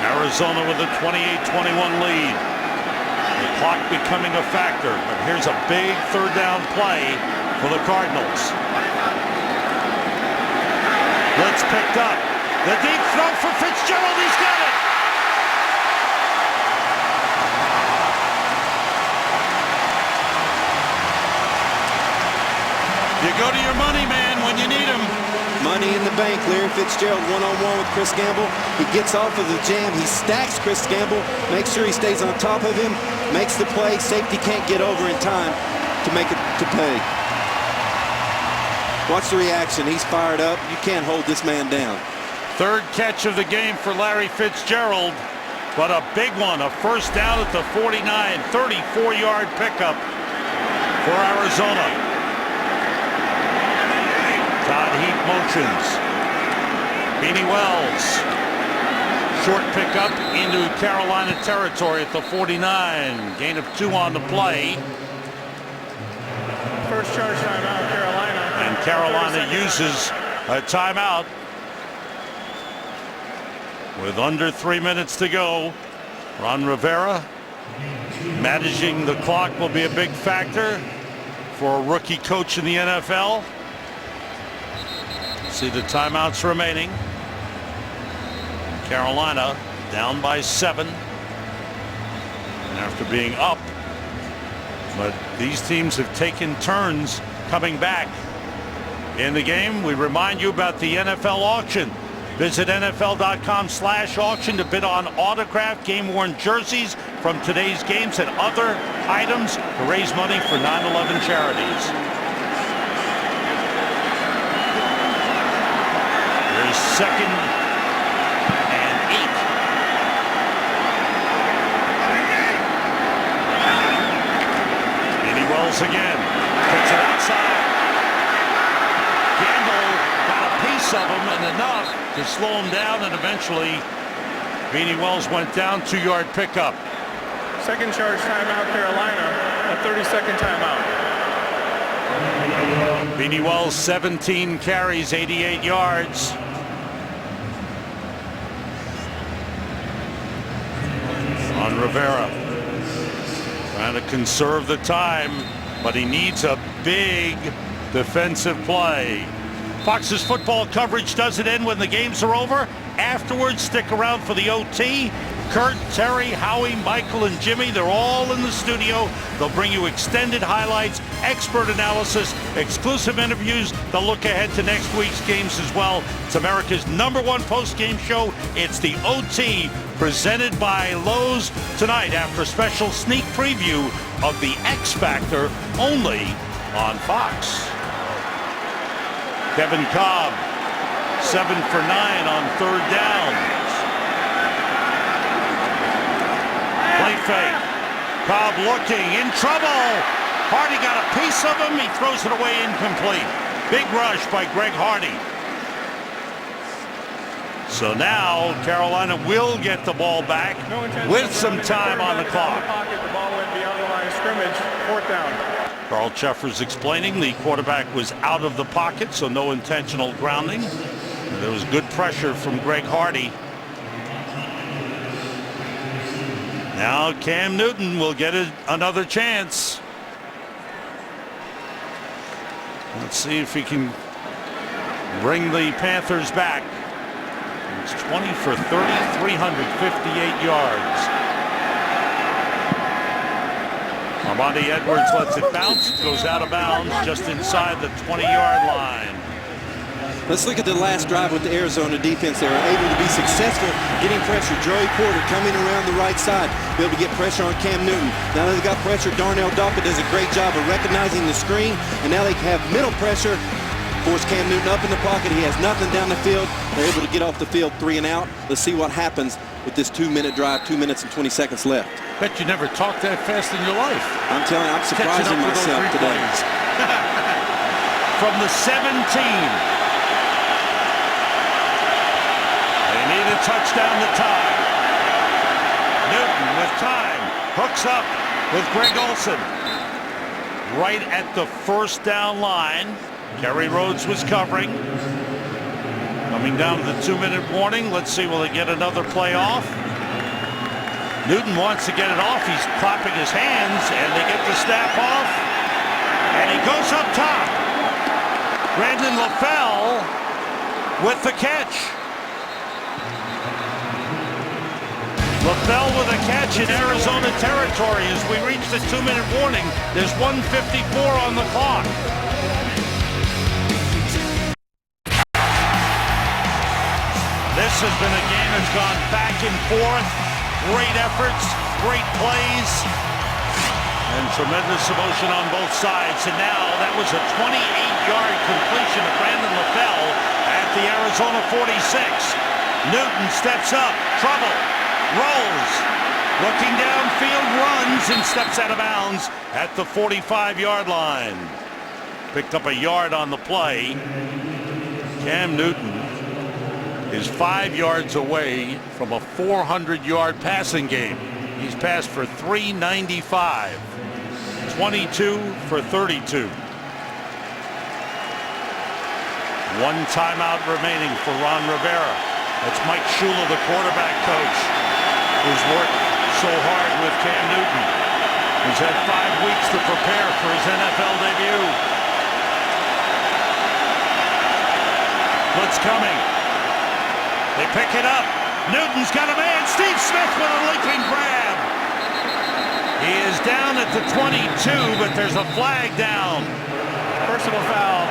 Arizona with a 28-21 lead. The clock becoming a factor, but here's a big third down play for the Cardinals. Blitz picked up. The deep throw for Fitzgerald. He's got it. You go to your money man when you need him. Money in the bank. Larry Fitzgerald one-on-one with Chris Gamble. He gets off of the jam. He stacks Chris Gamble. Makes sure he stays on top of him. Makes the play. Safety can't get over in time to make it to pay. Watch the reaction. He's fired up. You can't hold this man down. Third catch of the game for Larry Fitzgerald, but a big one. A first down at the 49. 34-yard pickup for Arizona. Todd Heap motions. Beanie Wells. Short pickup into Carolina territory at the 49. Gain of 2 on the play. First charge timeout, Carolina. And Carolina uses a timeout with under 3 minutes to go. Ron Rivera managing the clock will be a big factor for a rookie coach in the NFL. See the timeouts remaining. Carolina down by 7 after being up, but these teams have taken turns coming back in the game. We remind you about the NFL auction. Visit NFL.com/auction to bid on autographed game-worn jerseys from today's games and other items to raise money for 9/11 charities. There's 2nd and 8. Beanie Wells again. Takes it outside. Gamble got a piece of him and enough to slow him down, and eventually Beanie Wells went down. 2-yard pickup. Second charge timeout, Carolina. A 30-second timeout. Beanie Wells 17 carries, 88 yards. On Rivera trying to conserve the time, but he needs a big defensive play. Fox's football coverage doesn't end when the games are over. Afterwards, stick around for the OT. Kurt, Terry, Howie, Michael, and Jimmy, they're all in the studio. They'll bring you extended highlights, expert analysis, exclusive interviews. They'll look ahead to next week's games as well. It's America's #1 post-game show. It's the OT, presented by Lowe's, tonight after a special sneak preview of the X Factor, only on Fox. Devon Cobb, 7 for 9 on 3rd down. Play fake. Cobb looking, in trouble. Hardy got a piece of him. He throws it away, incomplete. Big rush by Greg Hardy. So now Carolina will get the ball back with some time on the clock. The ball went beyond the line of scrimmage. 4th down. Carl Cheffers explaining the quarterback was out of the pocket, so no intentional grounding. There was good pressure from Greg Hardy. Now Cam Newton will get another chance. Let's see if he can bring the Panthers back. It's 20 for 30, 358 yards. Armandi Edwards lets it bounce, goes out of bounds just inside the 20-yard line. Let's look at the last drive with the Arizona defense. They were able to be successful getting pressure. Joey Porter coming around the right side, be able to get pressure on Cam Newton. Now that they've got pressure, Darnell Dockett does a great job of recognizing the screen, and now they have middle pressure. Force Cam Newton up in the pocket. He has nothing down the field. They're able to get off the field 3 and out. Let's see what happens with this 2-minute drive, 2 minutes and 20 seconds left. Bet you never talked that fast in your life. I'm telling you, I'm surprising myself today. From the 17. They need a touchdown to tie. Newton with time. Hooks up with Greg Olsen. Right at the 1st down line. Kerry Rhodes was covering. Coming down to the 2-minute warning. Let's see, will they get another play off? Newton wants to get it off. He's clapping his hands, and they get the snap off. And he goes up top. Brandon LaFell with the catch. LaFell with a catch in Arizona territory as we reach the 2-minute warning. There's 1:54 on the clock. This has been a game that's gone back and forth. Great efforts, great plays, and tremendous emotion on both sides. And now that was a 28-yard completion of Brandon LaFell at the Arizona 46. Newton steps up, trouble, rolls, looking downfield, runs, and steps out of bounds at the 45-yard line. Picked up a yard on the play. Cam Newton is 5 yards away from a 400-yard passing game. He's passed for 395, 22 for 32. One timeout remaining for Ron Rivera. That's Mike Shula, the quarterback coach, who's worked so hard with Cam Newton. He's had 5 weeks to prepare for his NFL debut. Blitz coming. They pick it up. Newton's got a man. Steve Smith with a leaping grab. He is down at the 22, but there's a flag down. Personal foul.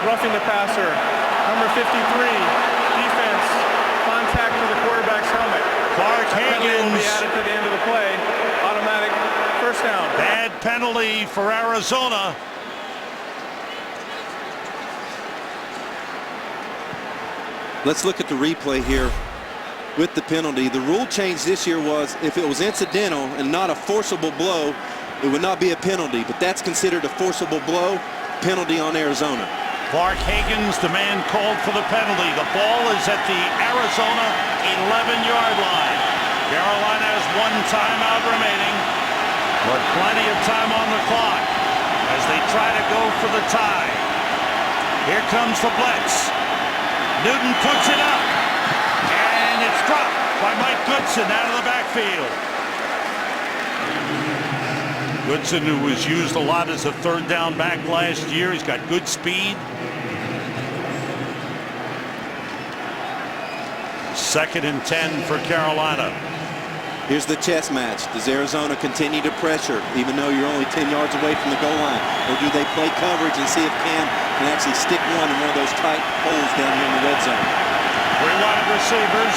Roughing the passer. Number 53. Defense. Contact to the quarterback's helmet. Clark Higgins will be added to the end of the play. Automatic first down. Bad penalty for Arizona. Let's look at the replay here with the penalty. The rule change this year was if it was incidental and not a forcible blow, it would not be a penalty, but that's considered a forcible blow, penalty on Arizona. Clark Higgins, the man called for the penalty. The ball is at the Arizona 11-yard line. Carolina has 1 timeout remaining, but plenty of time on the clock as they try to go for the tie. Here comes the blitz. Newton puts it up, and it's dropped by Mike Goodson out of the backfield. Goodson, who was used a lot as a 3rd down back last year, he's got good speed. 2nd and 10 for Carolina. Here's the chess match. Does Arizona continue to pressure even though you're only 10 yards away from the goal line? Or do they play coverage and see if Cam can actually stick one in one of those tight holes down here in the red zone? 3 wide receivers.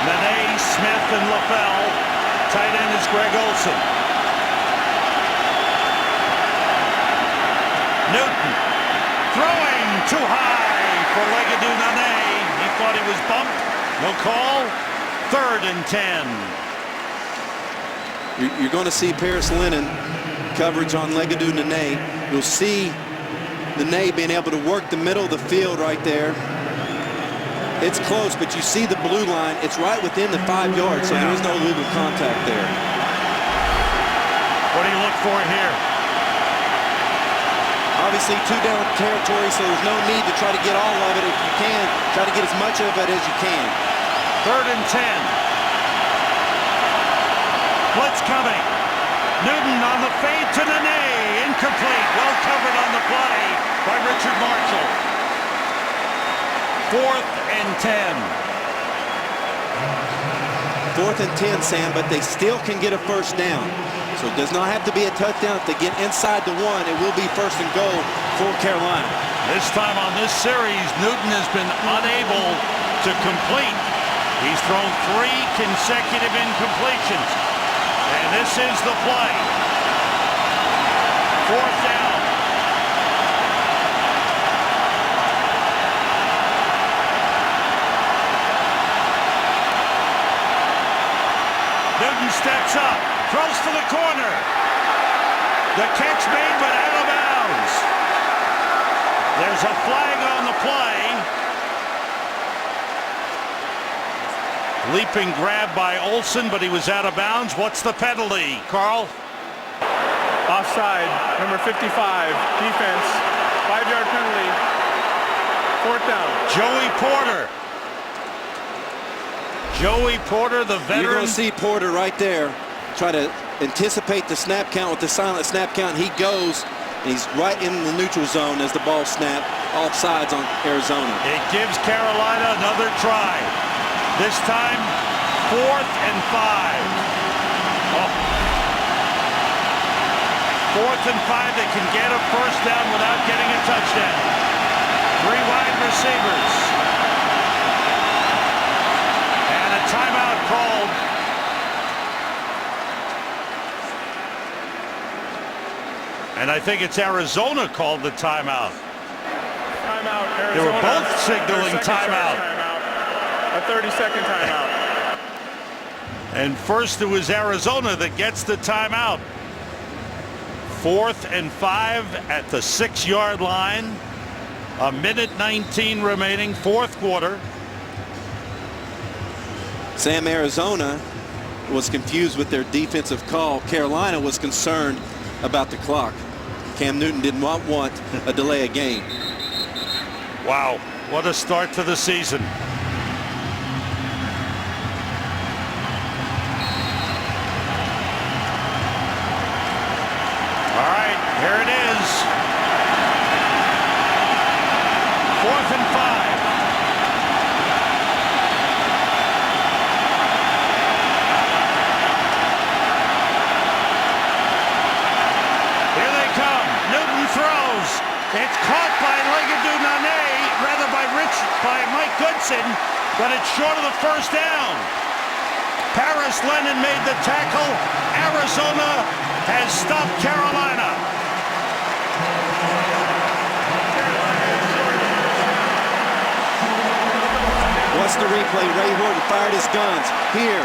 Nene, Smith, and LaFell. Tight end is Greg Olsen. Newton throwing too high for Legadou Nene. He thought he was bumped. No call. 3rd and 10. You're going to see Paris Lennon coverage on Legadou Nene. You'll see Nene being able to work the middle of the field right there. It's close, but you see the blue line. It's right within the 5 yards, so there is no legal contact there. What do you look for here? Obviously 2 down territory, so there's no need to try to get all of it. If you can, try to get as much of it as you can. 3rd and 10. Blitz coming. Newton on the fade to Nene. Incomplete. Well covered on the play by Richard Marshall. 4th and 10. 4th and 10, Sam, but they still can get a first down. So it does not have to be a touchdown. If they get inside the 1, it will be 1st and goal for Carolina. This time on this series, Newton has been unable to complete. He's thrown 3 consecutive incompletions. And this is the play. 4th down. Newton steps up, throws to the corner. The catch made, but out of bounds. There's a flag on the play. Leaping grab by Olsen, but he was out of bounds. What's the penalty, Carl? Offside, number 55, defense, 5-yard penalty, 4th down. Joey Porter. Joey Porter, the veteran. You're going to see Porter right there try to anticipate the snap count with the silent snap count. He goes, and he's right in the neutral zone as the ball snapped. Offsides on Arizona. It gives Carolina another try. This time, 4th and 5. Oh. 4th and 5, they can get a first down without getting a touchdown. 3 wide receivers. And a timeout called. And I think it's Arizona called the timeout. Timeout, Arizona. They were both signaling timeout. A 30-second timeout. And first it was Arizona that gets the timeout. 4th and 5 at the 6-yard line. 1:19 remaining, 4th quarter. Sam, Arizona was confused with their defensive call. Carolina was concerned about the clock. Cam Newton did not want a delay of game. Wow, what a start to the season. All right, here it is. 4th and 5. Here they come. Newton throws. It's caught by by Mike Goodson, but it's short of the first down. Paris Lennon made the tackle. Arizona has stopped Carolina. Watch the replay. Ray Horton fired his guns. Here.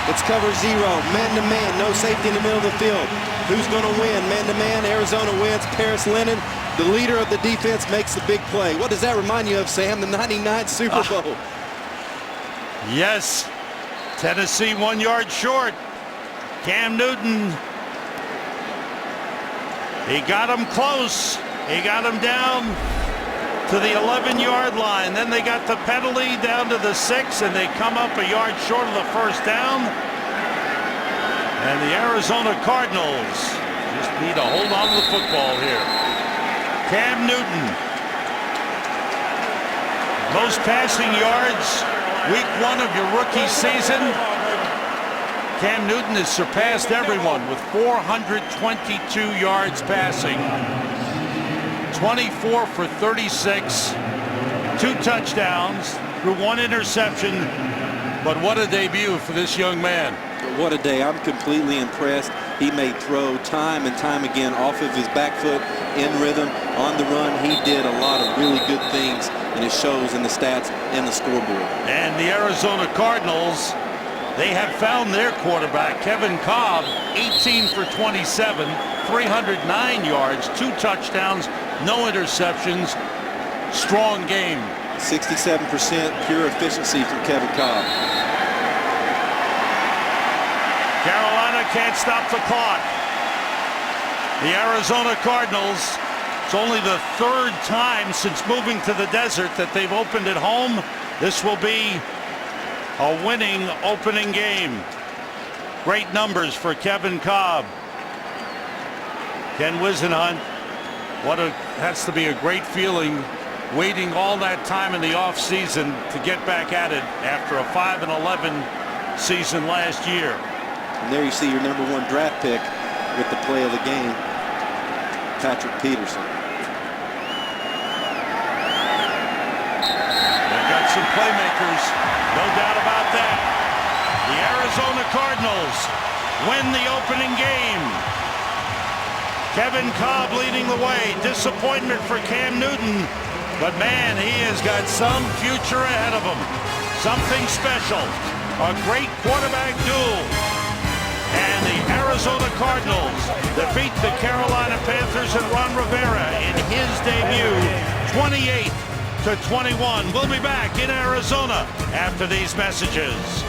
It's cover 0. Man-to-man. No safety in the middle of the field. Who's going to win? Man-to-man. Arizona wins. Paris Lennon, the leader of the defense, makes the big play. What does that remind you of, Sam? The '99 Super Bowl. Yes. Tennessee 1 yard short. Cam Newton. He got him close. He got him down to the 11-yard line. Then they got the penalty down to the 6, and they come up a yard short of the first down. And the Arizona Cardinals just need to hold on to the football here. Cam Newton. Most passing yards week 1 of your rookie season. Cam Newton has surpassed everyone with 422 yards passing. 24 for 36, 2 touchdowns, threw 1 interception. But what a debut for this young man. What a day. I'm completely impressed. He made throw time and time again off of his back foot, in rhythm, on the run. He did a lot of really good things, and it shows in the stats and the scoreboard. And the Arizona Cardinals, they have found their quarterback, Devon Cobb, 18 for 27, 309 yards, 2 touchdowns, no interceptions. Strong game. 67% pure efficiency from Devon Cobb. Carolina can't stop the clock. The Arizona Cardinals, it's only the 3rd time since moving to the desert that they've opened at home. This will be a winning opening game. Great numbers for Devon Cobb. Ken Whisenhunt, has to be a great feeling waiting all that time in the offseason to get back at it after a 5-11 season last year. And there you see your #1 draft pick with the play of the game, Patrick Peterson. They've got some playmakers, no doubt about that. The Arizona Cardinals win the opening game. Devon Cobb leading the way. Disappointment for Cam Newton, but man, he has got some future ahead of him. Something special. A great quarterback duel. And the Arizona Cardinals defeat the Carolina Panthers and Ron Rivera in his debut, 28-21. We'll be back in Arizona after these messages.